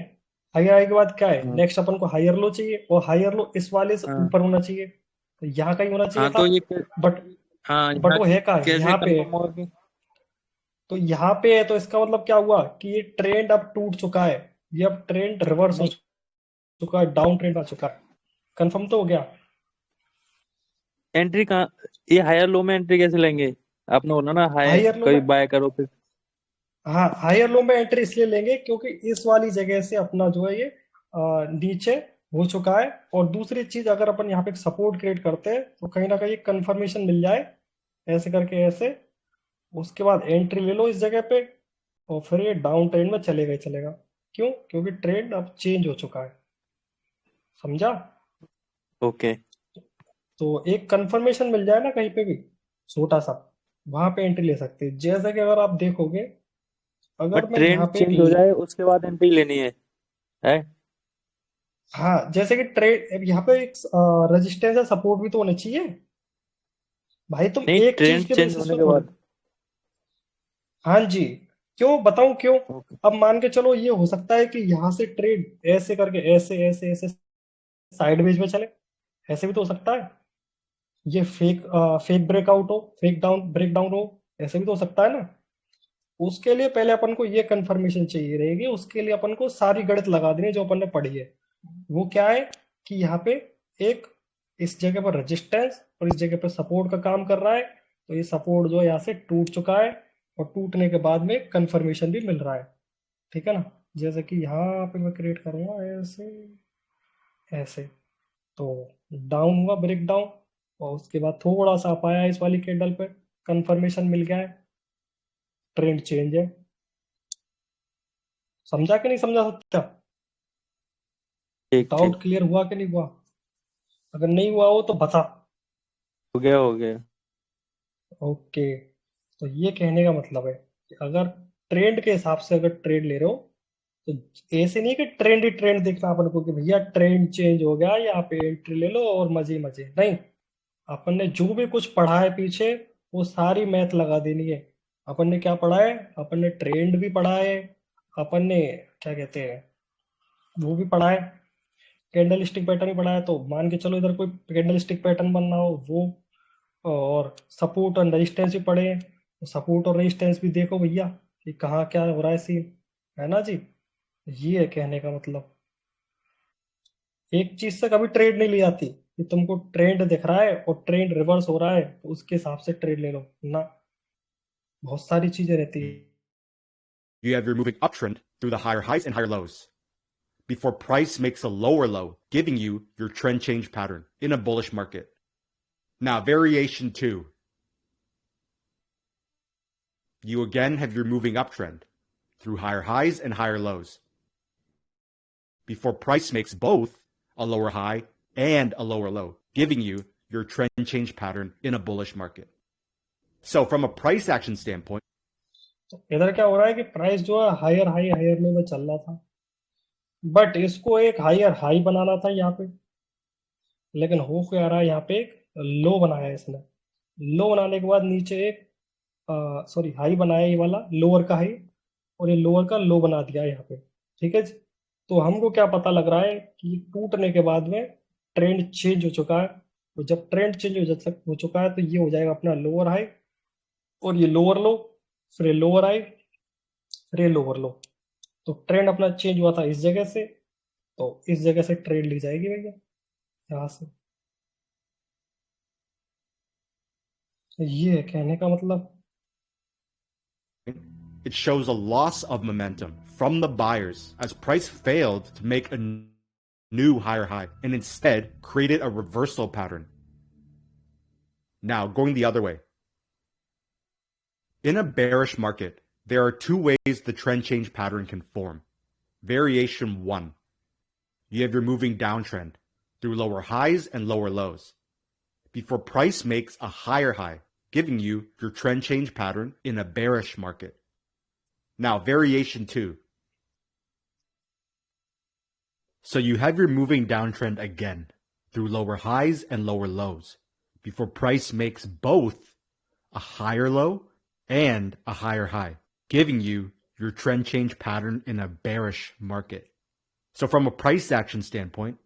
हायर हाई के बाद क्या है, हाँ नेक्स्ट अपन को हायर लो चाहिए, और हायर लो इस वाले से हाँ ऊपर होना चाहिए, तो यहाँ कहीं होना चाहिए हाँ, था। तो ये बट हाँ, बट यहाँ वो है कहाँ, कैसे यहाँ पे है। कंफर्म होगा कि तो यहाँ पे है, तो इसका मतलब क्या हुआ कि ये ट्रेंड अब टूट चुका है। ये अब ट्रेंड रिवर्स हो नहीं, चुका है, डाउन ट्रेंड आ चुका है। कंफर्म तो हो गया। एंट्री कहाँ, ये हायर लो में एंट्री कैसे लेंगे? आपने बोला ना हाई हायर लो कभी में, बाय करो फिर। हाँ हायर लो में एंट्री इसलिए लेंगे क्योंकि इस वाली जगह से अपना जो है ये नीचे हो चुका है। और दूसरी चीज, अगर अपन यहाँ पे सपोर्ट क्रिएट करते हैं तो कहीं ना कहीं कंफर्मेशन मिल जाए, ऐसे करके ऐसे। उसके बाद एंट्री ले लो इस जगह पे, और फिर ये डाउन ट्रेंड में चलेगा ही चलेगा। क्यों? क्योंकि ट्रेंड अब चेंज हो चुका है। समझा? ओके। तो एक कंफर्मेशन मिल जाए ना कहीं पे भी, छोटा सा, वहां पे एंट्री ले सकते हैं। जैसा कि अगर आप देखोगे, अगर बट मैं यहाँ ट्रेंड पे चेंज हो जाए उसके बाद एंट्री लेनी है? हाँ, जैसे कि ट्रेड यहाँ पे एक रेजिस्टेंस या सपोर्ट भी तो होने चाहिए भाई। तुम नहीं, एक चीज ट्रेंड के चेंज बेसिस होने पे के थोड़ी। बाद। हाँ जी। क्यों? बताऊं क्यों? ओके। अब मान के चलो, ये हो सकता है कि यहाँ से ट्रेड ऐसे करके ऐसे ऐसे ऐसे साइडवेज में चले, ऐसे भी तो हो सकता है। ये फेक ब्रेकआउट हो, फेक डाउन ब्रेक डाउन हो, ऐसे भी तो हो सकता है ना। उसके लिए पहले अपन को ये कंफर्मेशन चाहिए रहेगी, उसके लिए अपन को सारी गणित लगा देनी है जो अपन ने पढ़ी है। वो क्या है कि यहाँ पे एक, इस जगह पर रेजिस्टेंस और इस जगह पर सपोर्ट का काम कर रहा है। तो ये सपोर्ट जो है यहाँ से टूट चुका है, और टूटने के बाद में कंफर्मेशन भी मिल रहा है। ठीक है ना? जैसे कि यहाँ पे मैं क्रिएट करूंगा ऐसे ऐसे, तो डाउन हुआ, ब्रेक डाउन, और उसके बाद थोड़ा सा अप आया इस वाली कैंडल पे, कंफर्मेशन मिल गया है, ट्रेंड चेंज है। समझा कि नहीं समझा सकता? ठीक ठीक। डाउट क्लियर हुआ कि नहीं हुआ? अगर नहीं हुआ हो तो बता। हो गया हो गया। ओके। तो ये कहने का मतलब है कि अगर ट्रेंड के हिसाब से अगर ट्रेड ले रहे हो, तो ऐसे नहीं कि ट्रेंड ही ट्रेंड देखना अपन को कि भैया ट्रेंड चेंज हो गया, यहाँ पे एंट्री ले लो और मजे ही मजे, नहीं। अपन ने जो भी कुछ पढ़ा है पीछे, वो सारी मैथ लगा देनी है। अपन ने क्या पढ़ा है? अपन ने ट्रेंड भी पढ़ा है, अपन ने क्या कहते हैं वो भी पढ़ा है, कैंडल स्टिक पैटर्न भी पढ़ा है। तो मान के चलो इधर कोई कैंडल स्टिक पैटर्न बनना हो वो, और सपोर्ट और रेजिस्टेंस भी पढ़े हैं, तो सपोर्ट और रेजिस्टेंस भी देखो भैया कि कहाँ क्या हो रहा है सीन, है ना जी? ये है कहने का मतलब। एक चीज से कभी ट्रेड नहीं ली जाती कि तुमको ट्रेंड दिख रहा है और ट्रेंड रिवर्स हो रहा है तो उसके हिसाब से ट्रेड ले लो ना। बहुत सारी चीजें रहती है। You have your moving uptrend through the higher highs and higher lows before price makes a lower low, giving you your trend change pattern in a bullish market. Now, variation 2. You again have your moving uptrend through higher highs and higher lows before price makes both a lower high and a lower low, giving you your trend change pattern in a bullish market. So, from a price action standpoint, तो इधर क्या हो रहा है कि price जो है higher high higher लो में चल रहा था, बट इसको एक हायर हाई बनाना था यहाँ पे। लेकिन हो क्या रहा है, यहाँ पे एक लो बनाया है इसने। लो बनाने के बाद नीचे एक, सॉरी, हाई बनाया ये वाला, लोअर का हाई, और ये लोअर का लो बना दिया है यहाँ पे। ठीक है जी। तो हमको क्या पता लग रहा है कि टूटने के बाद में ट्रेंड चेंज हो चुका है। तो जब ट्रेंड चेंज हो चुका है तो ये हो जाएगा अपना लोअर हाई, और ये लोअर लो, फिर ये लोअर हाई, फिर ये लोअर लो। तो ट्रेंड अपना चेंज हुआ था इस जगह से, तो इस जगह से ट्रेंड ली जाएगी भैया, यहाँ से। तो ये है कहने का मतलब। it shows a loss of momentum from the buyers as price failed to make a new higher high and instead created a reversal pattern. Now, going the other way. In a bearish market, there are two ways the trend change pattern can form. Variation 1. You have your moving downtrend through lower highs and lower lows before price makes a higher high, giving you your trend change pattern in a bearish market. Now, variation 2. So you have your moving downtrend again through lower highs and lower lows before price makes both a higher low and a higher high, giving you your trend change pattern in a bearish market. So from a price action standpoint,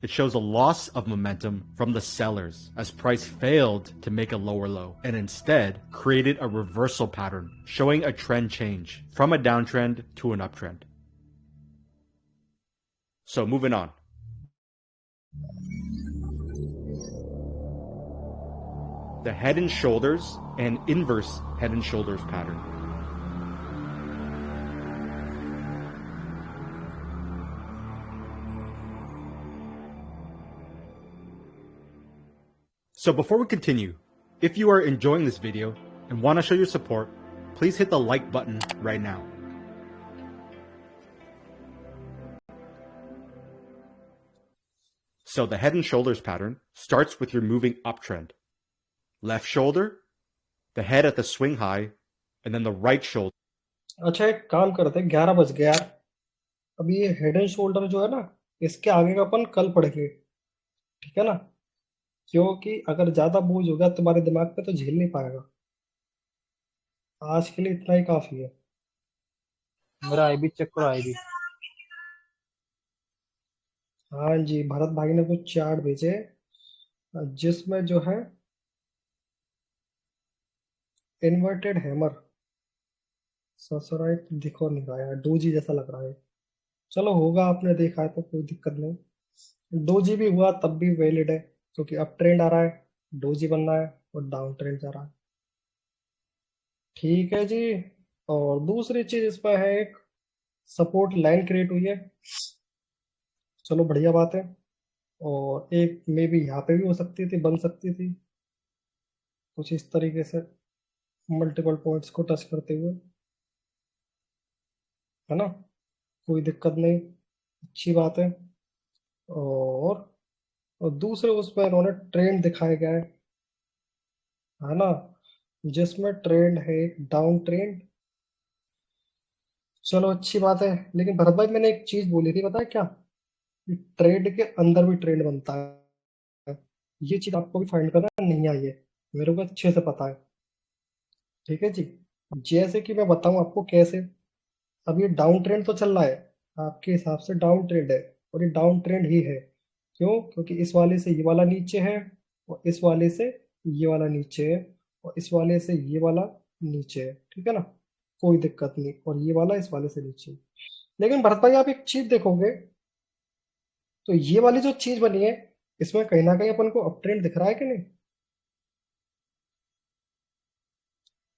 it shows a loss of momentum from the sellers as price failed to make a lower low and instead created a reversal pattern showing a trend change from a downtrend to an uptrend. So moving on. The head and shoulders and inverse head and shoulders pattern. So before we continue, if you are enjoying this video and want to show your support, please hit the like button right now. So the head and shoulders pattern starts with your moving uptrend. Left shoulder, the head at the swing high, and then the right shoulder. अच्छा, एक काम करते हैं, 11 बज गया यार। अब ये हेड एंड शोल्डर जो है ना, इसके आगे का अपन कल पढ़ेंगे, ठीक है ना? क्योंकि अगर ज्यादा बोझ होगा तुम्हारे दिमाग पे तो झेल नहीं पाएगा। आज के लिए इतना ही काफी है। मेरा आईबी चेक करो, आईबी। हाँ जी, भरत भाई ने कुछ चार्ट भेजे जिसमें जो है इन्वर्टेड हैमर ससुराइट दिखो नहीं रहा है, डोजी जैसा लग रहा है। चलो होगा, आपने देखा है तो कोई दिक्कत नहीं। डोजी भी हुआ तब भी वैलिड है क्योंकि अप ट्रेंड आ रहा है, डोजी बन रहा है और डाउन ट्रेंड जा रहा है। ठीक है जी। और दूसरी चीज इस पर है, एक सपोर्ट लाइन क्रिएट हुई है, चलो बढ़िया बात है। और एक मे भी यहाँ पे भी हो सकती थी, बन सकती थी कुछ इस तरीके से मल्टीपल पॉइंट्स को टच करते हुए, है ना? कोई दिक्कत नहीं, अच्छी बात है। और दूसरे उस पर इन्होंने ट्रेंड दिखाया गया है ना, जिसमें ट्रेंड है एक डाउन ट्रेंड। चलो अच्छी बात है, लेकिन भरत भाई मैंने एक चीज बोली थी, पता है क्या? ट्रेंड के अंदर भी ट्रेंड बनता है। ये चीज आपको भी फाइंड करना नहीं आई है, मेरे को अच्छे से पता है। ठीक है जी। जैसे कि मैं बताऊं आपको कैसे। अब ये डाउन ट्रेंड तो चल रहा है, आपके हिसाब से डाउन ट्रेंड है, और ये डाउन ट्रेंड ही है। क्यों? क्योंकि इस वाले से ये वाला नीचे है, और इस वाले से ये वाला नीचे है, और इस वाले से ये वाला नीचे है, ठीक है ना? कोई दिक्कत नहीं, और ये वाला इस वाले से नीचे है। लेकिन भरत भाई आप एक चीज देखोगे तो ये वाली जो चीज बनी है, इसमें कहीं ना कहीं अपन को अप ट्रेंड दिख रहा है कि नहीं?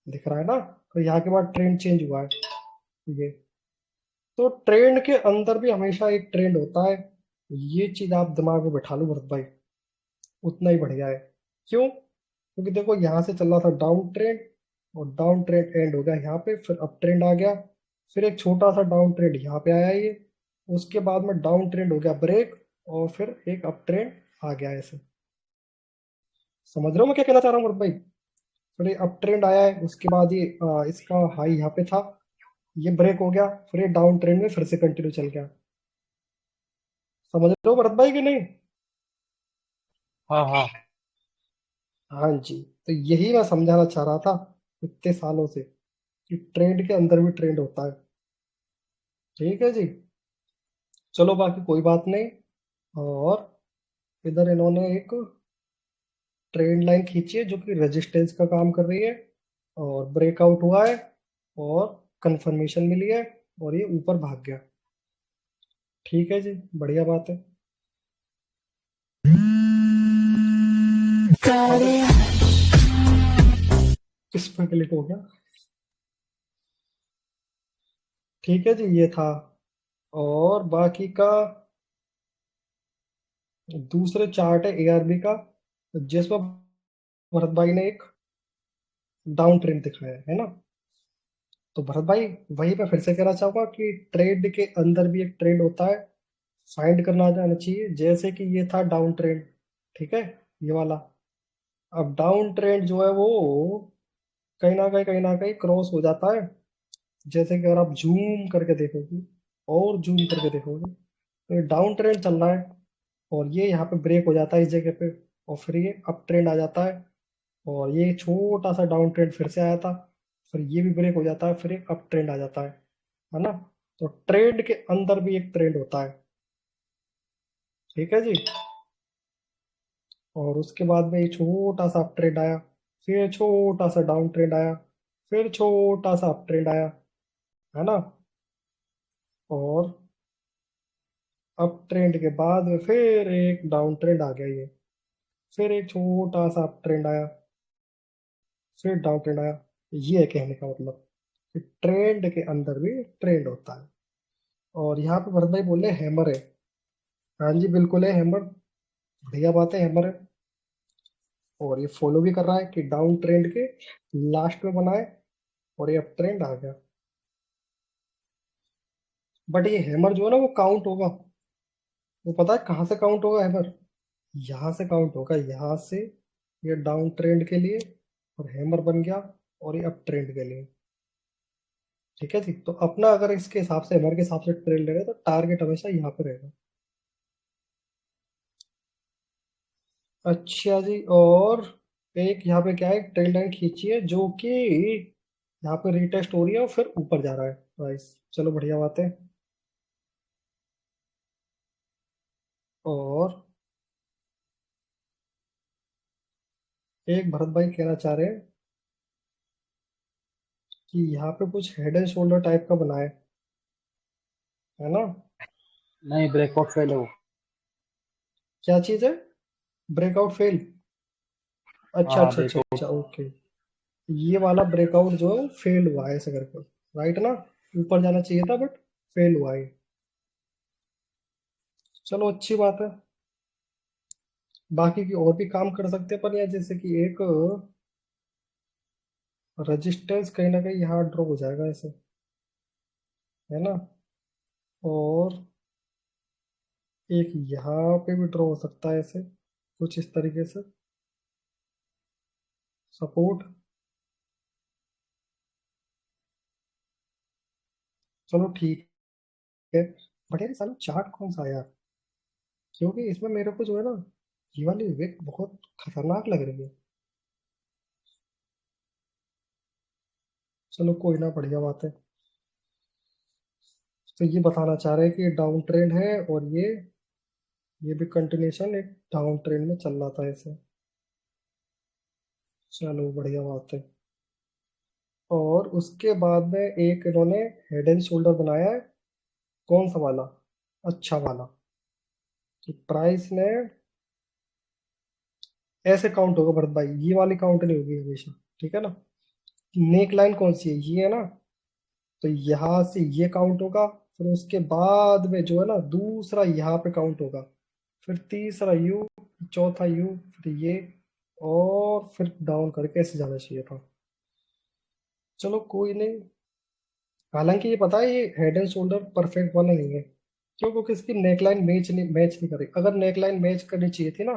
दिख रहा है ना? तो यहाँ के बाद ट्रेंड चेंज हुआ है ये। तो ट्रेंड के अंदर भी हमेशा एक ट्रेंड होता है, ये चीज आप दिमाग में बैठा लो भरत भाई, उतना ही बढ़िया है। क्यों? क्योंकि देखो यहाँ से चल रहा था डाउन ट्रेंड, और डाउन ट्रेंड एंड हो गया यहाँ पे, फिर अप ट्रेंड आ गया, फिर एक छोटा सा डाउन ट्रेंड यहाँ पे आया ये, उसके बाद में डाउन ट्रेंड हो गया ब्रेक, और फिर एक अप ट्रेंड आ गया ऐसे। समझ रहे हो मैं क्या कहना चाह रहा हूँ भरत भाई? फिर ये अप ट्रेंड आया है, उसके बाद ये इसका हाई यहाँ पे था, ये ब्रेक हो गया, फिर ये डाउन ट्रेंड में फिर से कंटिन्यू चल गया। समझ रहे हो भरत भाई कि नहीं? हाँ हाँ। हाँ जी, तो यही मैं समझाना चाह रहा था इतने सालों से कि ट्रेंड के अंदर भी ट्रेंड होता है। ठीक है जी। चलो बाकी कोई बात नहीं। और इधर इन्होंने एक ट्रेंड लाइन खींची है जो कि रेजिस्टेंस का काम कर रही है, और ब्रेकआउट हुआ है, और कंफर्मेशन मिली है, और ये ऊपर भाग गया। ठीक है जी, बढ़िया बात है। किस पर क्लिक हो गया? ठीक है जी, ये था। और बाकी का दूसरे चार्ट है एआरबी का, जिसमें भरत भाई ने एक डाउन ट्रेंड दिखाया है ना। तो भरत भाई, वहीं पे फिर से कहना चाहूंगा कि ट्रेड के अंदर भी एक ट्रेंड होता है, फाइंड करना जाना चाहिए। जैसे कि ये था डाउन ट्रेंड, ठीक है, ये वाला। अब डाउन ट्रेंड जो है वो कहीं ना कहीं क्रॉस हो जाता है। जैसे कि अगर आप जूम करके देखोगे और जूम करके देखोगे तो ये डाउन ट्रेंड चल रहा है, और ये यहाँ पे ब्रेक हो जाता है इस जगह पे, और फिर ये अप ट्रेंड आ जाता है। और ये छोटा सा डाउन ट्रेंड फिर से आया था, फिर ये भी ब्रेक हो जाता है, फिर एक अप ट्रेंड आ जाता है ना। तो ट्रेंड के अंदर भी एक ट्रेंड होता है, ठीक है जी। और उसके बाद में ये छोटा सा अप ट्रेंड आया, फिर छोटा सा डाउन ट्रेंड आया, फिर छोटा सा अप ट्रेंड आया, है ना। और अप ट्रेंड के बाद में फिर एक डाउन ट्रेंड आ गया ये, फिर एक छोटा सा अप ट्रेंड आया, फिर डाउन ट्रेंड आया। ये है कहने का मतलब कि ट्रेंड के अंदर भी ट्रेंड होता है। और यहाँ पे भरत भाई बोले हैमर है। हाँ जी, बिल्कुल है हैमर, बढ़िया बात है, हैमर है। और ये फॉलो भी कर रहा है कि डाउन ट्रेंड के लास्ट में बनाए, और ये अप ट्रेंड आ गया। बट ये हैमर जो है ना वो काउंट होगा, वो पता है कहाँ से काउंट होगा हैमर? यहाँ से काउंट होगा, यहाँ से। ये डाउन ट्रेंड के लिए, और हैमर बन गया, और ये अप ट्रेंड के लिए। ठीक है जी, तो अपना अगर इसके हिसाब से, हैमर के हिसाब से ट्रेंड लेगा तो टारगेट हमेशा यहाँ पे रहेगा। अच्छा जी, और एक यहाँ पे क्या है, ट्रेल लाइन खींची है जो कि यहाँ पे रीटेस्ट हो रही है और फिर ऊपर जा रहा है प्राइस। चलो बढ़िया बात है। और एक भरत भाई कहना चाह रहे हैं कि यहाँ पे कुछ हेड एंड शोल्डर टाइप का बना है ना। नहीं, ब्रेकआउट फेल है वो। क्या चीज है? Breakout fail? अच्छा हाँ, अच्छा अच्छा ब्रेकआउट। अच्छा, ओके। ये वाला ब्रेकआउट जो है वो फेल हुआ है ऐसे करके, राइट ना। ऊपर जाना चाहिए था बट फेल हुआ है। चलो अच्छी बात है। बाकी की और भी काम कर सकते हैं पर, या जैसे कि एक रेजिस्टेंस कहीं ना कहीं यहाँ ड्रॉ हो जाएगा ऐसे, है ना। और एक यहाँ पे भी ड्रॉ हो सकता है ऐसे, कुछ इस तरीके से सपोर्ट। चलो ठीक है। बट यार साला चार्ट कौन सा है यार? क्योंकि इसमें मेरे को जो है ना, ये वाली विक बहुत खतरनाक लग रही है। चलो कोई ना, बढ़िया बात है। तो ये बताना चाह रहे हैं कि ये डाउन ट्रेंड है, और ये भी कंटिन्यूशन एक डाउन ट्रेंड में चल रहा था ऐसे। चलो बढ़िया बात है। और उसके बाद में एक इन्होंने हेड एंड शोल्डर बनाया है। कौन सा वाला? अच्छा वाला, कि प्राइस ने ऐसे काउंट होगा भरत भाई, ये वाली काउंट नहीं होगी हमेशा, ठीक है ना। नेक लाइन कौन सी है? ये है ना। तो यहाँ से ये काउंट होगा, फिर उसके बाद में जो है ना दूसरा यहाँ पे काउंट होगा, फिर तीसरा यू, चौथा यू, फिर ये, और फिर डाउन करके ऐसे जाना चाहिए था। चलो कोई नहीं। हालांकि ये पता है ये हेड एंड शोल्डर परफेक्ट वाला नहीं है, क्यों? क्योंकि इसकी नेकलाइन मैच नहीं कर रही। अगर नेकलाइन मैच करनी चाहिए थी ना,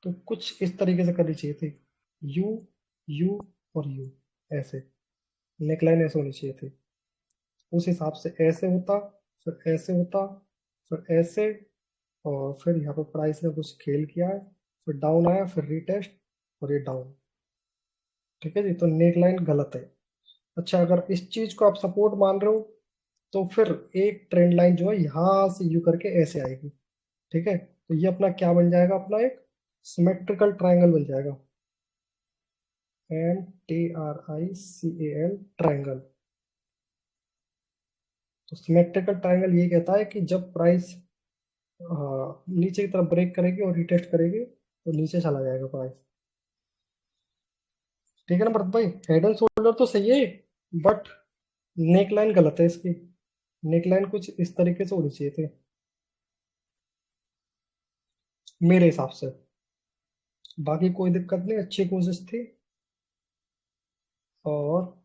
तो कुछ इस तरीके से करनी चाहिए थी, यू, यू और यू, ऐसे नेकलाइन ऐसे होनी चाहिए थी। उस हिसाब से ऐसे होता, फिर ऐसे होता, फिर ऐसे, और फिर यहाँ पे प्राइस ने कुछ खेल किया है, फिर डाउन आया, फिर रीटेस्ट, और ये डाउन। ठीक है जी, तो नेक लाइन गलत है। अच्छा, अगर इस चीज को आप सपोर्ट मान रहे हो, तो फिर एक ट्रेंड लाइन जो है यहाँ से यू करके ऐसे आएगी। ठीक है, तो ये अपना क्या बन जाएगा? अपना एक सिमेट्रिकल ट्रायंगल बन जाएगा। MTRICAL triangle. तो सिमेट्रिकल ट्रायंगल ये कहता है कि जब प्राइस नीचे की तरफ ब्रेक करेगी और रिटेस्ट करेगी, तो नीचे चला जाएगा प्राइस। ठीक है ना भरत भाई, हेड एंड शोल्डर तो सही है, बट नेक लाइन गलत है इसकी। नेकलाइन कुछ इस तरीके से होनी चाहिए थे मेरे हिसाब से। बाकी कोई दिक्कत नहीं, अच्छी कोशिश थी। और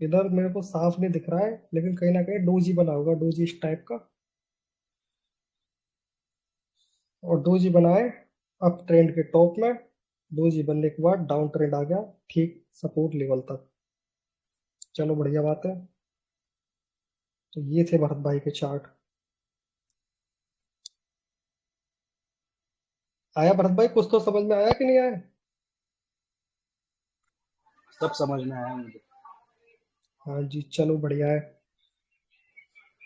इधर मेरे को साफ नहीं दिख रहा है, लेकिन कहीं ना कहीं डोजी बना होगा, डोजी इस टाइप का। और डोजी बनाए अप ट्रेंड के टॉप में, डोजी बनने के बाद डाउन ट्रेंड आ गया ठीक सपोर्ट लेवल तक। चलो बढ़िया बात है। तो ये थे भरत भाई के चार्ट। आया भरत भाई, कुछ तो समझ में आया कि नहीं आया? सब समझ में आया मुझे। हाँ जी, चलो बढ़िया है।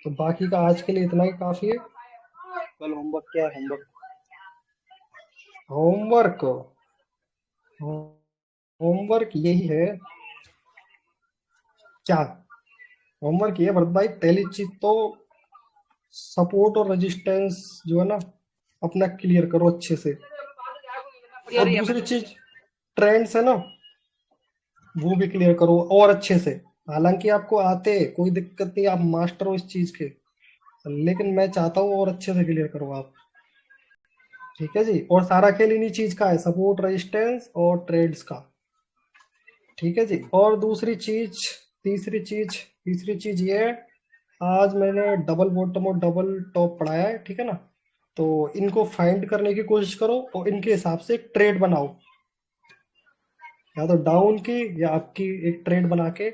तो बाकी का आज के लिए इतना ही काफी है। कल होमवर्क क्या है? होमवर्क होमवर्क, होमवर्क यही है। क्या होमवर्क? ये भरत भाई, पहली चीज तो सपोर्ट और रेजिस्टेंस जो है ना, अपना क्लियर करो अच्छे से। और दूसरी चीज ट्रेंड्स है ना, वो भी क्लियर करो और अच्छे से। हालांकि आपको आते, कोई दिक्कत नहीं, आप मास्टर हो इस चीज के, लेकिन मैं चाहता हूँ और अच्छे से क्लियर करो आप। ठीक है जी। और सारा खेल इन्हीं चीज का है, सपोर्ट, रेजिस्टेंस और ट्रेड्स का। ठीक है जी। और दूसरी चीज, तीसरी चीज ये है, आज मैंने डबल बॉटम और डबल टॉप पढ़ाया है, ठीक है ना। तो इनको फाइंड करने की कोशिश करो और इनके हिसाब से एक ट्रेड बनाओ, या तो डाउन की या आपकी, एक ट्रेड बना के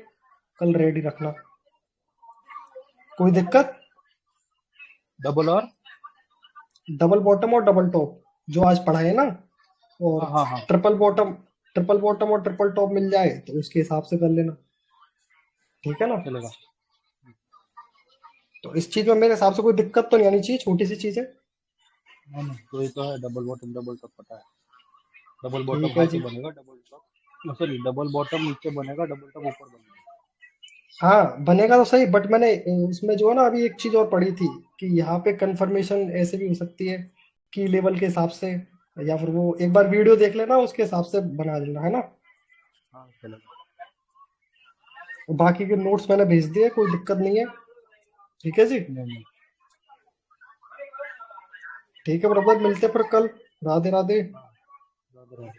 कल रेडी रखना। कोई दिक्कत? डबल और डबल बॉटम और डबल टॉप जो आज पढ़ाए ना, और हाँ हाँ हाँ ट्रिपल बॉटम और ट्रिपल टॉप मिल जाए तो उसके हिसाब से कर लेना। ठीक है ना। चलेगा। तो इस चीज में मेरे हिसाब से कोई दिक्कत तो नहीं आनी चाहिए, छोटी सी चीज है। नहीं नहीं, तो ये तो है, डबल बॉटम डबल टॉप पता है। डबल बॉटम ठीक है हाई पे जी। बनेगा, double top sorry double bottom नीचे बनेगा, डबल टॉप ऊपर बनेगा। हाँ बनेगा तो सही, बट मैंने इसमें जो है ना, अभी एक चीज और पढ़ी थी कि यहाँ पे कंफर्मेशन ऐसे भी हो सकती है की लेवल के हिसाब से, या फिर वो एक बार वीडियो देख लेना, उसके हिसाब से बना देना, है ना। हाँ चलेगा। बाकी के नोट्स मैंने भेज दिए, कोई दिक्कत नहीं है। ठीक है जी। नहीं नहीं। ठीक है ब्रदर, मिलते हैं फिर कल। राधे राधे। हाँ, ज़्यादा है।